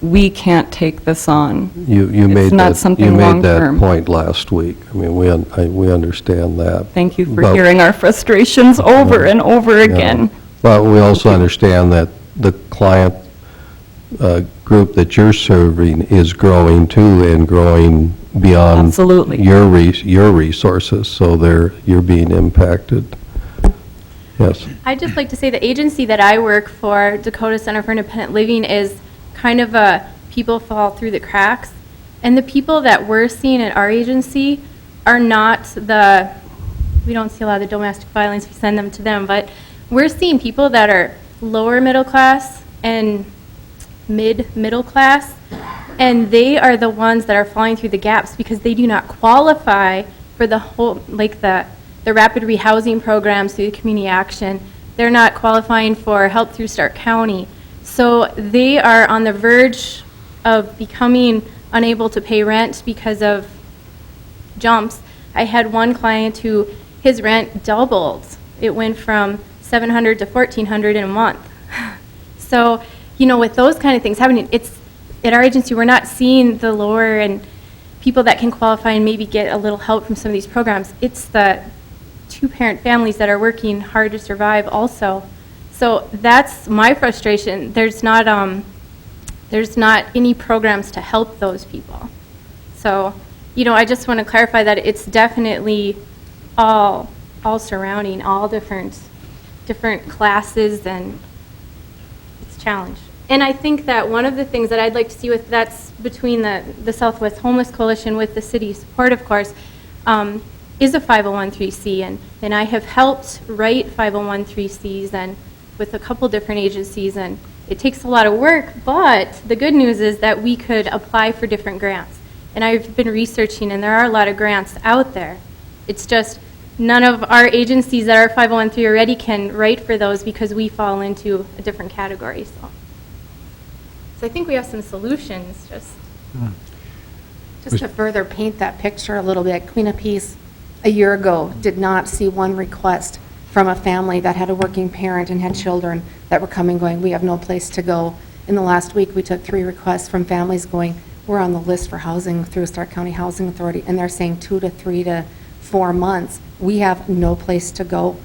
we can't take this on. You made It's not something you made long-term. that point last week. I mean, we understand that. Thank you for But- hearing our frustrations over and over again. But we also understand that the client group that you're serving is growing too, and growing beyond Absolutely. your resources, so you're being impacted. Yes. I'd just like to say the agency that I work for, Dakota Center for Independent Living, is kind of a people fall through the cracks. And the people that we're seeing at our agency are not we don't see a lot of the domestic violence, we send them to them, but we're seeing people that are lower middle class and middle class, and they are the ones that are falling through the gaps because they do not qualify for the whole, the rapid rehousing programs through the community action. They're not qualifying for help through Stark County. So they are on the verge of becoming unable to pay rent because of jumps. I had one client who his rent doubled. It went from $700 to $1,400 in a month. So, with those kind of things happening, at our agency, we're not seeing the lower and people that can qualify and maybe get a little help from some of these programs. It's the two-parent families that are working hard to survive also. So that's my frustration. There's not any programs to help those people. So, I just want to clarify that it's definitely all surrounding, all different classes, and it's a challenge. And I think that one of the things that I'd like to see that's between the Southwest Homeless Coalition with the city support, of course, is a 501(c)(3), and I have helped write 501(c)(3)s, and with a couple different agencies, and it takes a lot of work, but the good news is that we could apply for different grants. And I've been researching, and there are a lot of grants out there. It's just none of our agencies that are 501(c)(3) already can write for those because we fall into a different category. So I think we have some solutions, Just to further paint that picture a little bit, Queen of Peace, a year ago, did not see one request from a family that had a working parent and had children that were coming, going, we have no place to go. In the last week, we took 3 requests from families going, we're on the list for housing through Stark County Housing Authority, and they're saying 2 to 3 to 4 months. We have no place to go.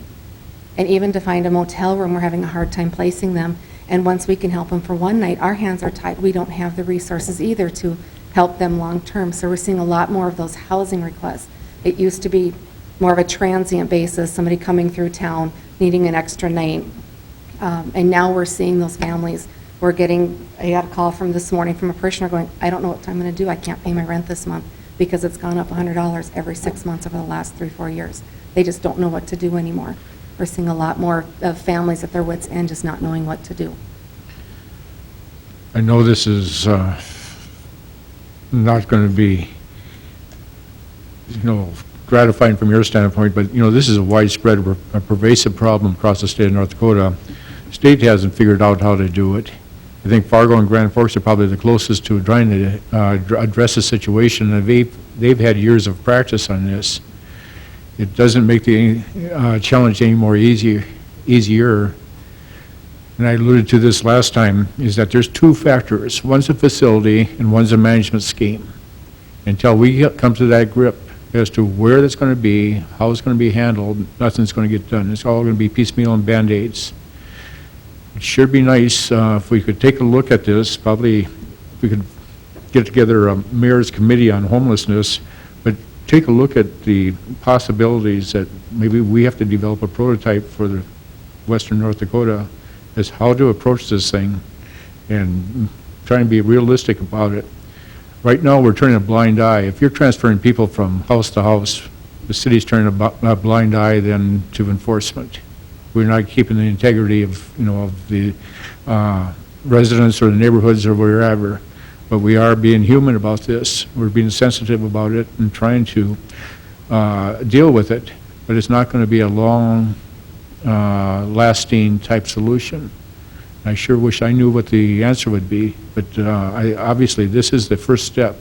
And even to find a motel room, we're having a hard time placing them. And once we can help them for one night, our hands are tied. We don't have the resources either to help them long-term. So we're seeing a lot more of those housing requests. It used to be more of a transient basis, somebody coming through town, needing an extra night. And now we're seeing those families. I got a call from this morning from a parishioner going, I don't know what I'm going to do. I can't pay my rent this month because it's gone up $100 every 6 months over the last 3-4 years. They just don't know what to do anymore. We're seeing a lot more of families at their wits' end just not knowing what to do. I know this is not going to be, gratifying from your standpoint, but, this is a widespread, a pervasive problem across the state of North Dakota. State hasn't figured out how to do it. I think Fargo and Grand Forks are probably the closest to trying to address the situation, and they've had years of practice on this. It doesn't make the challenge any more easier. And I alluded to this last time, is that there's 2 factors. One's a facility and one's a management scheme. Until we come to that grip as to where that's going to be, how it's going to be handled, nothing's going to get done. It's all going to be piecemeal and Band-Aids. It should be nice if we could take a look at this, probably if we could get together a mayor's committee on homelessness, but take a look at the possibilities that maybe we have to develop a prototype for the Western North Dakota as how to approach this thing and try and be realistic about it. Right now, we're turning a blind eye. If you're transferring people from house to house, the city's turning a blind eye then to enforcement. We're not keeping the integrity of the residents or the neighborhoods or wherever, but we are being human about this. We're being sensitive about it and trying to deal with it, but it's not going to be a long, lasting type solution. I sure wish I knew what the answer would be, but obviously this is the first step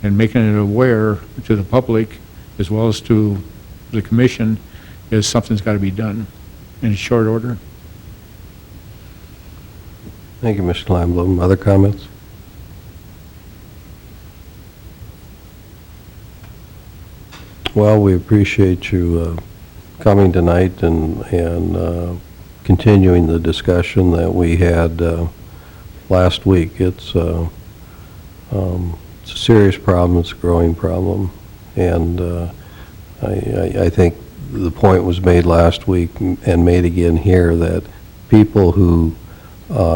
in making it aware to the public as well as to the commission is something's got to be done in short order. Thank you, Mr. Lamblum. Other comments? Well, we appreciate you coming tonight and continuing the discussion that we had last week. It's a serious problem. It's a growing problem, and I think the point was made last week and made again here that people who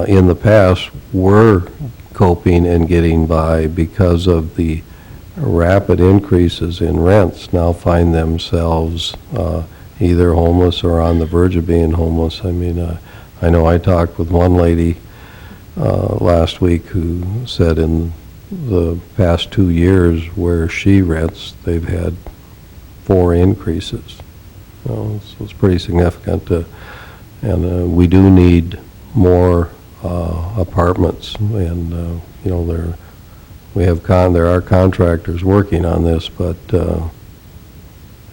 in the past were coping and getting by because of the rapid increases in rents now find themselves either homeless or on the verge of being homeless. I mean, I know I talked with one lady last week who said in the past 2 years where she rents, they've had 4 increases. So it's pretty significant. And we do need more apartments, and there are contractors working on this, but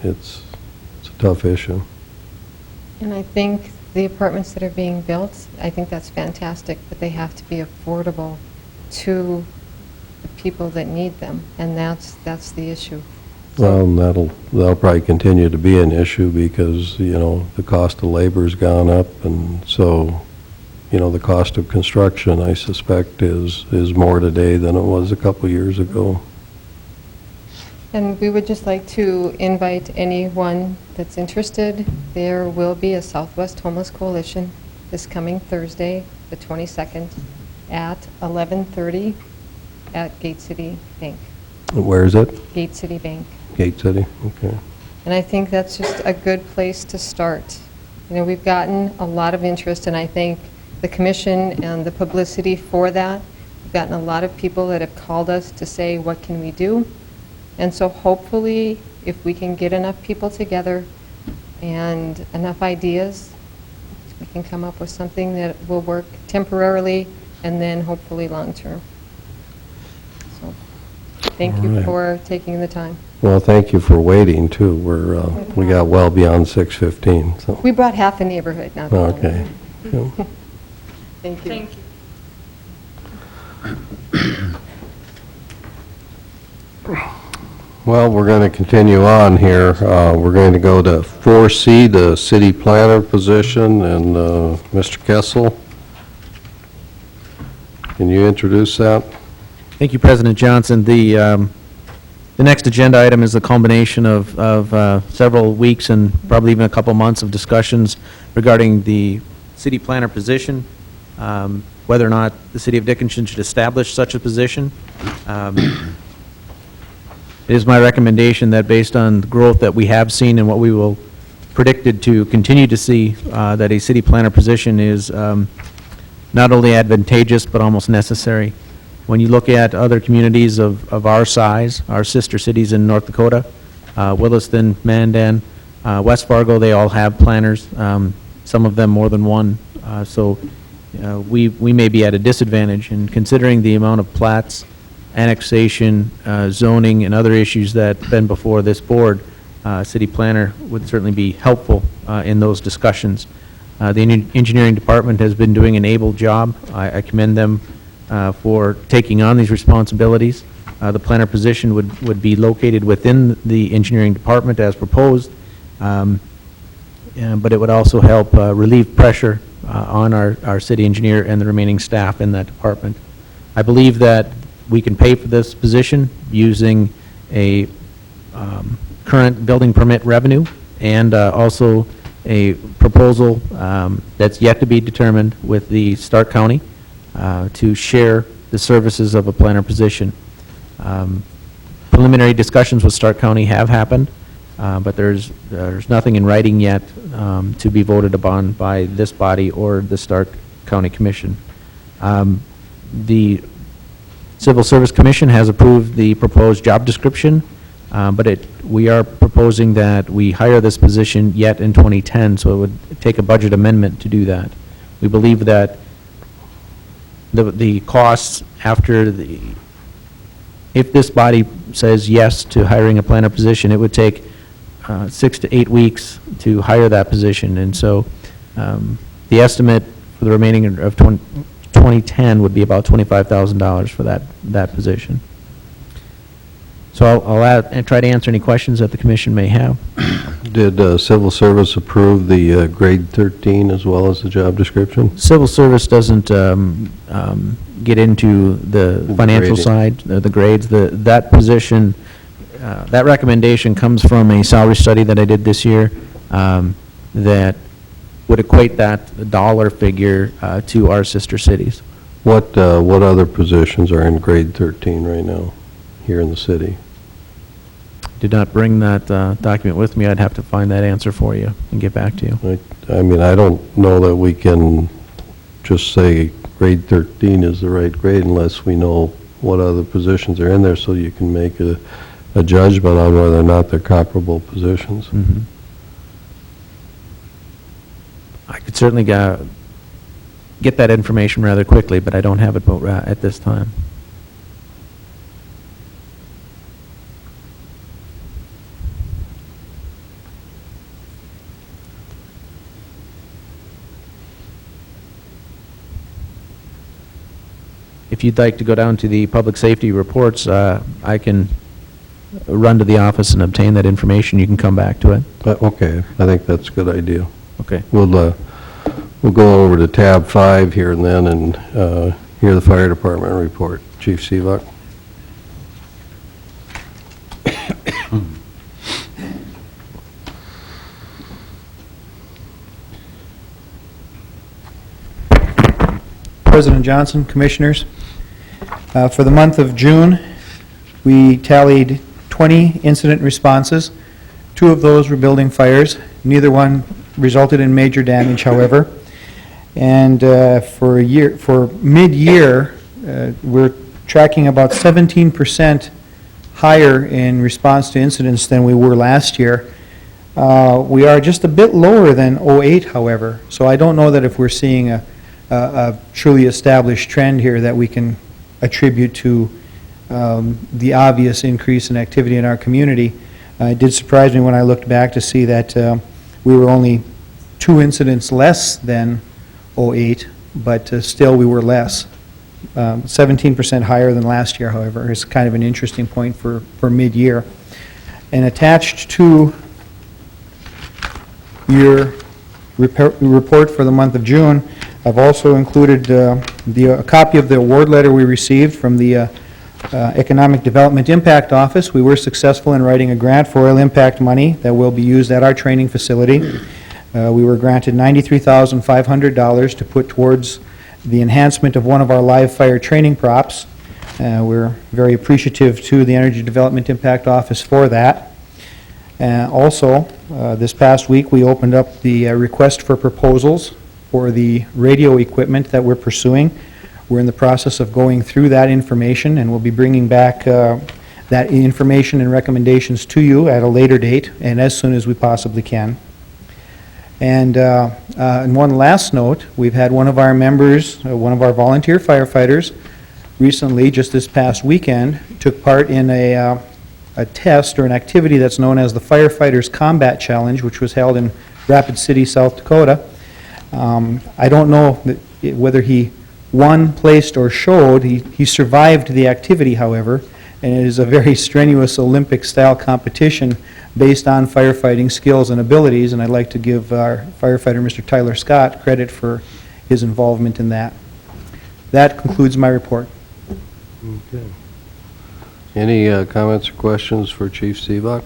it's a tough issue. And I think the apartments that are being built, I think that's fantastic, but they have to be affordable to the people that need them, and that's the issue. Well, that'll probably continue to be an issue because, the cost of labor's gone up, and so, the cost of construction, I suspect, is more today than it was a couple years ago. And we would just like to invite anyone that's interested. There will be a Southwest Homeless Coalition this coming Thursday, the 22nd, at 11:30 at Gate City Bank. Where is it? Gate City Bank. Gate City, okay. And I think that's just a good place to start. You know, we've gotten a lot of interest, and I thank the commission and the publicity for that. We've gotten a lot of people that have called us to say, what can we do? And so hopefully, if we can get enough people together and enough ideas, we can come up with something that will work temporarily and then hopefully long-term. So, thank All you right. for taking the time. Well, thank you for waiting, too. We got well beyond 6:15, so. We brought half the neighborhood, not the whole. Okay. Yeah. Thank you. Thank you. Well, we're going to continue on here. We're going to go to 4C, the city planner position, and Mr. Kessel, can you introduce that? Thank you, President Johnson. The next agenda item is a combination of several weeks and probably even a couple months of discussions regarding the city planner position, whether or not the city of Dickinson should establish such a position. It is my recommendation that based on the growth that we have seen and what we will predicted to continue to see, that a city planner position is not only advantageous but almost necessary. When you look at other communities of our size, our sister cities in North Dakota, Williston, Mandan, West Fargo, they all have planners, some of them more than one. So we may be at a disadvantage in considering the amount of plats, annexation, zoning, and other issues that have been before this board. City planner would certainly be helpful in those discussions. The engineering department has been doing an able job. I commend them for taking on these responsibilities. The planner position would be located within the engineering department as proposed, but it would also help relieve pressure on our city engineer and the remaining staff in that department. I believe that we can pay for this position using a current building permit revenue and also a proposal that's yet to be determined with the Stark County to share the services of a planner position. Preliminary discussions with Stark County have happened, but there's nothing in writing yet to be voted upon by this body or the Stark County Commission. The Civil Service Commission has approved the proposed job description, but we are proposing that we hire this position yet in 2010, so it would take a budget amendment to do that. We believe that the costs after if this body says yes to hiring a planner position, it would take 6 to 8 weeks to hire that position, and so the estimate for the remaining of 2010 would be about $25,000 for that position. So I'll try to answer any questions that the commission may have. Did Civil Service approve the grade 13 as well as the job description? Civil Service doesn't get into the financial grading. side, the grades. That position, that recommendation comes from a salary study that I did this year that would equate that dollar figure to our sister cities. What other positions are in grade 13 right now here in the city? Did not bring that document with me. I'd have to find that answer for you and get back to you. I mean, I don't know that we can just say grade 13 is the right grade unless we know what other positions are in there, so you can make a judgment on whether or not they're comparable positions. Mm-hmm. I could certainly get that information rather quickly, but I don't have it at this time. If you'd like to go down to the public safety reports, I can run to the office and obtain that information. You can come back to it. Okay, I think that's a good idea. Okay. We'll go over to tab 5 here and then and hear the fire department report. Chief Seebuck. President Johnson, Commissioners, for the month of June, we tallied 20 incident responses. 2 of those were building fires. Neither one resulted in major damage, however. And for mid-year, we're tracking about 17% higher in response to incidents than we were last year. We are just a bit lower than '08, however, so I don't know that if we're seeing a truly established trend here that we can attribute to the obvious increase in activity in our community. It did surprise me when I looked back to see that we were only 2 incidents less than '08, but still we were less. 17% higher than last year, however, is kind of an interesting point for mid-year. And attached to your report for the month of June, I've also included a copy of the award letter we received from the Economic Development Impact Office. We were successful in writing a grant for oil impact money that will be used at our training facility. We were granted $93,500 to put towards the enhancement of one of our live fire training props. We're very appreciative to the Energy Development Impact Office for that. Also, this past week, we opened up the request for proposals for the radio equipment that we're pursuing. We're in the process of going through that information, and we'll be bringing back that information and recommendations to you at a later date and as soon as we possibly can. And one last note, we've had one of our members, one of our volunteer firefighters, recently, just this past weekend, took part in a test or an activity that's known as the Firefighters Combat Challenge, which was held in Rapid City, South Dakota. I don't know whether he won, placed, or showed. He survived the activity, however, and it is a very strenuous Olympic-style competition based on firefighting skills and abilities, and I'd like to give our firefighter, Mr. Tyler Scott, credit for his involvement in that. That concludes my report. Okay. Any comments or questions for Chief Seebach?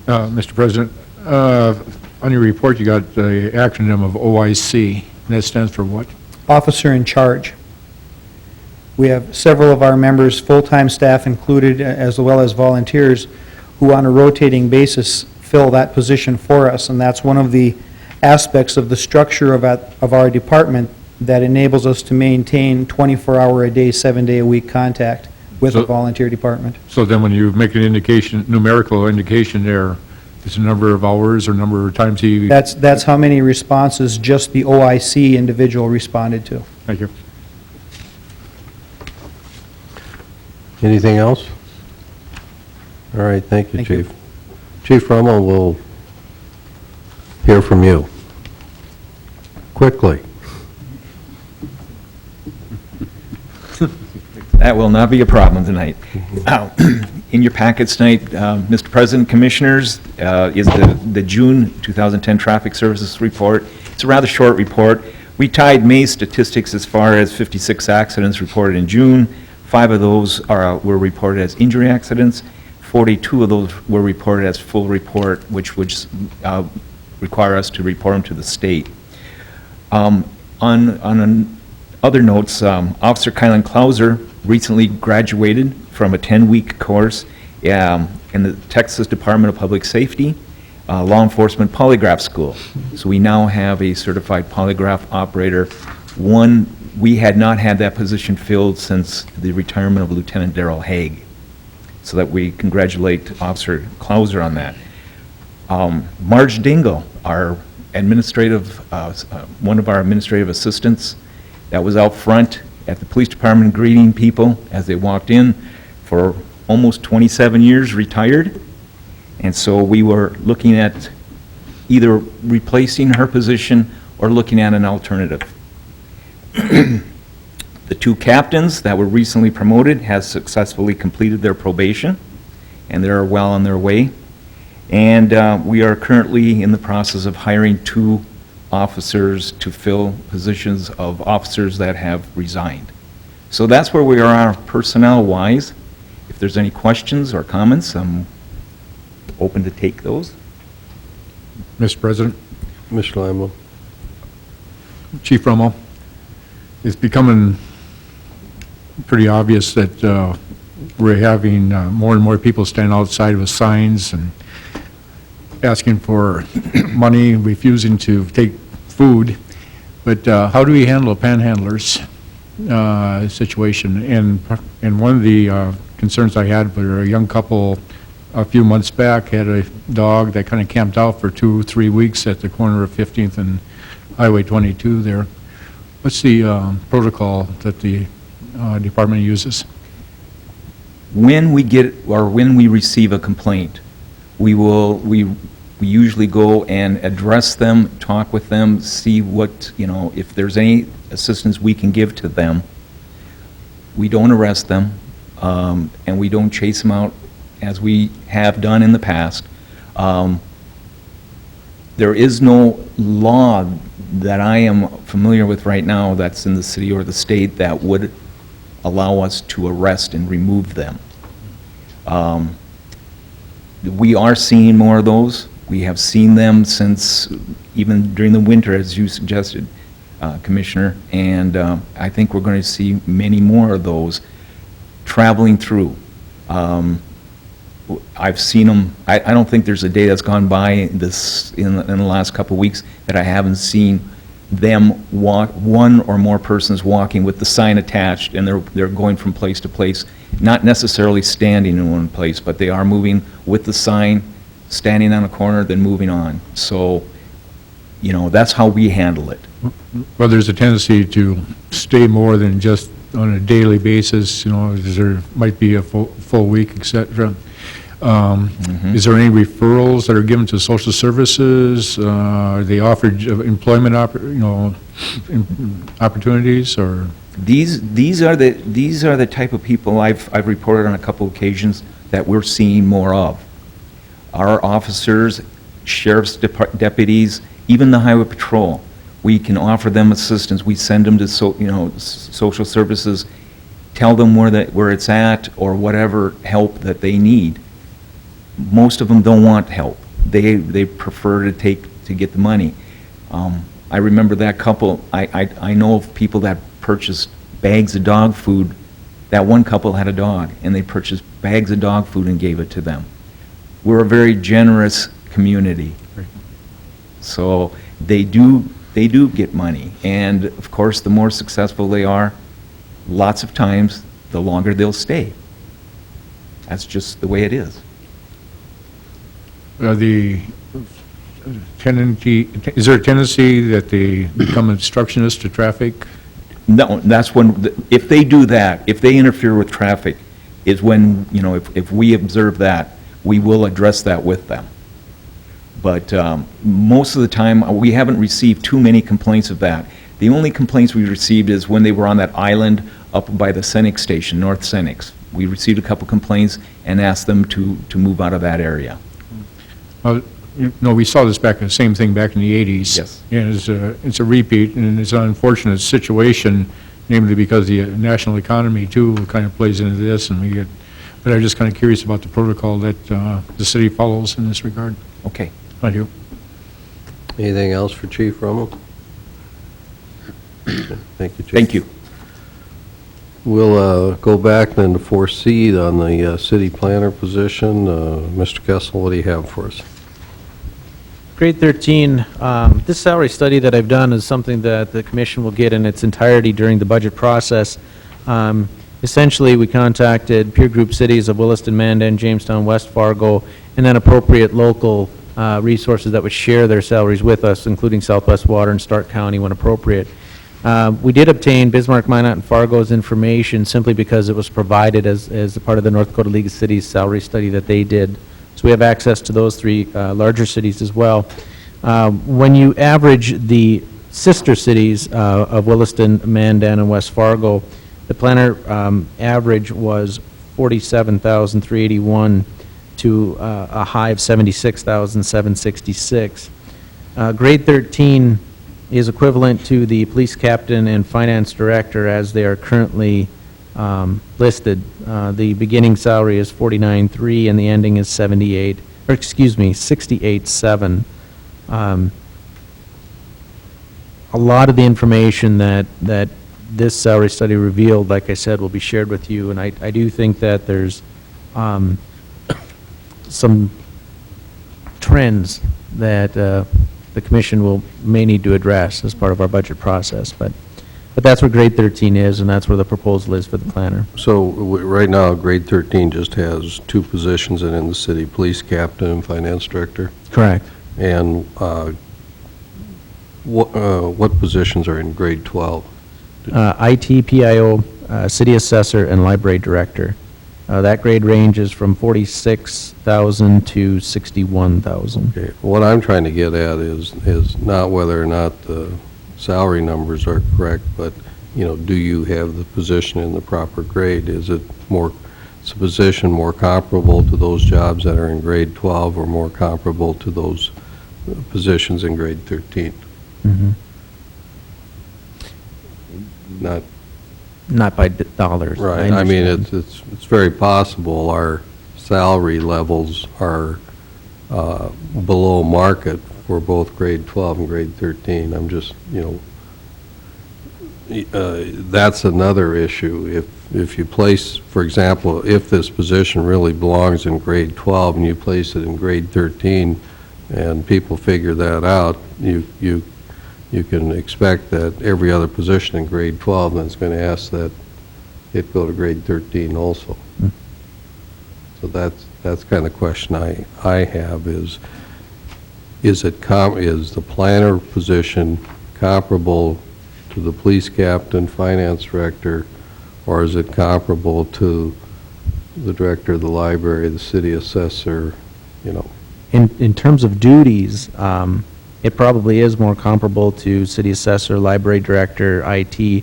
Mr. President, on your report, you got the acronym of OIC, and that stands for what? Officer in Charge. We have several of our members, full-time staff included, as well as volunteers, who on a rotating basis fill that position for us, and that's one of the aspects of the structure of our department that enables us to maintain 24-hour-a-day, 7-day-a-week contact with the volunteer department. So then when you make an indication, numerical indication there, it's a number of hours or number of times he... That's how many responses just the OIC individual responded to. Thank you. Anything else? All right, thank you, Thank Chief. you. Chief Rummel will hear from you. Quickly. That will not be a problem tonight. In your packets tonight, Mr. President, Commissioners, is the June 2010 Traffic Services Report. It's a rather short report. We tied May's statistics as far as 56 accidents reported in June. 5 of those were reported as injury accidents. 42 of those were reported as full report, which would require us to report them to the state. On other notes, Officer Kylan Klauser recently graduated from a 10-week course in the Texas Department of Public Safety Law Enforcement Polygraph School. So we now have a certified polygraph operator. We had not had that position filled since the retirement of Lieutenant Darrell Haig. So that we congratulate Officer Klauser on that. Marge Dingle, our one of our administrative assistants, that was out front at the police department greeting people as they walked in for almost 27 years, retired. And so we were looking at either replacing her position or looking at an alternative. The 2 captains that were recently promoted have successfully completed their probation, and they're well on their way. And we are currently in the process of hiring 2 officers to fill positions of officers that have resigned. So that's where we are personnel-wise. If there's any questions or comments, I'm open to take those. Mr. President? Mr. Lambo. Chief Rummel, it's becoming pretty obvious that we're having more and more people stand outside with signs, and asking for money, refusing to take food, but how do we handle panhandlers situation? And one of the concerns I had were a young couple a few months back had a dog that kind of camped out for 2-3 weeks at the corner of 15th and Highway 22 there. What's the protocol that the department uses? When we get, or when we receive a complaint, we usually go and address them, talk with them, see what, if there's any assistance we can give to them. We don't arrest them, and we don't chase them out as we have done in the past. There is no law that I am familiar with right now that's in the city or the state that would allow us to arrest and remove them. We are seeing more of those. We have seen them since even during the winter, as you suggested, Commissioner, and I think we're going to see many more of those traveling through. I've seen them. I don't think there's a day that's gone by this in the last couple of weeks that I haven't seen them walk, one or more persons walking with the sign attached, and they're going from place to place, not necessarily standing in one place, but they are moving with the sign, standing on a corner, then moving on. So, that's how we handle it. Well, there's a tendency to stay more than just on a daily basis, there might be a full week, et cetera. Is there any referrals that are given to social services? Are they offered employment opportunities, or? These are the type of people I've reported on a couple occasions that we're seeing more of. Our officers, sheriff's deputies, even the highway patrol, we can offer them assistance. We send them to social services, tell them where it's at or whatever help that they need. Most of them don't want help. They prefer to get the money. I remember that couple. I know of people that purchased bags of dog food. That one couple had a dog, and they purchased bags of dog food and gave it to them. We're a very generous community, so they do get money. And of course, the more successful they are, lots of times, the longer they'll stay. That's just the way it is. Is there a tendency that they become obstructionists to traffic? No, that's when, if they do that, if they interfere with traffic, is when, if we observe that, we will address that with them. But most of the time, we haven't received too many complaints of that. The only complaints we received is when they were on that island up by the Senex station, North Senex. We received a couple complaints and asked them to move out of that area. We saw this same thing back in the 80s. Yes. And it's a repeat, and it's an unfortunate situation, namely because the national economy, too, kind of plays into this, but I'm just kind of curious about the protocol that the city follows in this regard. Okay. Thank you. Anything else for Chief Rummel? Thank you, Chief. Thank you. We'll go back then to 4C on the city planner position. Mr. Kessel, what do you have for us? Grade 13, this salary study that I've done is something that the commission will get in its entirety during the budget process. Essentially, we contacted peer group cities of Williston, Mandan, Jamestown, West Fargo, and then appropriate local resources that would share their salaries with us, including Southwest Water and Stark County when appropriate. We did obtain Bismarck, Minot, and Fargo's information simply because it was provided as a part of the North Dakota League of Cities salary study that they did. So we have access to those three larger cities as well. When you average the sister cities of Williston, Mandan, and West Fargo, the planner average was $47,381 to a high of $76,766. Grade 13 is equivalent to the police captain and finance director as they are currently listed. The beginning salary is $49,300 and the ending is $68,700. A lot of the information that this salary study revealed, like I said, will be shared with you, and I do think that there's some trends that the commission may need to address as part of our budget process. But that's where grade 13 is, and that's where the proposal is for the planner. So right now, grade 13 just has 2 positions in the city, police captain and finance director. Correct. And what positions are in grade 12? IT, PIO, city assessor, and library director. That grade ranges from 46,000 to 61,000. Okay. What I'm trying to get at is not whether or not the salary numbers are correct, but, do you have the position in the proper grade? Is it it's a position more comparable to those jobs that are in grade 12 or more comparable to those positions in grade 13? Mm-hmm. Not by dollars. Right. I mean, it's very possible our salary levels are below market for both grade 12 and grade 13. I'm just, that's another issue. If you place, for example, if this position really belongs in grade 12 and you place it in grade 13 and people figure that out, you can expect that every other position in grade 12 then is going to ask that it go to grade 13 also. So that's kind of question I have is the planner position comparable to the police captain, finance director, or is it comparable to the director of the library, the city assessor, In terms of duties, it probably is more comparable to city assessor, library director, IT.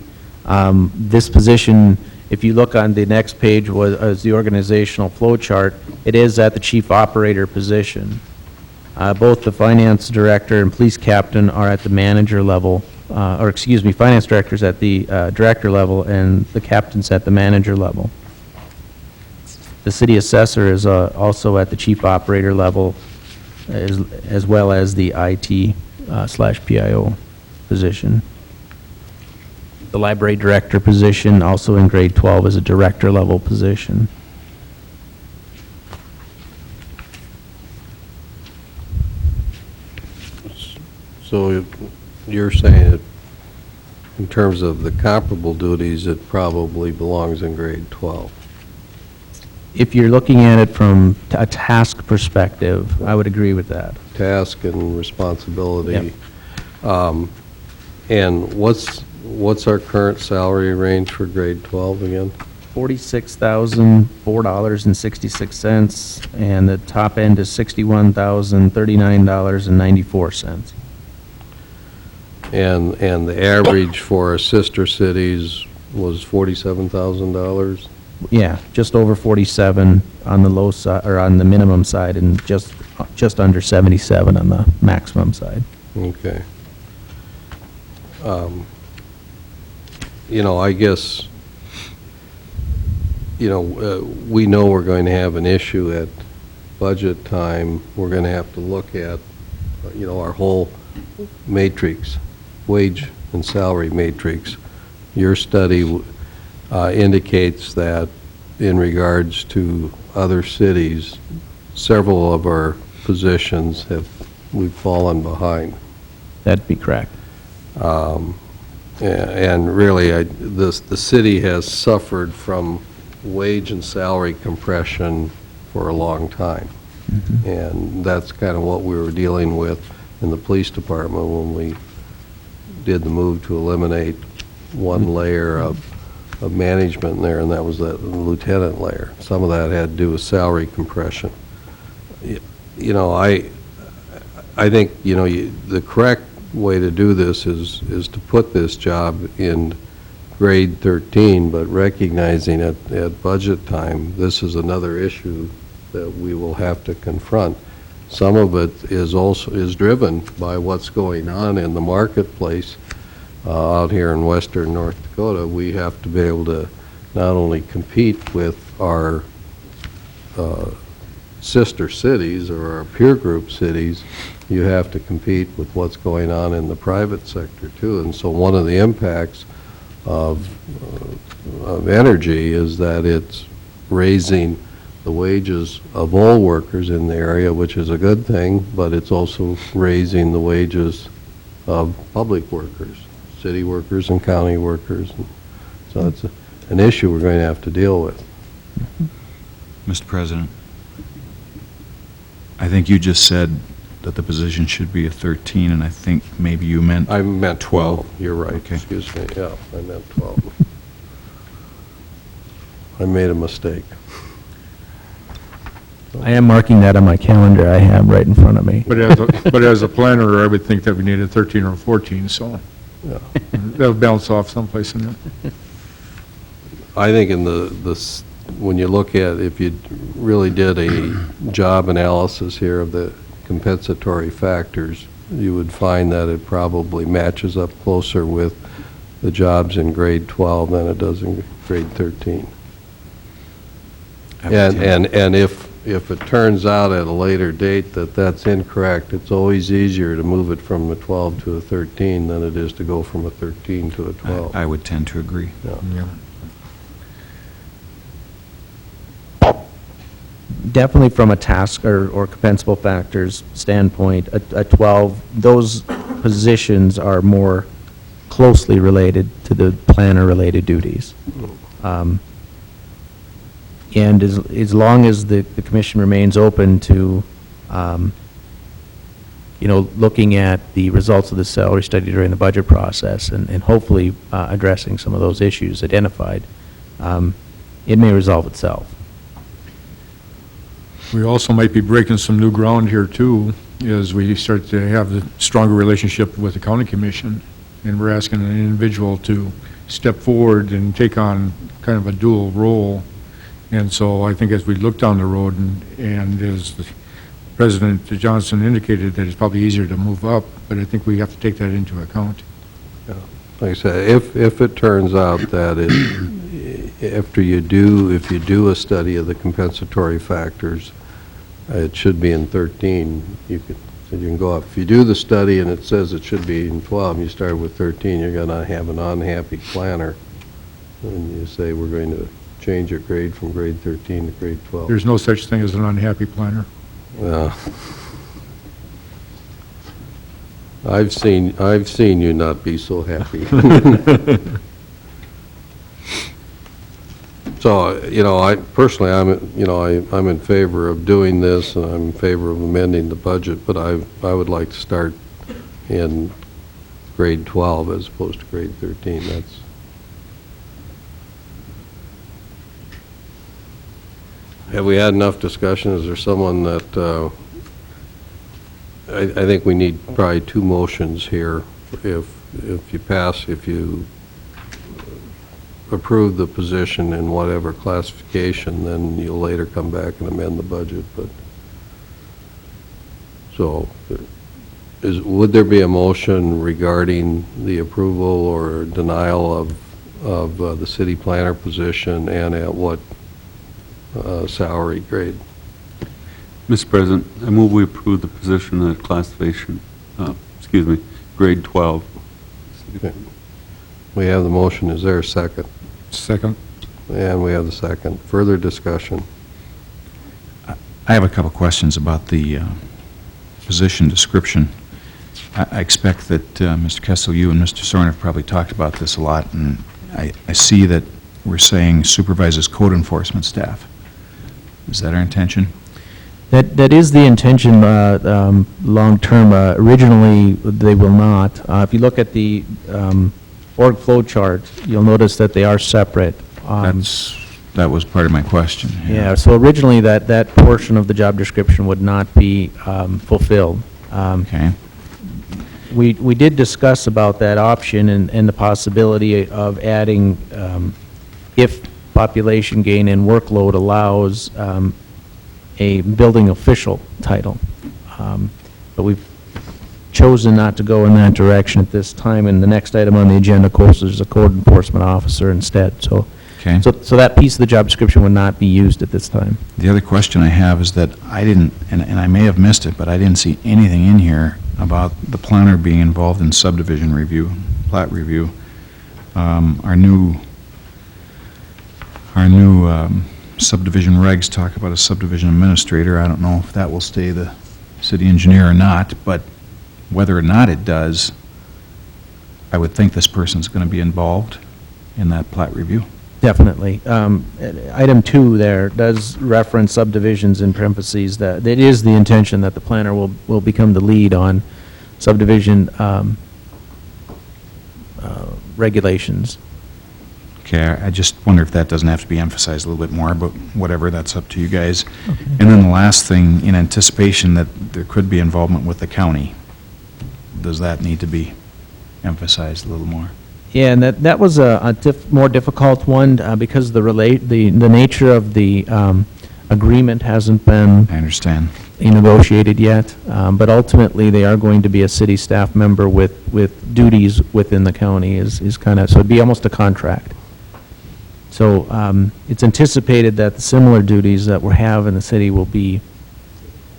This position, if you look on the next page, was the organizational flow chart. It is at the chief operator position. Both the finance director and police captain are at the manager level, finance director's at the director level, and the captain's at the manager level. The city assessor is also at the chief operator level, as well as the IT / PIO position. The library director position, also in grade 12, is a director level position. So you're saying that in terms of the comparable duties, it probably belongs in grade 12? If you're looking at it from a task perspective, I would agree with that. Task and responsibility. And what's our current salary range for grade 12 again? $46,004.66, and the top end is $61,039.94. And the average for our sister cities was $47,000? Yeah, just over 47 on the low side, or on the minimum side, and just under 77 on the maximum side. Okay. I guess, we know we're going to have an issue at budget time. We're going to have to look at, our whole matrix, wage and salary matrix. Your study indicates that in regards to other cities, several of our positions we've fallen behind. That'd be correct. And really, the city has suffered from wage and salary compression for a long time. Mm-hmm. And that's kind of what we were dealing with in the police department when we did the move to eliminate one layer of management in there, and that was that lieutenant layer. Some of that had to do with salary compression. I think, the correct way to do this is to put this job in grade 13, but recognizing at budget time, this is another issue that we will have to confront. Some of it is driven by what's going on in the marketplace out here in western North Dakota. We have to be able to not only compete with our sister cities or our peer group cities, you have to compete with what's going on in the private sector too. And so one of the impacts of energy is that it's raising the wages of all workers in the area, which is a good thing, but it's also raising the wages of public workers, city workers and county workers. So it's an issue we're going to have to deal with. Mr. President, I think you just said that the position should be a 13, and I think maybe you meant... I meant 12. You're right. Okay. Excuse me. Yeah, I meant 12. I made a mistake. I am marking that on my calendar I have right in front of me. But as a planner, I would think that we needed 13 or 14, so Yeah. that'll bounce off someplace in there. I think in when you look at, if you really did a job analysis here of the compensatory factors, you would find that it probably matches up closer with the jobs in grade 12 than it does in grade 13. And if it turns out at a later date that that's incorrect, it's always easier to move it from a 12 to a 13 than it is to go from a 13 to a 12. I would tend to agree. Yeah. Definitely from a task or compensable factors standpoint, a 12, those positions are more closely related to the planner-related duties. And as long as the commission remains open to, looking at the results of the salary study during the budget process and hopefully addressing some of those issues identified, it may resolve itself. We also might be breaking some new ground here, too, as we start to have a stronger relationship with the county commission, and we're asking an individual to step forward and take on kind of a dual role. And so I think as we look down the road, and as President Johnson indicated, that it's probably easier to move up, but I think we have to take that into account. Yeah. Like I said, if it turns out that if you do a study of the compensatory factors, it should be in 13. You can go up. If you do the study and it says it should be in 12, you start with 13, you're going to have an unhappy planner. And you say, we're going to change your grade from grade 13 to grade 12. There's no such thing as an unhappy planner. I've seen you not be so happy. So, I'm in favor of doing this, and I'm in favor of amending the budget, but I would like to start in grade 12 as opposed to grade 13. Have we had enough discussion? Is there someone that, I think we need probably two motions here. If you approve the position in whatever classification, then you'll later come back and amend the budget, but, so, would there be a motion regarding the approval or denial of the city planner position, and at what salary grade? Mr. President, I move we approve the position at classification, grade 12. Okay. We have the motion. Is there a second? Second. And we have the second. Further discussion? I have a couple questions about the position description. I expect that, Mr. Kessel, you and Mr. Soren have probably talked about this a lot, and I see that we're saying supervises code enforcement staff. Is that our intention? That is the intention long-term. Originally, they will not. If you look at the org flow chart, you'll notice that they are separate. That was part of my question. Yeah, so originally that portion of the job description would not be fulfilled. Okay. We did discuss about that option and the possibility of adding, if population gain and workload allows, a building official title. But we've chosen not to go in that direction at this time, and the next item on the agenda, of course, is a code enforcement officer instead. So that piece of the job description would not be used at this time. The other question I have is that I didn't, and I may have missed it, but I didn't see anything in here about the planner being involved in subdivision review, plat review. Our new subdivision regs talk about a subdivision administrator. I don't know if that will stay the city engineer or not, but whether or not it does, I would think this person's going to be involved in that plat review. Definitely. Item 2 there does reference subdivisions in parentheses, that it is the intention that the planner will become the lead on subdivision regulations. Okay, I just wonder if that doesn't have to be emphasized a little bit more, but whatever, that's up to you guys. And then the last thing, in anticipation that there could be involvement with the county, does that need to be emphasized a little more? Yeah, and that was a more difficult one because the nature of the agreement hasn't been I understand. negotiated yet, but ultimately they are going to be a city staff member with duties within the county is kind of, so it'd be almost a contract. So it's anticipated that the similar duties that we have in the city will be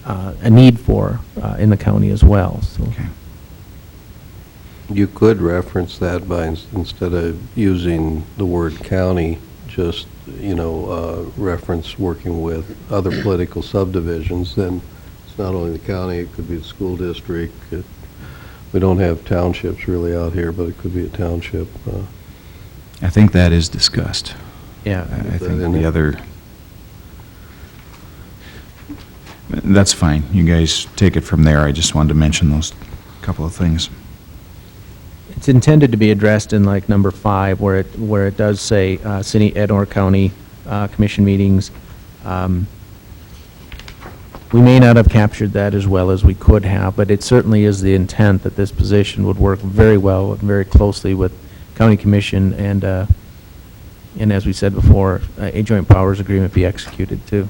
a need for in the county as well, so. Okay. You could reference that by, instead of using the word county, just, reference working with other political subdivisions. Then it's not only the county, it could be the school district. We don't have townships really out here, but it could be a township. I think that is discussed. Yeah. I think the other, that's fine. You guys take it from there. I just wanted to mention those couple of things. It's intended to be addressed in like number 5, where it does say city and/or county commission meetings. We may not have captured that as well as we could have, but it certainly is the intent that this position would work very well and very closely with county commission and as we said before, a joint powers agreement be executed to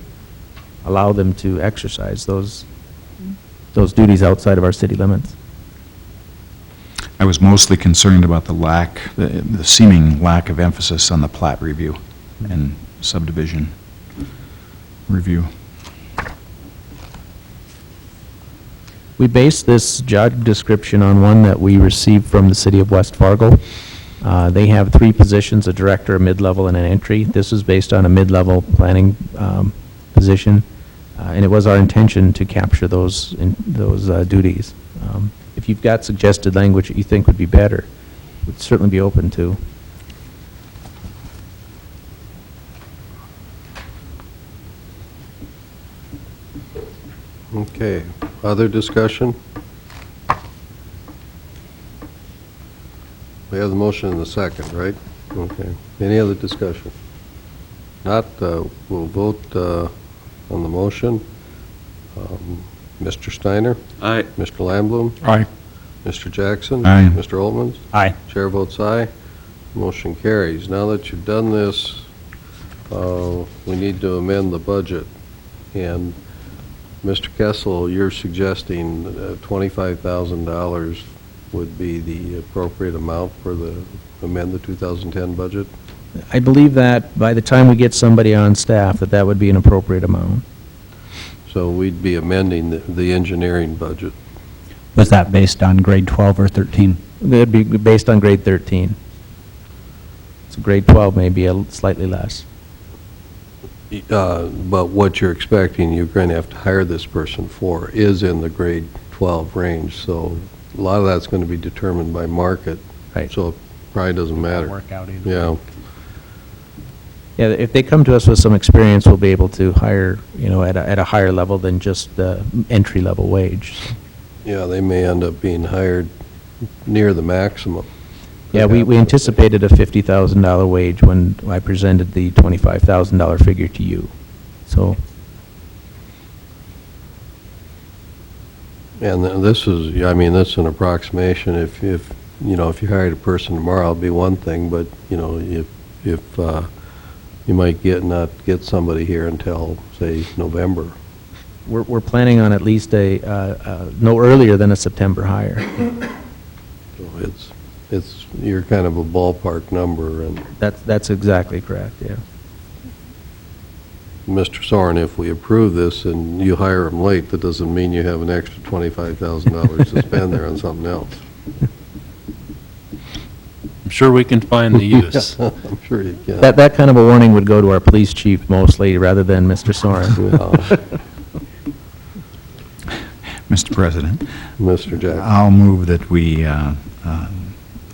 allow them to exercise those duties outside of our city limits. I was mostly concerned about the seeming lack of emphasis on the plat review and subdivision review. We based this job description on one that we received from the city of West Fargo. They have 3 positions, a director, a mid-level, and an entry. This is based on a mid-level planning position, and it was our intention to capture those duties. If you've got suggested language that you think would be better, we'd certainly be open to. Okay, other discussion? We have the motion in the second, right? Okay, any other discussion? Not, we'll vote on the motion. Mr. Steiner? Aye. Mr. Lamblum? Aye. Mr. Jackson? Aye. Mr. Oltmans? Aye. Chair votes aye. Motion carries. Now that you've done this, we need to amend the budget. And Mr. Kessel, you're suggesting $25,000 would be the appropriate amount for amend the 2010 budget? I believe that by the time we get somebody on staff, that would be an appropriate amount. So we'd be amending the engineering budget. Was that based on grade 12 or 13? That'd be based on grade 13. So grade 12 may be slightly less. But what you're expecting, you're going to have to hire this person for, is in the grade 12 range. So a lot of that's going to be determined by market. Right. So it probably doesn't matter. Work out either. Yeah. Yeah, if they come to us with some experience, we'll be able to hire, at a higher level than just the entry-level wage. Yeah, they may end up being hired near the maximum. Yeah, we anticipated a $50,000 wage when I presented the $25,000 figure to you. So, And this is, this is an approximation. If you hired a person tomorrow, it'll be one thing, but, if you might not get somebody here until, say, November. we're planning on at least no earlier than a September hire. So you're kind of a ballpark number, and That's exactly correct, yeah. Mr. Soren, if we approve this and you hire him late, that doesn't mean you have an extra $25,000 to spend there on something else. I'm sure we can find the use. I'm sure you can. That kind of a warning would go to our police chief mostly, rather than Mr. Soren. Mr. President, Mr. Jackson. I'll move that we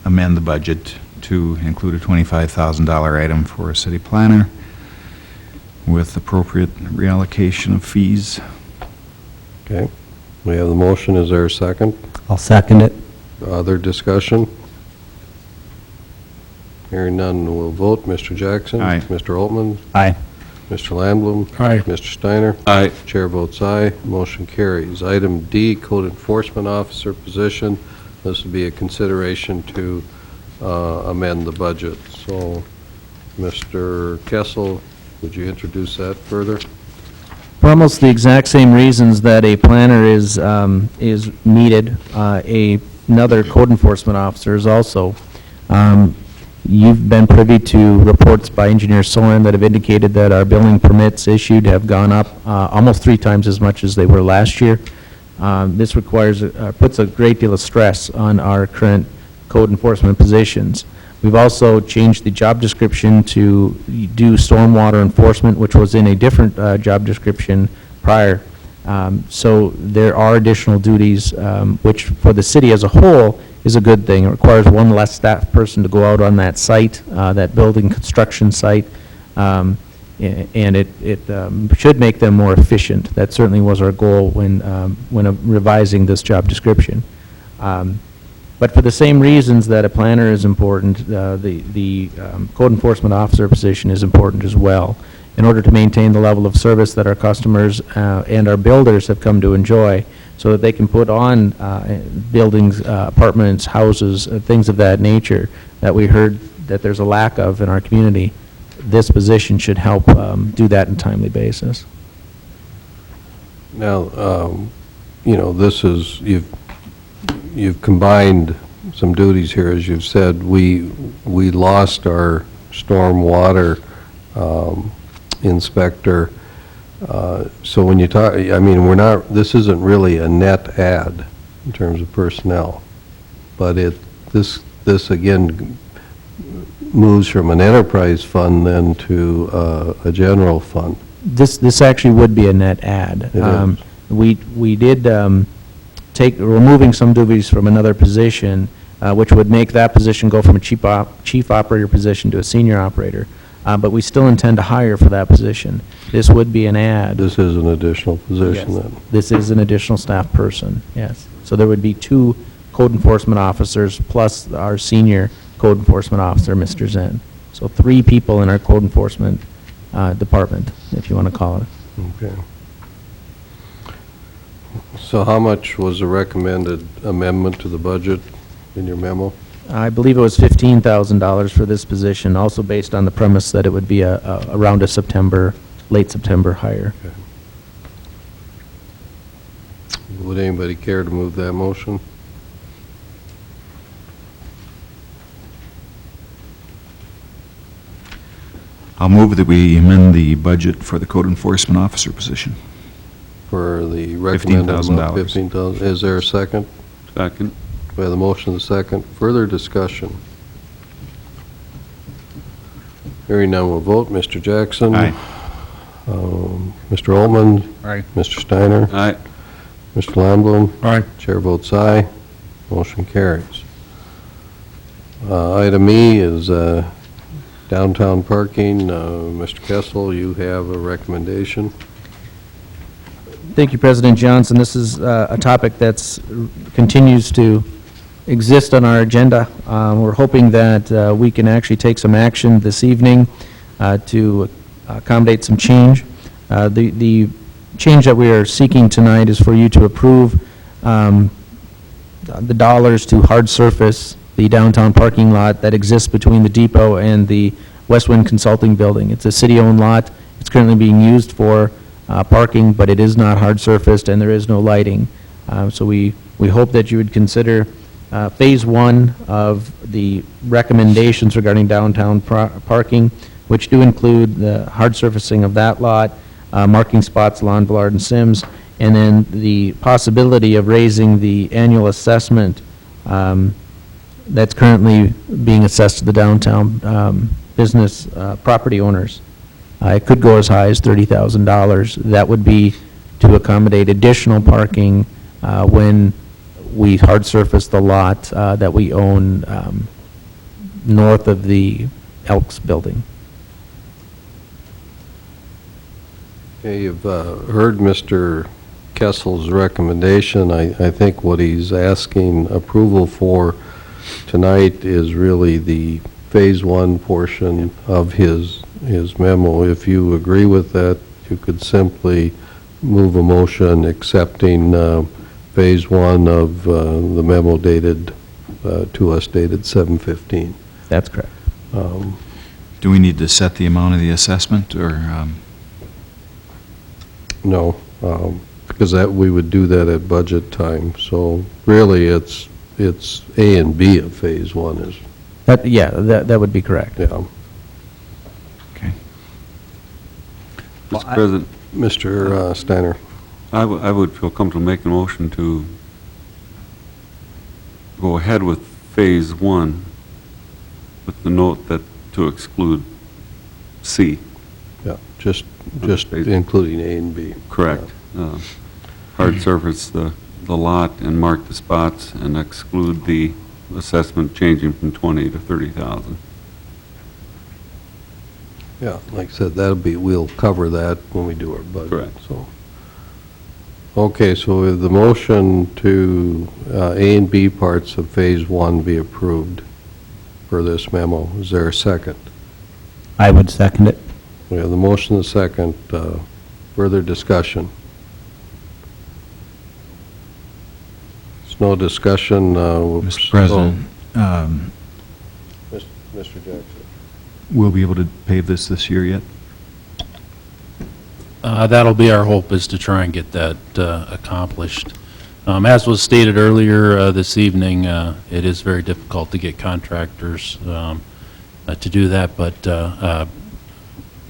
amend the budget to include a $25,000 item for a city planner with appropriate reallocation of fees. Okay. We have the motion. Is there a second? I'll second it. Other discussion? Hearing none, we'll vote. Mr. Jackson? Aye. Mr. Altman? Aye. Mr. Lamblum? Aye. Mr. Steiner? Aye. Chair votes aye. Motion carries. Item D, Code Enforcement Officer position. This would be a consideration to amend the budget. So, Mr. Kessel, would you introduce that further? For almost the exact same reasons that a planner is needed, another code enforcement officer is also. You've been privy to reports by Engineer Soren that have indicated that our building permits issued have gone up almost 3 times as much as they were last year. This puts a great deal of stress on our current code enforcement positions. We've also changed the job description to do stormwater enforcement, which was in a different job description prior. So there are additional duties, which for the city as a whole is a good thing. It requires one less staff person to go out on that site, that building construction site, and it should make them more efficient. That certainly was our goal when revising this job description. But for the same reasons that a planner is important, the code enforcement officer position is important as well, in order to maintain the level of service that our customers and our builders have come to enjoy, so that they can put on buildings, apartments, houses, things of that nature that we heard that there's a lack of in our community. This position should help do that on a timely basis. Now, this is, you've combined some duties here, as you've said. We lost our stormwater inspector. So when you talk, this isn't really a net add in terms of personnel, but this again moves from an enterprise fund then to a general fund. This actually would be a net add. It is. We did removing some duties from another position, which would make that position go from a chief operator position to a senior operator. But we still intend to hire for that position. This would be an add. This is an additional position Yes. then. This is an additional staff person, yes. So there would be 2 code enforcement officers plus our senior code enforcement officer, Mr. Zen. So 3 people in our code enforcement department, if you want to call it. Okay. So how much was the recommended amendment to the budget in your memo? I believe it was $15,000 for this position, also based on the premise that it would be around a late September hire. Okay. Would anybody care to move that motion? I'll move that we amend the budget for the code enforcement officer position. For the recommended amount, $15,000. $15,000. Is there a second? Second. We have the motion and the second. Further discussion? Hearing none, we'll vote. Mr. Jackson? Aye. Mr. Altman? Aye. Mr. Steiner? Aye. Mr. Lamblum? Aye. Chair votes aye. Motion carries. Item E is downtown parking. Mr. Kessel, you have a recommendation. Thank you, President Johnson. This is a topic that's continues to exist on our agenda. We're hoping that we can actually take some action this evening to accommodate some change. The change that we are seeking tonight is for you to approve the dollars to hard surface the downtown parking lot that exists between the depot and the Westwind Consulting Building. It's a city-owned lot. It's currently being used for parking, but it is not hard surfaced and there is no lighting. So we hope that you would consider Phase 1 of the recommendations regarding downtown parking, which do include the hard surfacing of that lot, marking spots along Ballard and Sims, and then the possibility of raising the annual assessment that's currently being assessed to the downtown business property owners. It could go as high as $30,000. That would be to accommodate additional parking when we hard surface the lot that we own north of the Elks Building. Okay, you've heard Mr. Kessel's recommendation. I think what he's asking approval for tonight is really the Phase 1 portion of his memo. If you agree with that, you could simply move a motion accepting Phase 1 of the memo dated, to us dated 7/15. That's correct. Do we need to set the amount of the assessment, or? No, because that, we would do that at budget time. So really, it's A and B of Phase 1 is, That would be correct. yeah. Okay. Mr. President, Mr. Steiner. I would feel comfortable making a motion to go ahead with Phase 1 with the note that to exclude C. Yeah, just including A and B. Correct. Hard surface the lot and mark the spots and exclude the assessment changing from 20 to 30,000. Yeah, like I said, we'll cover that when we do our budget. Correct. So, okay, so with the motion to A and B parts of Phase 1 be approved for this memo, is there a second? I would second it. We have the motion and the second. Further discussion? There's no discussion. Mr. President, Mr. Jackson. we'll be able to pave this year yet? That'll be our hope, is to try and get that accomplished. As was stated earlier this evening, it is very difficult to get contractors to do that, but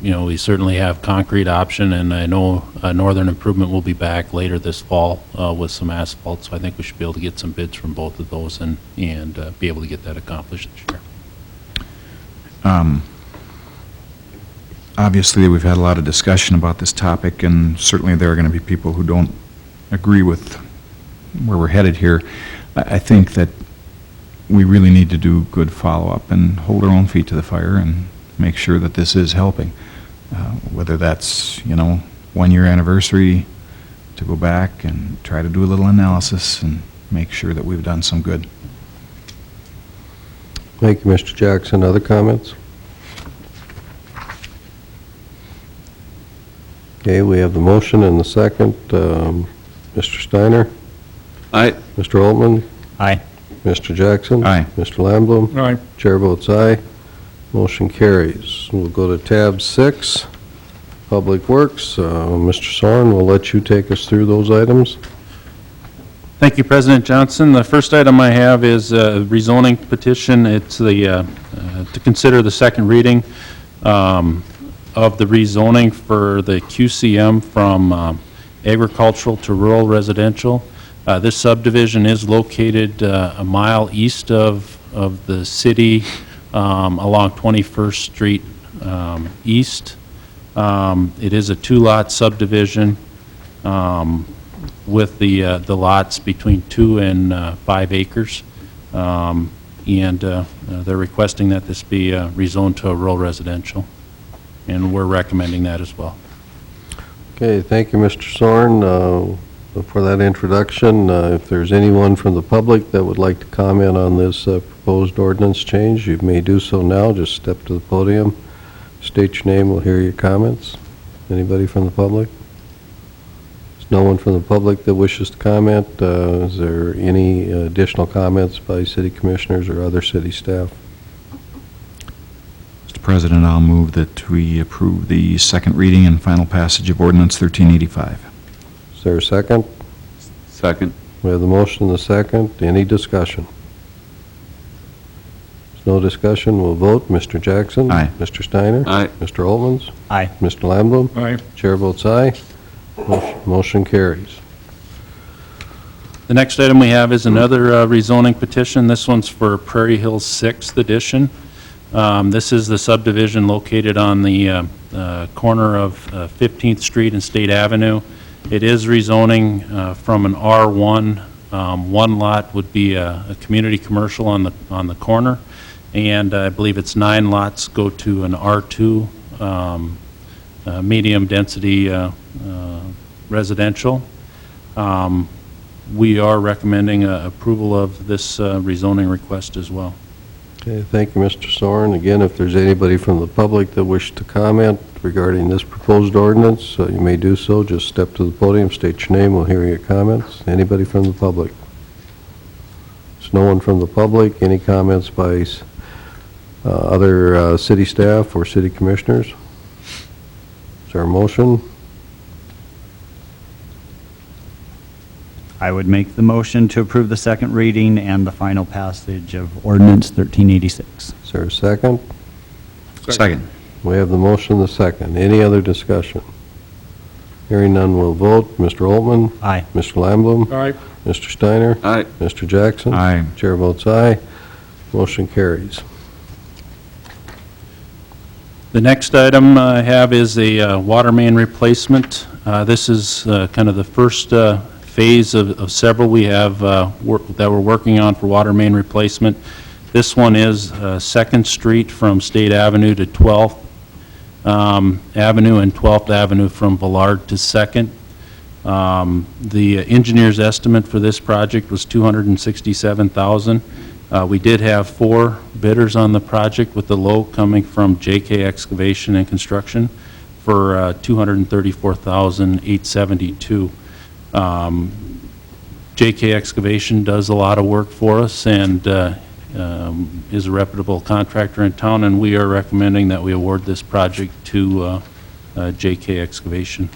we certainly have concrete option, and I know Northern Improvement will be back later this fall with some asphalt, so I think we should be able to get some bids from both of those and be able to get that accomplished this year. Obviously, we've had a lot of discussion about this topic, and certainly there are going to be people who don't agree with where we're headed here. I think that we really need to do good follow-up and hold our own feet to the fire and make sure that this is helping. Whether that's, 1-year anniversary, to go back and try to do a little analysis and make sure that we've done some good. Thank you, Mr. Jackson. Other comments? Okay, we have the motion and the second. Mr. Steiner? Aye. Mr. Altman? Aye. Mr. Jackson? Aye. Mr. Lamblum? Aye. Chair votes aye. Motion carries. We'll go to tab 6, Public Works. Mr. Soren, we'll let you take us through those items. Thank you, President Johnson. The first item I have is a rezoning petition. It's the, to consider the second reading of the rezoning for the QCM from agricultural to rural residential. This subdivision is located a mile east of the city along 21st Street East. It is a 2-lot subdivision with the lots between 2 and 5 acres. And they're requesting that this be rezoned to a rural residential. And we're recommending that as well. Okay, thank you, Mr. Soren, for that introduction. If there's anyone from the public that would like to comment on this proposed ordinance change, you may do so now. Just step to the podium, state your name, we'll hear your comments. Anybody from the public? There's no one from the public that wishes to comment. Is there any additional comments by city commissioners or other city staff? Mr. President, I'll move that we approve the second reading and final passage of Ordinance 1385. Is there a second? Second. We have the motion and the second. Any discussion? There's no discussion. We'll vote. Mr. Jackson? Aye. Mr. Steiner? Aye. Mr. Olmans? Aye. Mr. Lamblum? Aye. Chair votes aye. Motion carries. The next item we have is another rezoning petition. This one's for Prairie Hills 6th Edition. This is the subdivision located on the corner of 15th Street and State Avenue. It is rezoning from an R1. One lot would be a community commercial on the corner, and I believe it's 9 lots go to an R2 medium density residential. We are recommending approval of this rezoning request as well. Okay, thank you, Mr. Soren. Again, if there's anybody from the public that wish to comment regarding this proposed ordinance, you may do so. Just step to the podium, state your name, we'll hear your comments. Anybody from the public? There's no one from the public. Any comments by other city staff or city commissioners? Is there a motion? I would make the motion to approve the second reading and the final passage of ordinance 1386. Is there a second? Second. We have the motion, the second. Any other discussion? Hearing none, we'll vote. Mr. Altman? Aye. Mr. Lamblum? Aye. Mr. Steiner? Aye. Mr. Jackson? Aye. Chair votes aye. Motion carries. The next item I have is a water main replacement. This is kind of the first phase of several we have that we're working on for water main replacement. This one is 2nd Street from State Avenue to 12th Avenue and 12th Avenue from Villard to 2nd. The engineer's estimate for this project was $267,000. We did have 4 bidders on the project, with the low coming from JK Excavation and Construction for $234,872. JK Excavation does a lot of work for us and is a reputable contractor in town, and we are recommending that we award this project to JK Excavation.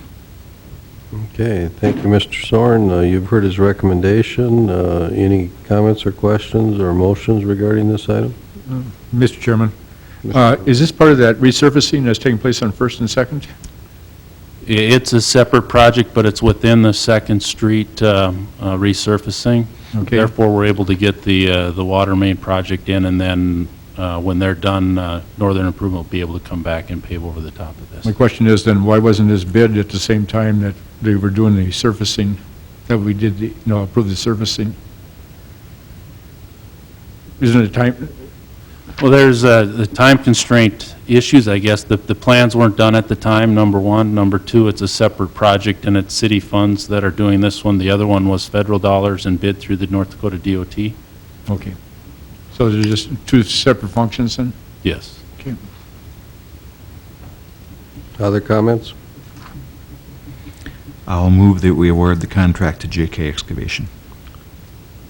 Okay, thank you, Mr. Soren. You've heard his recommendation. Any comments or questions or motions regarding this item? Mr. Chairman, is this part of that resurfacing that's taking place on 1st and 2nd? It's a separate project, but it's within the 2nd Street resurfacing. Okay. Therefore, we're able to get the water main project in, and then when they're done, Northern Improvement will be able to come back and pave over the top of this. My question is then, why wasn't this bid at the same time that they were doing the surfacing, that we did, approve the surfacing? Isn't it time? Well, there's the time constraint issues, I guess. The plans weren't done at the time, number one. Number two, it's a separate project, and it's city funds that are doing this one. The other one was federal dollars and bid through the North Dakota DOT. Okay. So they're just 2 separate functions then? Yes. Okay. Other comments? I'll move that we award the contract to JK Excavation.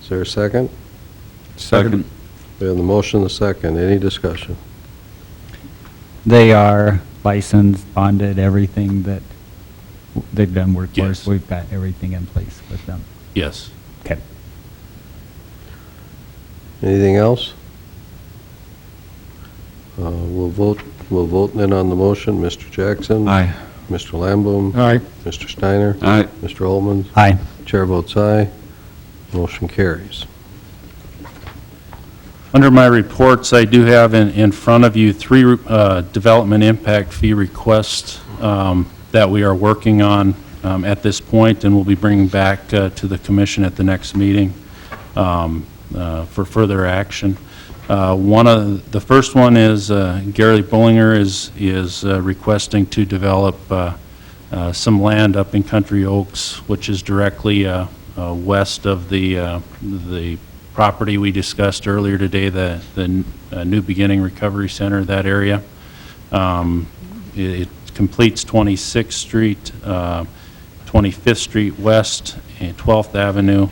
Is there a second? Second. We have the motion, the second. Any discussion? They are licensed, bonded, everything that they've done work for us. Yes. We've got everything in place with them. Yes. Okay. Anything else? We'll vote then on the motion. Mr. Jackson? Aye. Mr. Lamblum? Aye. Mr. Steiner? Aye. Mr. Altman? Aye. Chair votes aye. Motion carries. Under my reports, I do have in front of you 3 development impact fee requests that we are working on at this point, and we'll be bringing back to the commission at the next meeting for further action. The first one is Gary Bullinger is requesting to develop some land up in Country Oaks, which is directly west of the property we discussed earlier today, the New Beginning Recovery Center, that area. It completes 26th Street, 25th Street West, and 12th Avenue,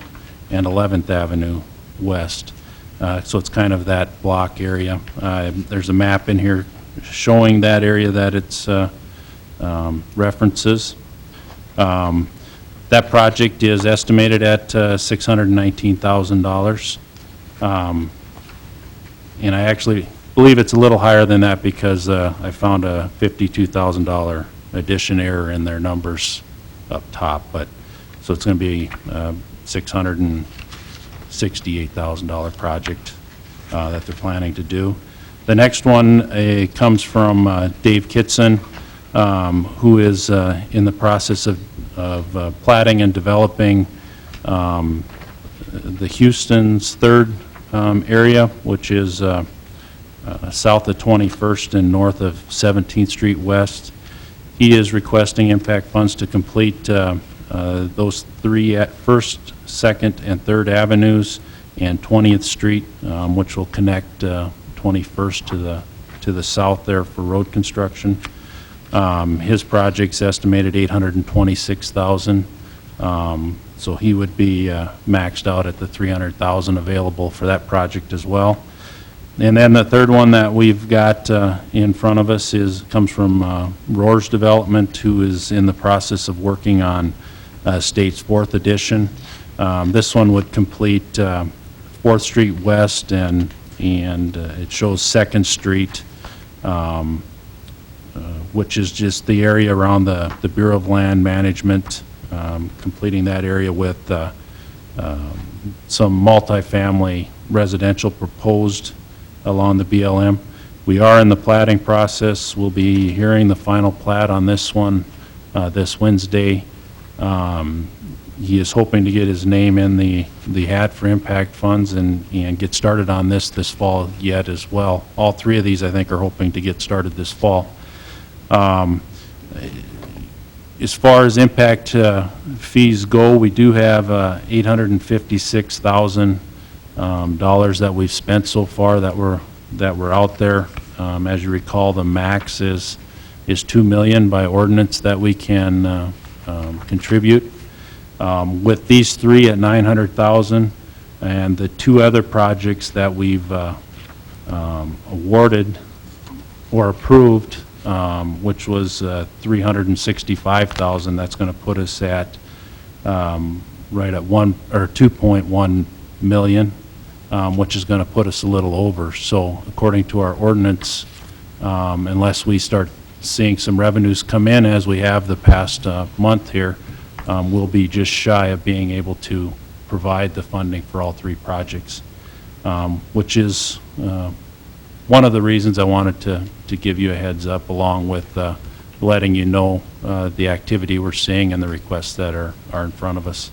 and 11th Avenue West. So it's kind of that block area. There's a map in here showing that area that it's references. That project is estimated at $619,000. And I actually believe it's a little higher than that because I found a $52,000 addition error in their numbers up top. But so it's going to be $668,000 project that they're planning to do. The next one comes from Dave Kitson, who is in the process of platting and developing the Houston's third area, which is south of 21st and north of 17th Street West. He is requesting impact funds to complete those three at First, Second, and Third Avenues and 20th Street, which will connect 21st to the south there for road construction. His project's estimated $826,000. So he would be maxed out at the $300,000 available for that project as well. And then the third one that we've got in front of us comes from Rohr's Development, who is in the process of working on State's fourth edition. This one would complete 4th Street West and it shows 2nd Street, which is just the area around the Bureau of Land Management, completing that area with some multifamily residential proposed along the BLM. We are in the platting process. We'll be hearing the final plat on this one this Wednesday. He is hoping to get his name in the hat for impact funds and get started on this fall yet as well. All three of these, I think, are hoping to get started this fall. As far as impact fees go, we do have $856,000 that we've spent so far that were out there. As you recall, the max is $2 million by ordinance that we can contribute. With these three at $900,000 and the two other projects that we've awarded or approved, which was $365,000, that's going to put us at right at 2.1 million, which is going to put us a little over. So according to our ordinance, unless we start seeing some revenues come in as we have the past month here, we'll be just shy of being able to provide the funding for all three projects, which is one of the reasons I wanted to give you a heads up, along with letting you know the activity we're seeing and the requests that are in front of us.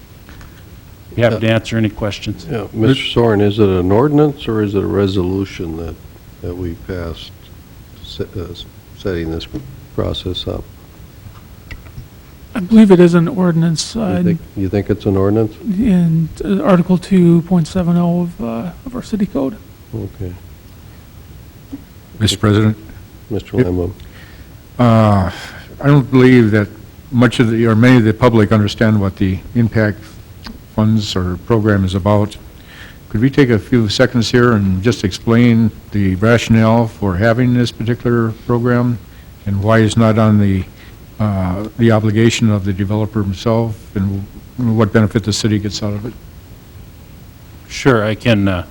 You happy to answer any questions? Yeah, Mr. Soren, is it an ordinance or is it a resolution that we passed setting this process up? I believe it is an ordinance You think it's an ordinance? in Article 2.70 of our city code. Okay. Mr. President? Mr. Lamb. I don't believe that much of or many of the public understand what the impact funds or program is about. Could we take a few seconds here and just explain the rationale for having this particular program and why it's not on the obligation of the developer himself and what benefit the city gets out of it? Sure, I can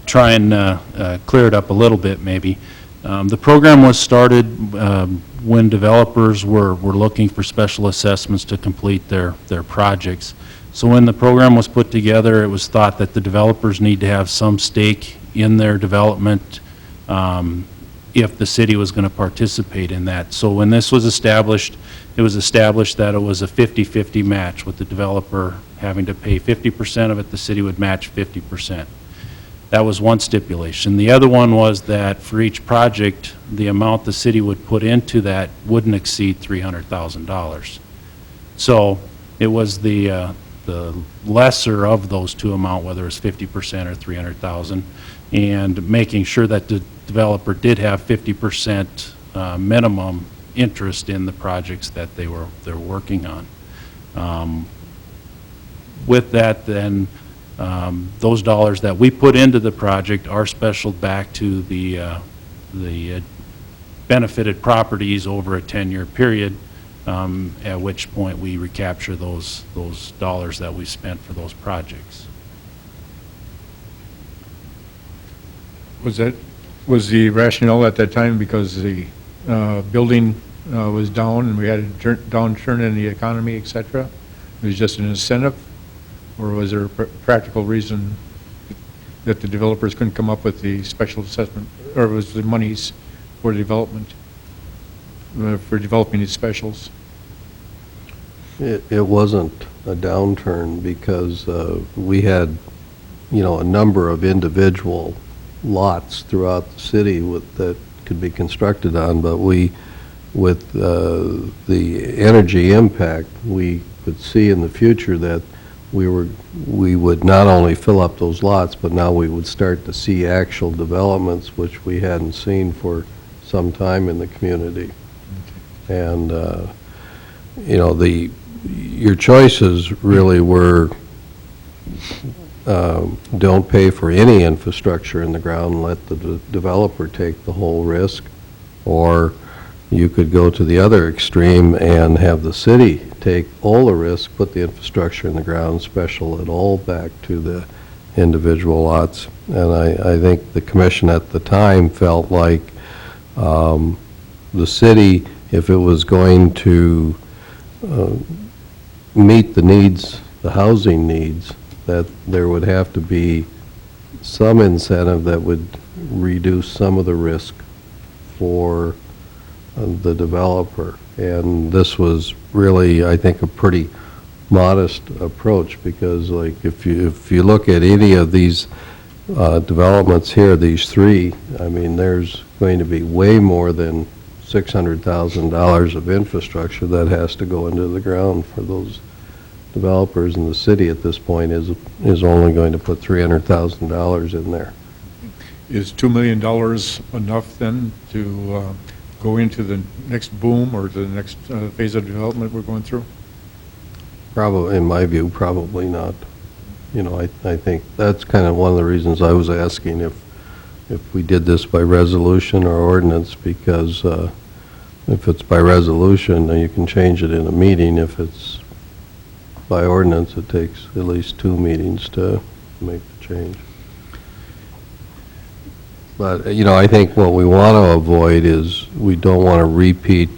try and clear it up a little bit, maybe. The program was started when developers were looking for special assessments to complete their projects. So when the program was put together, it was thought that the developers need to have some stake in their development if the city was going to participate in that. So when this was established, it was established that it was a 50-50 match, with the developer having to pay 50% of it, the city would match 50%. That was one stipulation. The other one was that for each project, the amount the city would put into that wouldn't exceed $300,000. So it was the lesser of those two amounts, whether it's 50% or $300,000, and making sure that the developer did have 50% minimum interest in the projects that they're working on. With that, then, those dollars that we put into the project are specialed back to the benefited properties over a 10-year period, at which point we recapture those dollars that we spent for those projects. Was the rationale at that time because the building was down and we had a downturn in the economy, et cetera? It was just an incentive, or was there a practical reason that the developers couldn't come up with the special assessment, or was the monies for development, for developing these specials? It wasn't a downturn because we had, a number of individual lots throughout the city that could be constructed on, but with the energy impact, we could see in the future that we would not only fill up those lots, but now we would start to see actual developments, which we hadn't seen for some time in the community. And, your choices really were, don't pay for any infrastructure in the ground and let the developer take the whole risk, or you could go to the other extreme and have the city take all the risk, put the infrastructure in the ground, special it all back to the individual lots. And I think the commission at the time felt like the city, if it was going to meet the needs, the housing needs, that there would have to be some incentive that would reduce some of the risk for the developer. And this was really, I think, a pretty modest approach, because like if you look at any of these developments here, these three, I mean, there's going to be way more than $600,000 of infrastructure that has to go into the ground for those developers, and the city at this point is only going to put $300,000 in there. Is $2 million enough then to go into the next boom or to the next phase of development we're going through? Probably, in my view, probably not. I think that's kind of one of the reasons I was asking if we did this by resolution or ordinance, because if it's by resolution, then you can change it in a meeting. If it's by ordinance, it takes at least 2 meetings to make the change. But, I think what we want to avoid is we don't want to repeat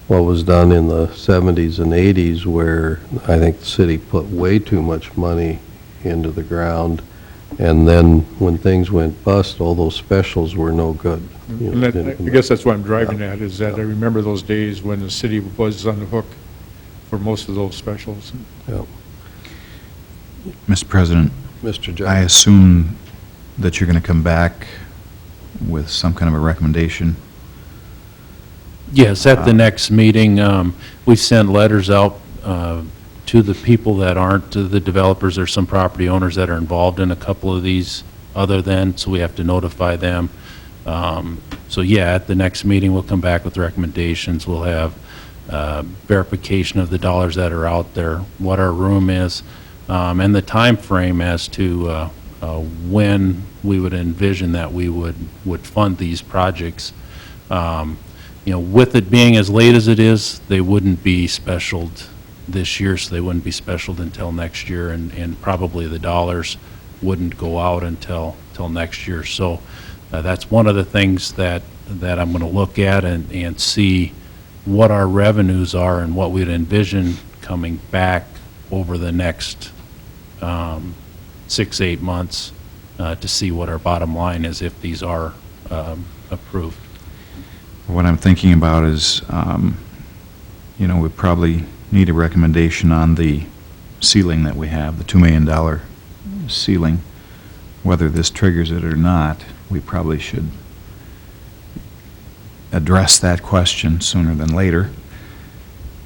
what was done in the 70s and 80s, where I think the city put way too much money into the ground, and then when things went bust, all those specials were no good. And I guess that's what I'm driving at, is that I remember those days when the city was on the hook for most of those specials. Yeah. Mr. President, Mr. I Johnson. assume that you're going to come back with some kind of a recommendation. Yes, at the next meeting, we send letters out to the people that aren't the developers. There's some property owners that are involved in a couple of these other than, so we have to notify them. So yeah, at the next meeting, we'll come back with recommendations. We'll have verification of the dollars that are out there, what our room is, and the time frame as to when we would envision that we would fund these projects. With it being as late as it is, they wouldn't be specialed this year, so they wouldn't be specialed until next year, and probably the dollars wouldn't go out until next year. So that's one of the things that I'm going to look at and see what our revenues are and what we'd envision coming back over the next 6-8 months to see what our bottom line is if these are approved. What I'm thinking about is, we probably need a recommendation on the ceiling that we have, the $2 million ceiling. Whether this triggers it or not, we probably should address that question sooner than later.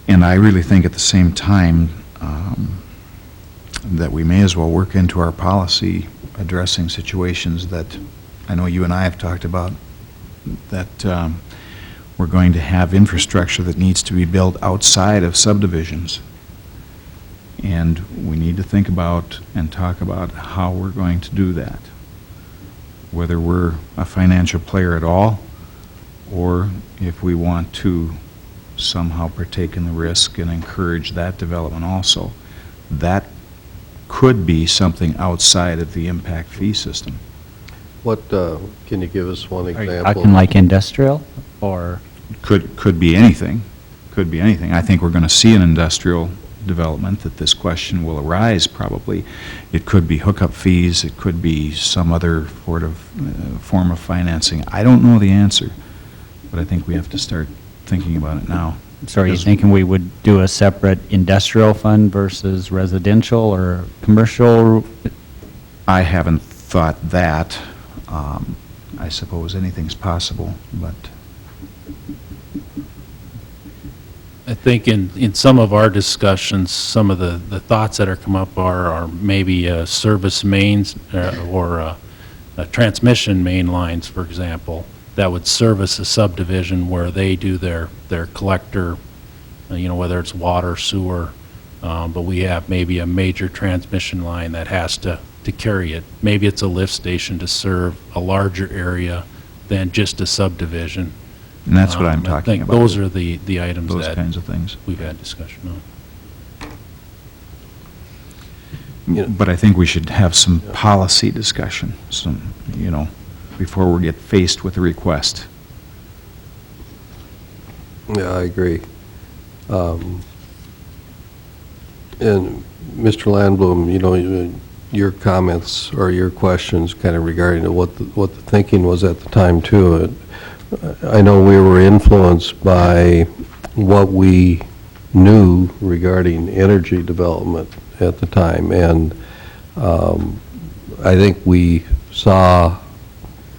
And I really think at the same time that we may as well work into our policy addressing situations that I know you and I have talked about, that we're going to have infrastructure that needs to be built outside of subdivisions. And we need to think about and talk about how we're going to do that. Whether we're a financial player at all, or if we want to somehow partake in the risk and encourage that development also. That could be something outside of the impact fee system. What, can you give us one example? Talking like industrial, or? Could be anything. Could be anything. I think we're going to see an industrial development that this question will arise probably. It could be hookup fees, it could be some other form of financing. I don't know the answer, but I think we have to start thinking about it now. So are you thinking we would do a separate industrial fund versus residential or commercial? I haven't thought that. I suppose anything's possible, but I think in some of our discussions, some of the thoughts that are come up are maybe service mains or transmission main lines, for example, that would service a subdivision where they do their collector, whether it's water, sewer, but we have maybe a major transmission line that has to carry it. Maybe it's a lift station to serve a larger area than just a subdivision. And that's what I'm talking about. I think those are the items those that kinds of things. we've had discussion on. But I think we should have some policy discussion, before we get faced with a request. Yeah, I agree. And Mr. Landblum, your comments or your questions kind of regarding what the thinking was at the time too. I know we were influenced by what we knew regarding energy development at the time, and I think we saw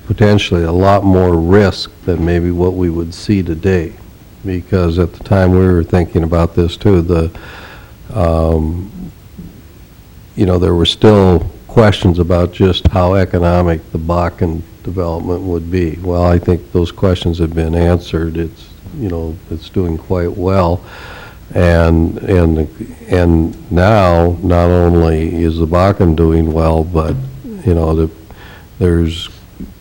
potentially a lot more risk than maybe what we would see today, because at the time we were thinking about this too, there were still questions about just how economic the Bakken development would be. Well, I think those questions have been answered. It's doing quite well. And now, not only is the Bakken doing well, but, there's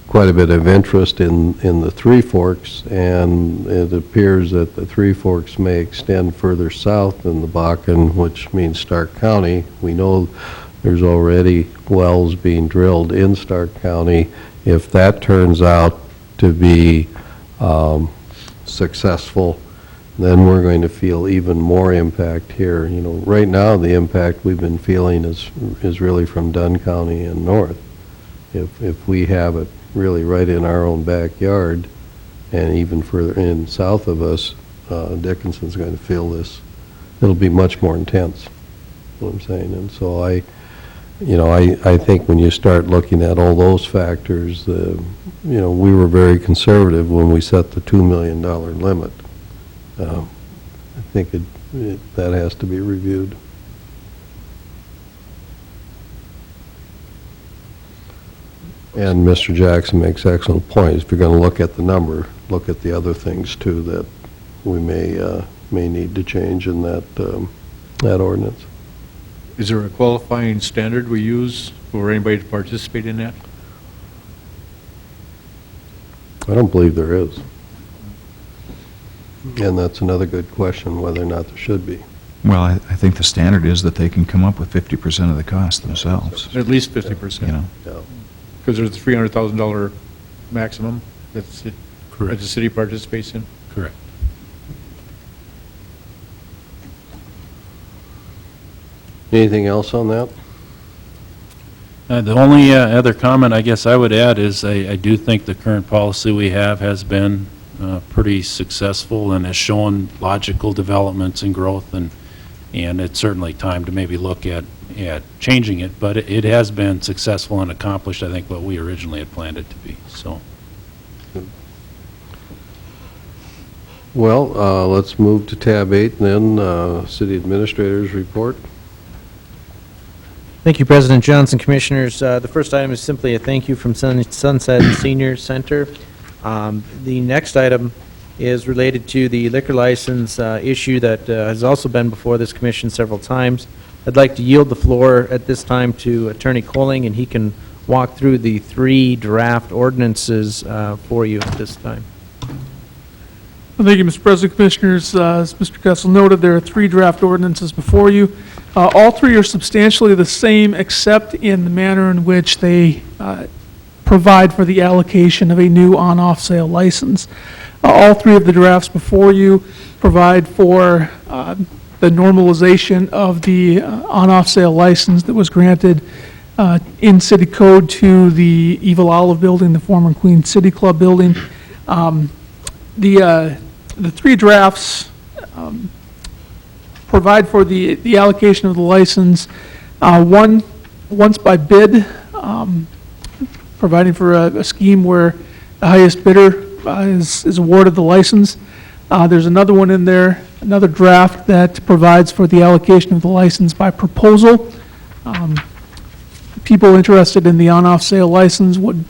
quite a bit of interest in the Three Forks, and it appears that the Three Forks may extend further south than the Bakken, which means Stark County. We know there's already wells being drilled in Stark County. If that turns out to be successful, then we're going to feel even more impact here. Right now, the impact we've been feeling is really from Dunn County and north. If we have it really right in our own backyard, and even further in south of us, Dickinson's going to feel this. It'll be much more intense, what I'm saying. And so I think when you start looking at all those factors, we were very conservative when we set the $2 million limit. I think that has to be reviewed. And Mr. Jackson makes excellent points. If you're going to look at the number, look at the other things too that we may need to change in that ordinance. Is there a qualifying standard we use for anybody to participate in that? I don't believe there is. And that's another good question, whether or not there should be. Well, I think the standard is that they can come up with 50% of the cost themselves. At least 50%. Yeah. Because there's a $300,000 maximum that the city participates in? Correct. Anything else on that? The only other comment I guess I would add is I do think the current policy we have has been pretty successful and has shown logical developments and growth, and it's certainly time to maybe look at changing it, but it has been successful and accomplished, I think, what we originally had planned it to be, so. Well, let's move to tab 8 and then City Administrator's report. Thank you, President Johnson, Commissioners. The first item is simply a thank you from Sunset Senior Center. The next item is related to the liquor license issue that has also been before this commission several times. I'd like to yield the floor at this time to Attorney Colling, and he can walk through the 3 draft ordinances for you at this time. Well, thank you, Mr. President, Commissioners. As Mr. Kessel noted, there are 3 draft ordinances before you. All 3 are substantially the same, except in the manner in which they provide for the allocation of a new on-off sale license. All 3 of the drafts before you provide for the normalization of the on-off sale license that was granted in city code to the Evil Olive Building, the former Queen City Club building. The three drafts provide for the allocation of the license, once by bid, providing for a scheme where the highest bidder is awarded the license. There's another one in there, another draft that provides for the allocation of the license by proposal. People interested in the on-off sale license would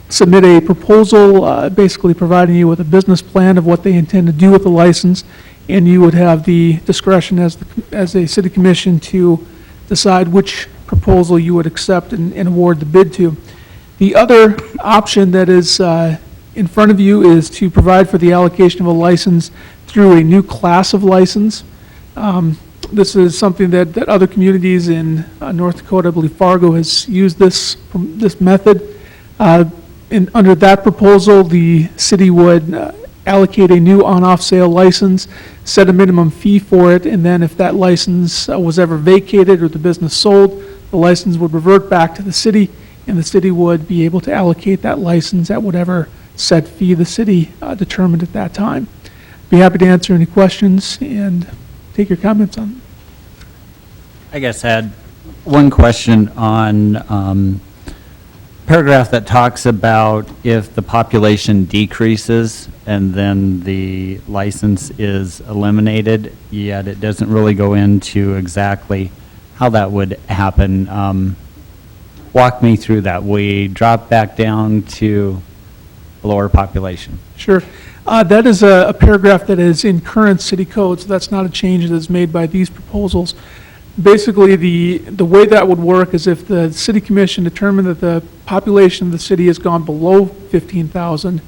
submit a proposal, basically providing you with a business plan of what they intend to do with the license, and you would have the discretion as a city commission to decide which proposal you would accept and award the bid to. The other option that is in front of you is to provide for the allocation of a license through a new class of license. This is something that other communities in North Dakota, I believe Fargo has used this method. Under that proposal, the city would allocate a new on-off sale license, set a minimum fee for it, and then if that license was ever vacated or the business sold, the license would revert back to the city, and the city would be able to allocate that license at whatever set fee the city determined at that time. Be happy to answer any questions and take your comments on it. I guess I had one question on paragraph that talks about if the population decreases and then the license is eliminated, yet it doesn't really go into exactly how that would happen. Walk me through that. We drop back down to a lower population. Sure. That is a paragraph that is in current city code, so that's not a change that is made by these proposals. Basically, the way that would work is if the city commission determined that the population of the city has gone below 15,000,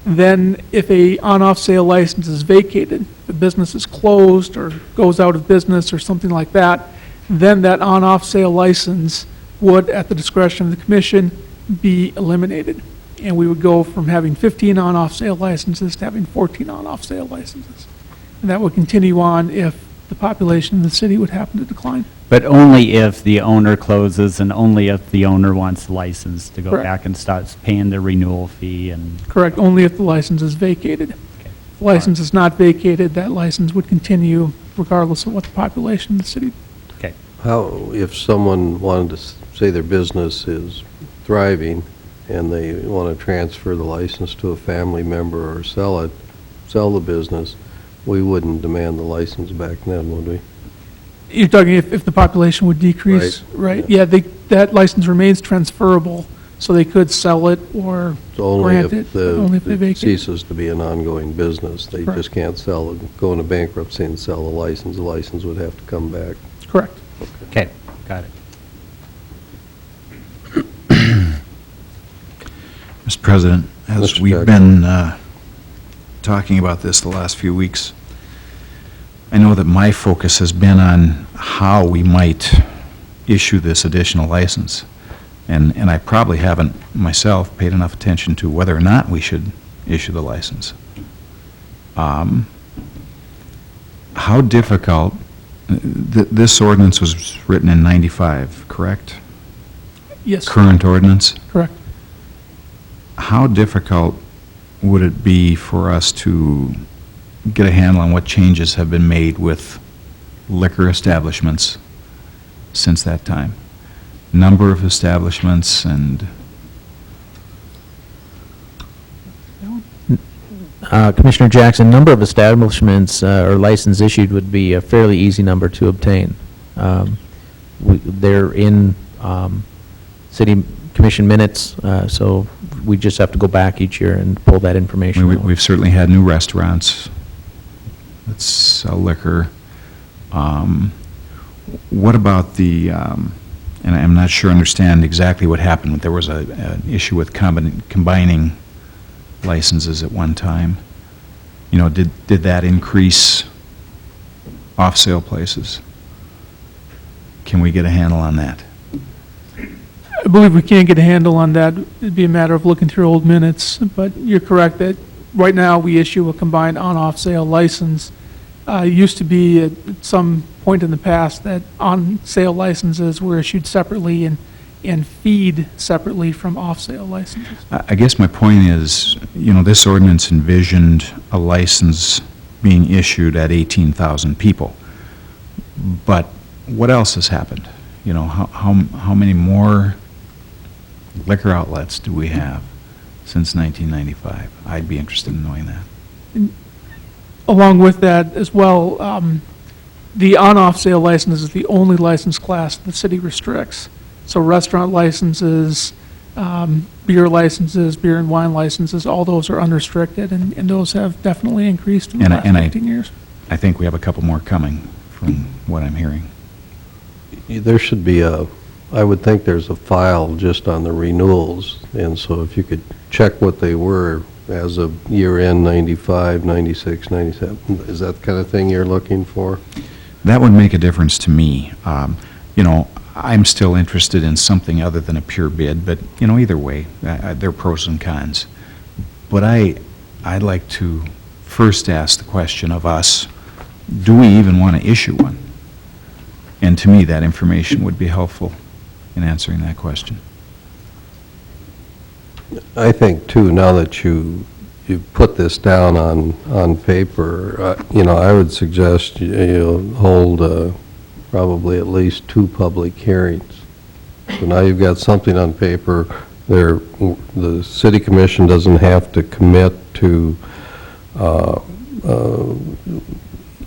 then if a on-off sale license is vacated, the business is closed or goes out of business or something like that, then that on-off sale license would, at the discretion of the commission, be eliminated. And we would go from having 15 on-off sale licenses to having 14 on-off sale licenses. And that would continue on if the population of the city would happen to decline. But only if the owner closes and only if the owner wants the license to go Correct. back and starts paying the renewal fee and... Correct, only if the license is vacated. If the license is not vacated, that license would continue regardless of what the population of the city. Okay. How, if someone wanted to say their business is thriving and they want to transfer the license to a family member or sell the business, we wouldn't demand the license back then, would we? You're talking if the population would decrease, right? Yeah, that license remains transferable, so they could sell it or So only grant if it, only if they it vacate. ceases to be an ongoing business. They Correct. just can't sell it, go into bankruptcy and sell the license would have to come back. Correct. Okay, got it. Mr. President, as Mr. we've Jackson. been talking about this the last few weeks, I know that my focus has been on how we might issue this additional license. And I probably haven't myself paid enough attention to whether or not we should issue the license. How difficult, this ordinance was written in 95, correct? Yes. Current ordinance? Correct. How difficult would it be for us to get a handle on what changes have been made with liquor establishments since that time? Number of establishments and... Commissioner Jackson, number of establishments or license issued would be a fairly easy number to obtain. They're in city commission minutes, so we just have to go back each year and pull that information out. We've certainly had new restaurants that sell liquor. What about the, and I'm not sure I understand exactly what happened. There was an issue with combining licenses at one time. You know, did that increase off-sale places? Can we get a handle on that? I believe we can't get a handle on that. It'd be a matter of looking through old minutes, but you're correct that right now we issue a combined on-off sale license, Used to be at some point in the past that on-sale licenses were issued separately and feed separately from off-sale licenses. I guess my point is, this ordinance envisioned a license being issued at 18,000 people. But what else has happened? How many more liquor outlets do we have since 1995? I'd be interested in knowing that. Along with that as well, the on-off sale license is the only license class the city restricts. So restaurant licenses, beer licenses, beer and wine licenses, all those are unrestricted, and those have definitely increased in the last 15 years. I think we have a couple more coming from what I'm hearing. There should be I would think there's a file just on the renewals, and so if you could check what they were as of year-end 95, 96, 97, is that the kind of thing you're looking for? That would make a difference to me. I'm still interested in something other than a pure bid, but, either way, there are pros and cons. But I'd like to first ask the question of us, do we even want to issue one? And to me, that information would be helpful in answering that question. I think, too, now that you put this down on paper, I would suggest you hold probably at least 2 public hearings. So now you've got something on paper. The city commission doesn't have to commit to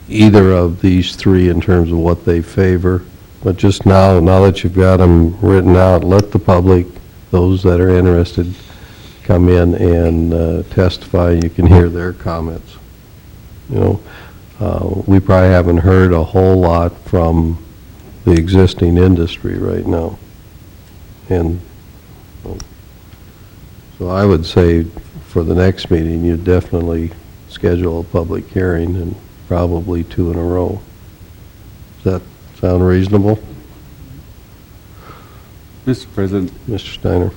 either of these 3 in terms of what they favor. But just now that you've got them written out, let the public, those that are interested, come in and testify. You can hear their comments. We probably haven't heard a whole lot from the existing industry right now. And so I would say for the next meeting, you definitely schedule a public hearing, and probably 2 in a row. Does that sound reasonable? Mr. President. Mr. Steiner.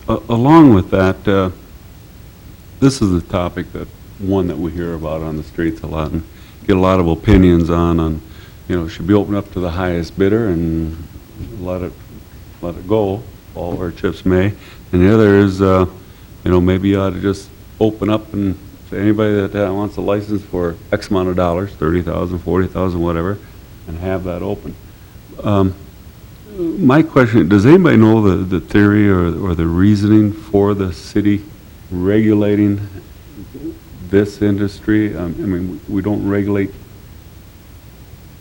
Along with that, this is a topic that we hear about on the streets a lot and get a lot of opinions on, should be opened up to the highest bidder and let it go, all where chips may. And the other is, maybe you ought to just open up and say anybody that wants a license for X amount of dollars, $30,000, $40,000, whatever, and have that open. My question, does anybody know the theory or the reasoning for the city regulating this industry? We don't regulate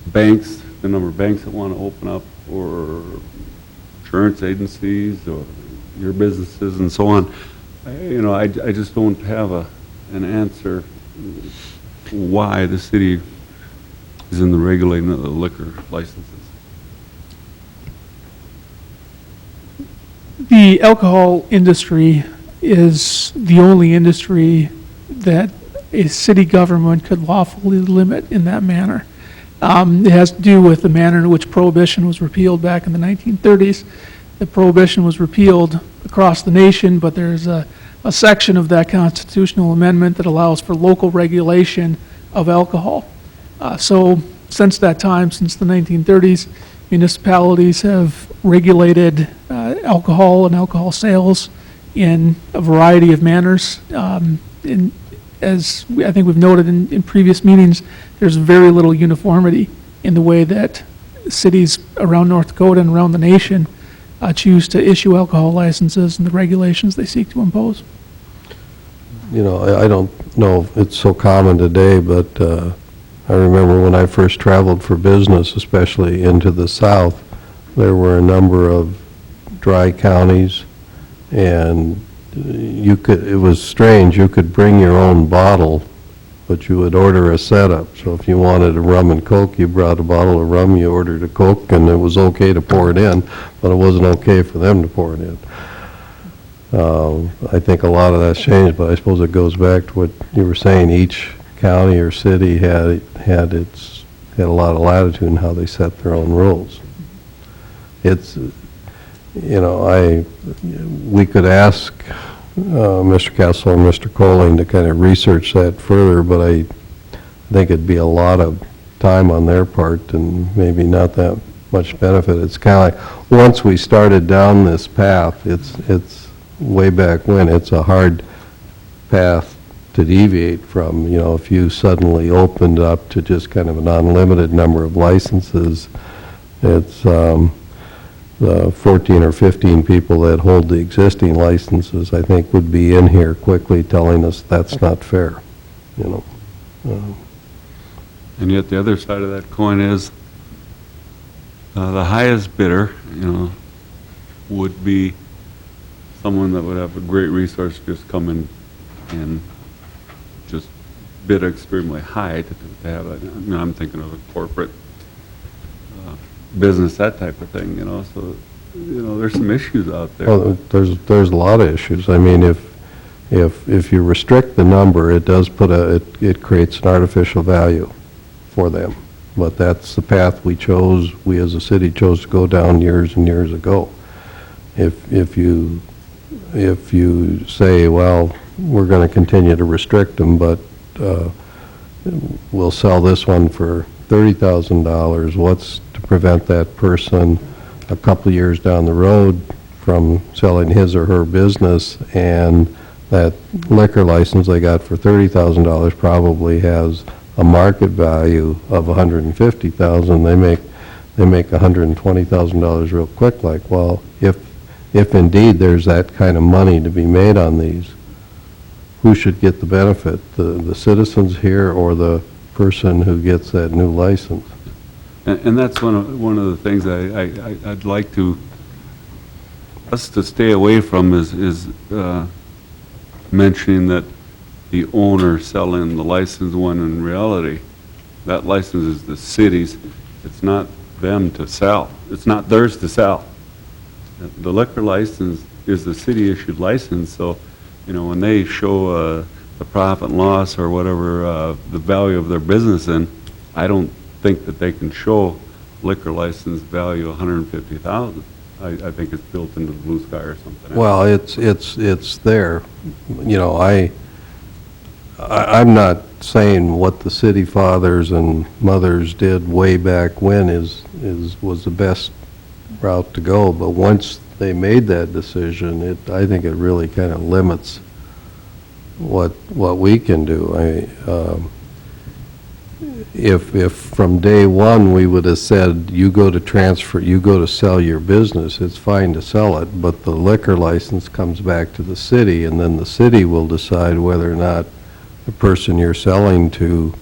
banks, the number of banks that want to open up, or insurance agencies, or your businesses and so on. I just don't have an answer why the city is in the regulating of the liquor licenses. The alcohol industry is the only industry that a city government could lawfully limit in that manner. It has to do with the manner in which prohibition was repealed back in the 1930s. The prohibition was repealed across the nation, but there's a section of that constitutional amendment that allows for local regulation of alcohol. So since that time, since the 1930s, municipalities have regulated alcohol and alcohol sales in a variety of manners. As I think we've noted in previous meetings, there's very little uniformity in the way that cities around North Dakota and around the nation choose to issue alcohol licenses and the regulations they seek to impose. I don't know if it's so common today, but I remember when I first traveled for business, especially into the South, there were a number of dry counties, and it was strange, you could bring your own bottle, but you would order a setup. So if you wanted a rum and Coke, you brought a bottle of rum, you ordered a Coke, and it was okay to pour it in, but it wasn't okay for them to pour it in. I think a lot of that's changed, but I suppose it goes back to what you were saying. Each county or city had a lot of latitude in how they set their own rules. It's, we could ask Mr. Kessel and Mr. Colling to kind of research that further, but think it'd be a lot of time on their part and maybe not that much benefit. It's kind of like, once we started down this path, it's way back when, it's a hard path to deviate from. You know, if you suddenly opened up to just kind of an unlimited number of licenses, it's the 14 or 15 people that hold the existing licenses, I think, would be in here quickly telling us that's not fair, you know. And yet the other side of that coin is the highest bidder, you know, would be someone that would have a great resource to just come in and just bid extremely high to have it. I mean, I'm thinking of a corporate business, that type of thing, you know, so, you know, there's some issues out there. Well, there's a lot of issues. I mean, if you restrict the number, it does put it creates an artificial value for them. But that's the path we as a city chose to go down years and years ago. If you say, well, we're going to continue to restrict them, but we'll sell this one for $30,000, what's to prevent that person a couple of years down the road from selling his or her business, and that liquor license they got for $30,000 probably has a market value of $150,000. They make $120,000 real quick. Like, well, if indeed there's that kind of money to be made on these, who should get the benefit? The citizens here or the person who gets that new license? And that's one of the things I'd like us to stay away from is mentioning that the owner selling the license, when in reality, that license is the city's. It's not them to sell. It's not theirs to sell. The liquor license is the city-issued license, so, you know, when they show the profit and loss or whatever the value of their business in, I don't think that they can show liquor license value $150,000. I think it's built into the Blue Sky or something. Well, it's there. You know, I'm not saying what the city fathers and mothers did way back when was the best route to go, but once they made that decision, I think it really kind of limits what we can do. If from day one we would have said, you go to sell your business, it's fine to sell it, but the liquor license comes back to the city, and then the city will decide whether or not the person you're selling to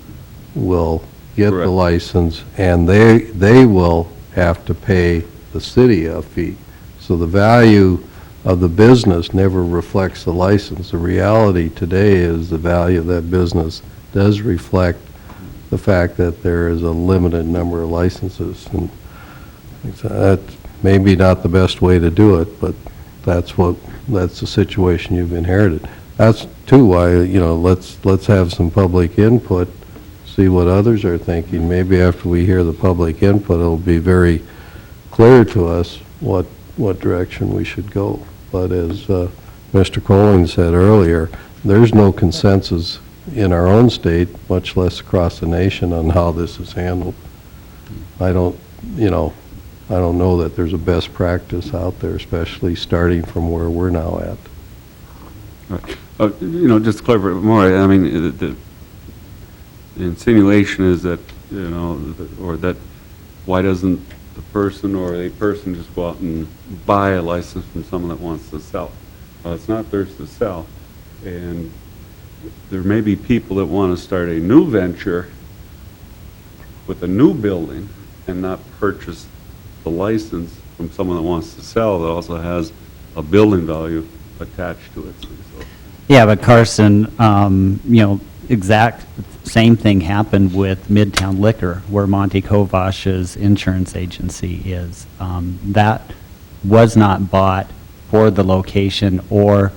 will get the license, and they will have to pay the city a fee. So the value of the business never reflects the license. The reality today is the value of that business does reflect the fact that there is a limited number of licenses. And that's maybe not the best way to do it, but that's the situation you've inherited. That's too why, you know, let's have some public input, see what others are thinking. Maybe after we hear the public input, it'll be very clear to us what direction we should go. But as Mr. Colling said earlier, there's no consensus in our own state, much less across the nation, on how this is handled. I don't know that there's a best practice out there, especially starting from where we're now at. You know, just to clarify more, I mean, the insinuation is that, you know, or that why doesn't the person or a person just go out and buy a license from someone that wants to sell? Well, it's not theirs to sell, and there may be people that want to start a new venture with a new building and not purchase the license from someone that wants to sell that also has a building value attached to it. So, Yeah, but Carson, you know, exact same thing happened with Midtown Liquor, where Monty Kovash's insurance agency is. That was not bought for the location or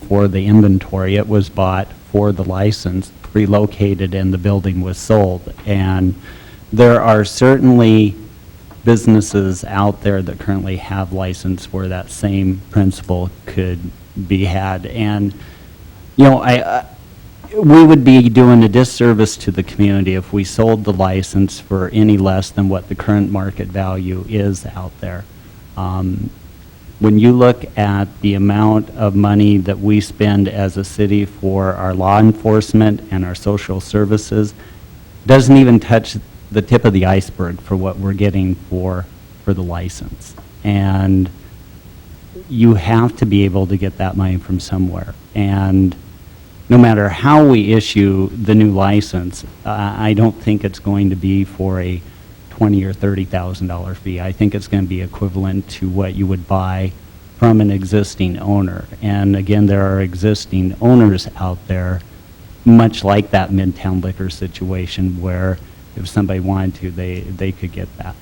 for the inventory. It was bought for the license, relocated, and the building was sold. And there are certainly businesses out there that currently have license where that same principle could be had. And, you know, we would be doing a disservice to the community if we sold the license for any less than what the current market value is out there. When you look at the amount of money that we spend as a city for our law enforcement and our social services, doesn't even touch the tip of the iceberg for what we're getting for the license. And you have to be able to get that money from somewhere. And no matter how we issue the new license, I don't think it's going to be for a $20,000 or $30,000 fee. I think it's going to be equivalent to what you would buy from an existing owner. And again, there are existing owners out there, much like that Midtown Liquor situation, where if somebody wanted to, they could get that.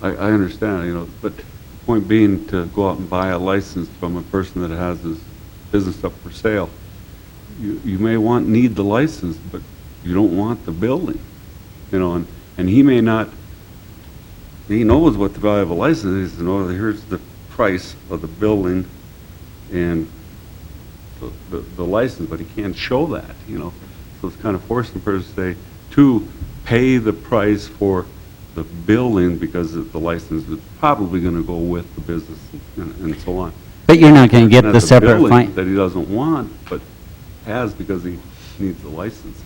I understand, but the point being to go out and buy a license from a person that has his business up for sale, you may need the license, but you don't want the building, and he may not, he knows what the value of a license is, here's the price of the building and the license, but he can't show that, so it's kind of forcing the person to say, to pay the price for the building because the license is probably going to go with the business and so on. But you're not going to get Not the separate building fine. that he doesn't want, but has because he needs the license.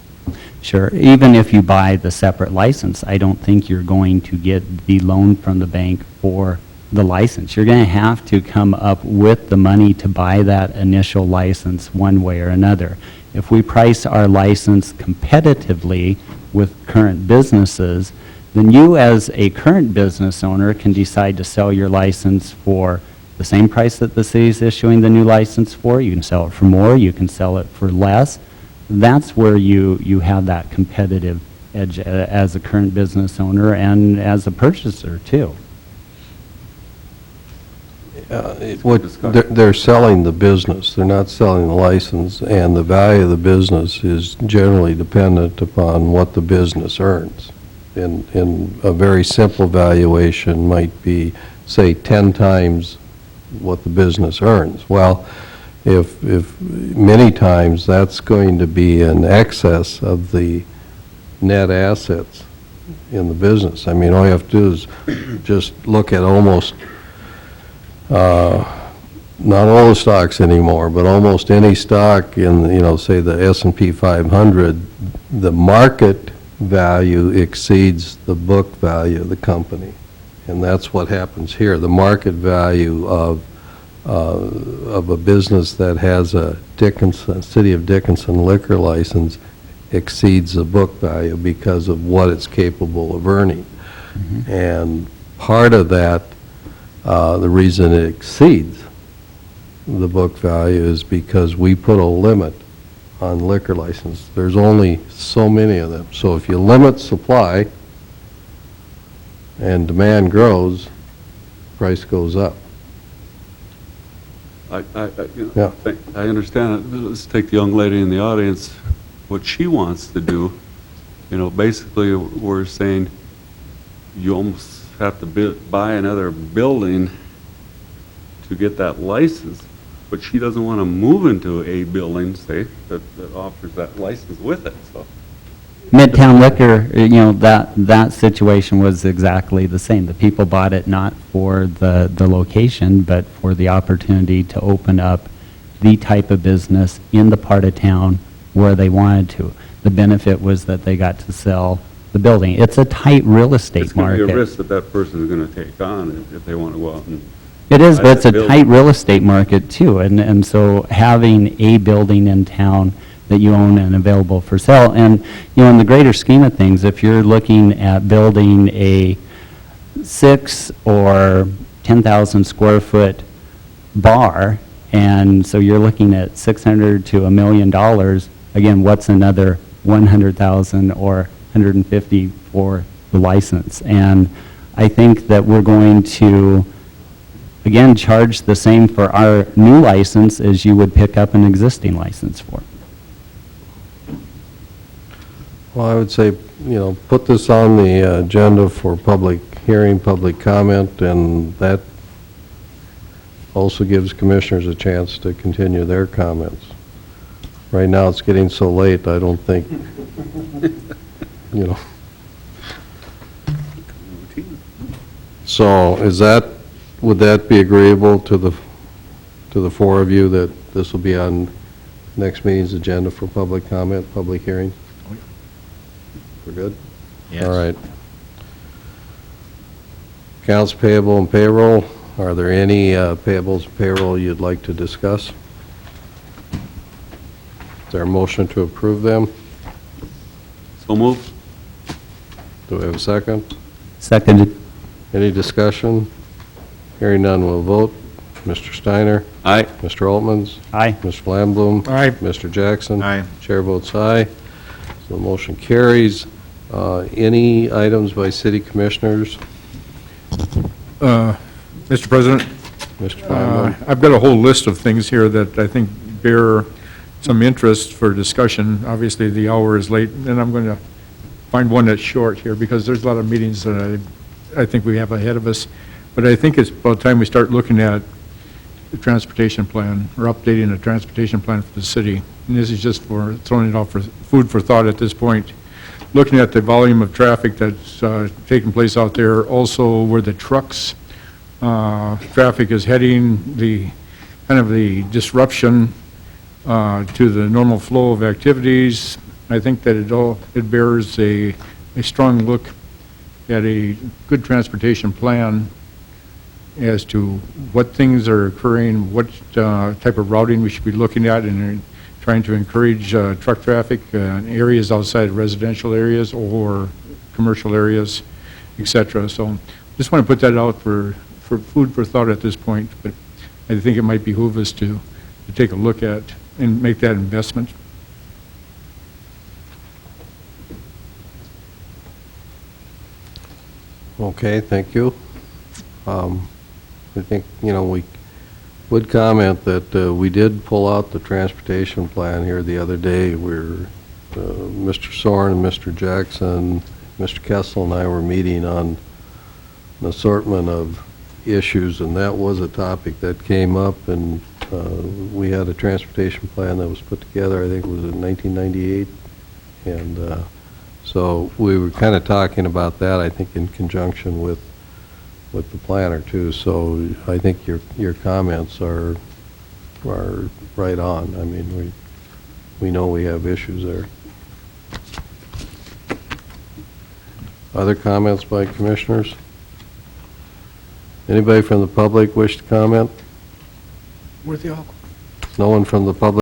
Sure. Even if you buy the separate license, I don't think you're going to get the loan from the bank for the license. You're going to have to come up with the money to buy that initial license one way or another. If we price our license competitively with current businesses, then you as a current business owner can decide to sell your license for the same price that the city's issuing the new license for. You can sell it for more, you can sell it for less. That's where you have that competitive edge as a current business owner and as a purchaser too. They're selling the business, they're not selling the license, and the value of the business is generally dependent upon what the business earns. And a very simple valuation might be, say, 10 times what the business earns. Well, if many times that's going to be in excess of the net assets in the business. I mean, all you have to do is just look at almost, not all the stocks anymore, but almost any stock in, say the S&P 500, the market value exceeds the book value of the company. And that's what happens here. The market value of a business that has a City of Dickinson liquor license exceeds the book value because of what it's capable of earning. Mm-hmm. And part of that, the reason it exceeds the book value is because we put a limit on liquor license. There's only so many of them. So if you limit supply and demand grows, price goes up. I understand it. Let's take the young lady in the audience, what she wants to do. Basically, we're saying you almost have to buy another building to get that license, but she doesn't want to move into a building, say, that offers that license with it, so. Midtown Liquor, that situation was exactly the same. The people bought it not for the location, but for the opportunity to open up the type of business in the part of town where they wanted to. The benefit was that they got to sell the building. It's a tight real estate market. It's going to be a risk that person is going to take on if they want to go out and. It is, buy but it's that a building. tight real estate market too, and so having a building in town that you own and available for sale, and in the greater scheme of things, if you're looking at building a 6 or 10,000 square foot bar, and so you're looking at $600 to $1 million, again, what's another 100,000 or 150 for the license? And I think that we're going to again charge the same for our new license as you would pick up an existing license for. Well, I would say, put this on the agenda for public hearing, public comment, and that also gives commissioners a chance to continue their comments. right now it's getting so late, I don't think, you know. So would that be agreeable to the four of you, that this will be on next meeting's agenda for public comment, public hearing? We're good? Yes. All right. Accounts payable and payroll, are there any payables and payroll you'd like to discuss? Is there a motion to approve them? So moved. Do we have a second? Seconded. Any discussion? Hearing none, we'll vote. Mr. Steiner? Aye. Mr. Altmans? Aye. Mr. Lamblum? Aye. Mr. Jackson? Aye. Chair votes aye. So the motion carries. Any items by city commissioners? Mr. President, Mr. Feinberg? I've got a whole list of things here that I think bear some interest for discussion. Obviously, the hour is late, and I'm going to find one that's short here, because there's a lot of meetings that I think we have ahead of us. But I think it's about time we start looking at the transportation plan, or updating the transportation plan for the city. And this is just for throwing it out for food for thought at this point. Looking at the volume of traffic that's taking place out there, also where the trucks, traffic is heading, the kind of the disruption to the normal flow of activities. I think that it bears a strong look at a good transportation plan as to what things are occurring, what type of routing we should be looking at, and trying to encourage truck traffic in areas outside residential areas or commercial areas, et cetera. So just want to put that out for food for thought at this point, but I think it might behoove us to take a look at and make that investment. Okay, thank you. I think, we would comment that we did pull out the transportation plan here the other day, where Mr. Soren and Mr. Jackson, Mr. Kessel and I were meeting on an assortment of issues, and that was a topic that came up, and we had a transportation plan that was put together, I think it was in 1998, and so we were kind of talking about that, I think, in conjunction with the planner too. So I think your comments are right on. I mean, we know we have issues there. Other comments by commissioners? Anybody from the public wish to comment? Where's the No one from the public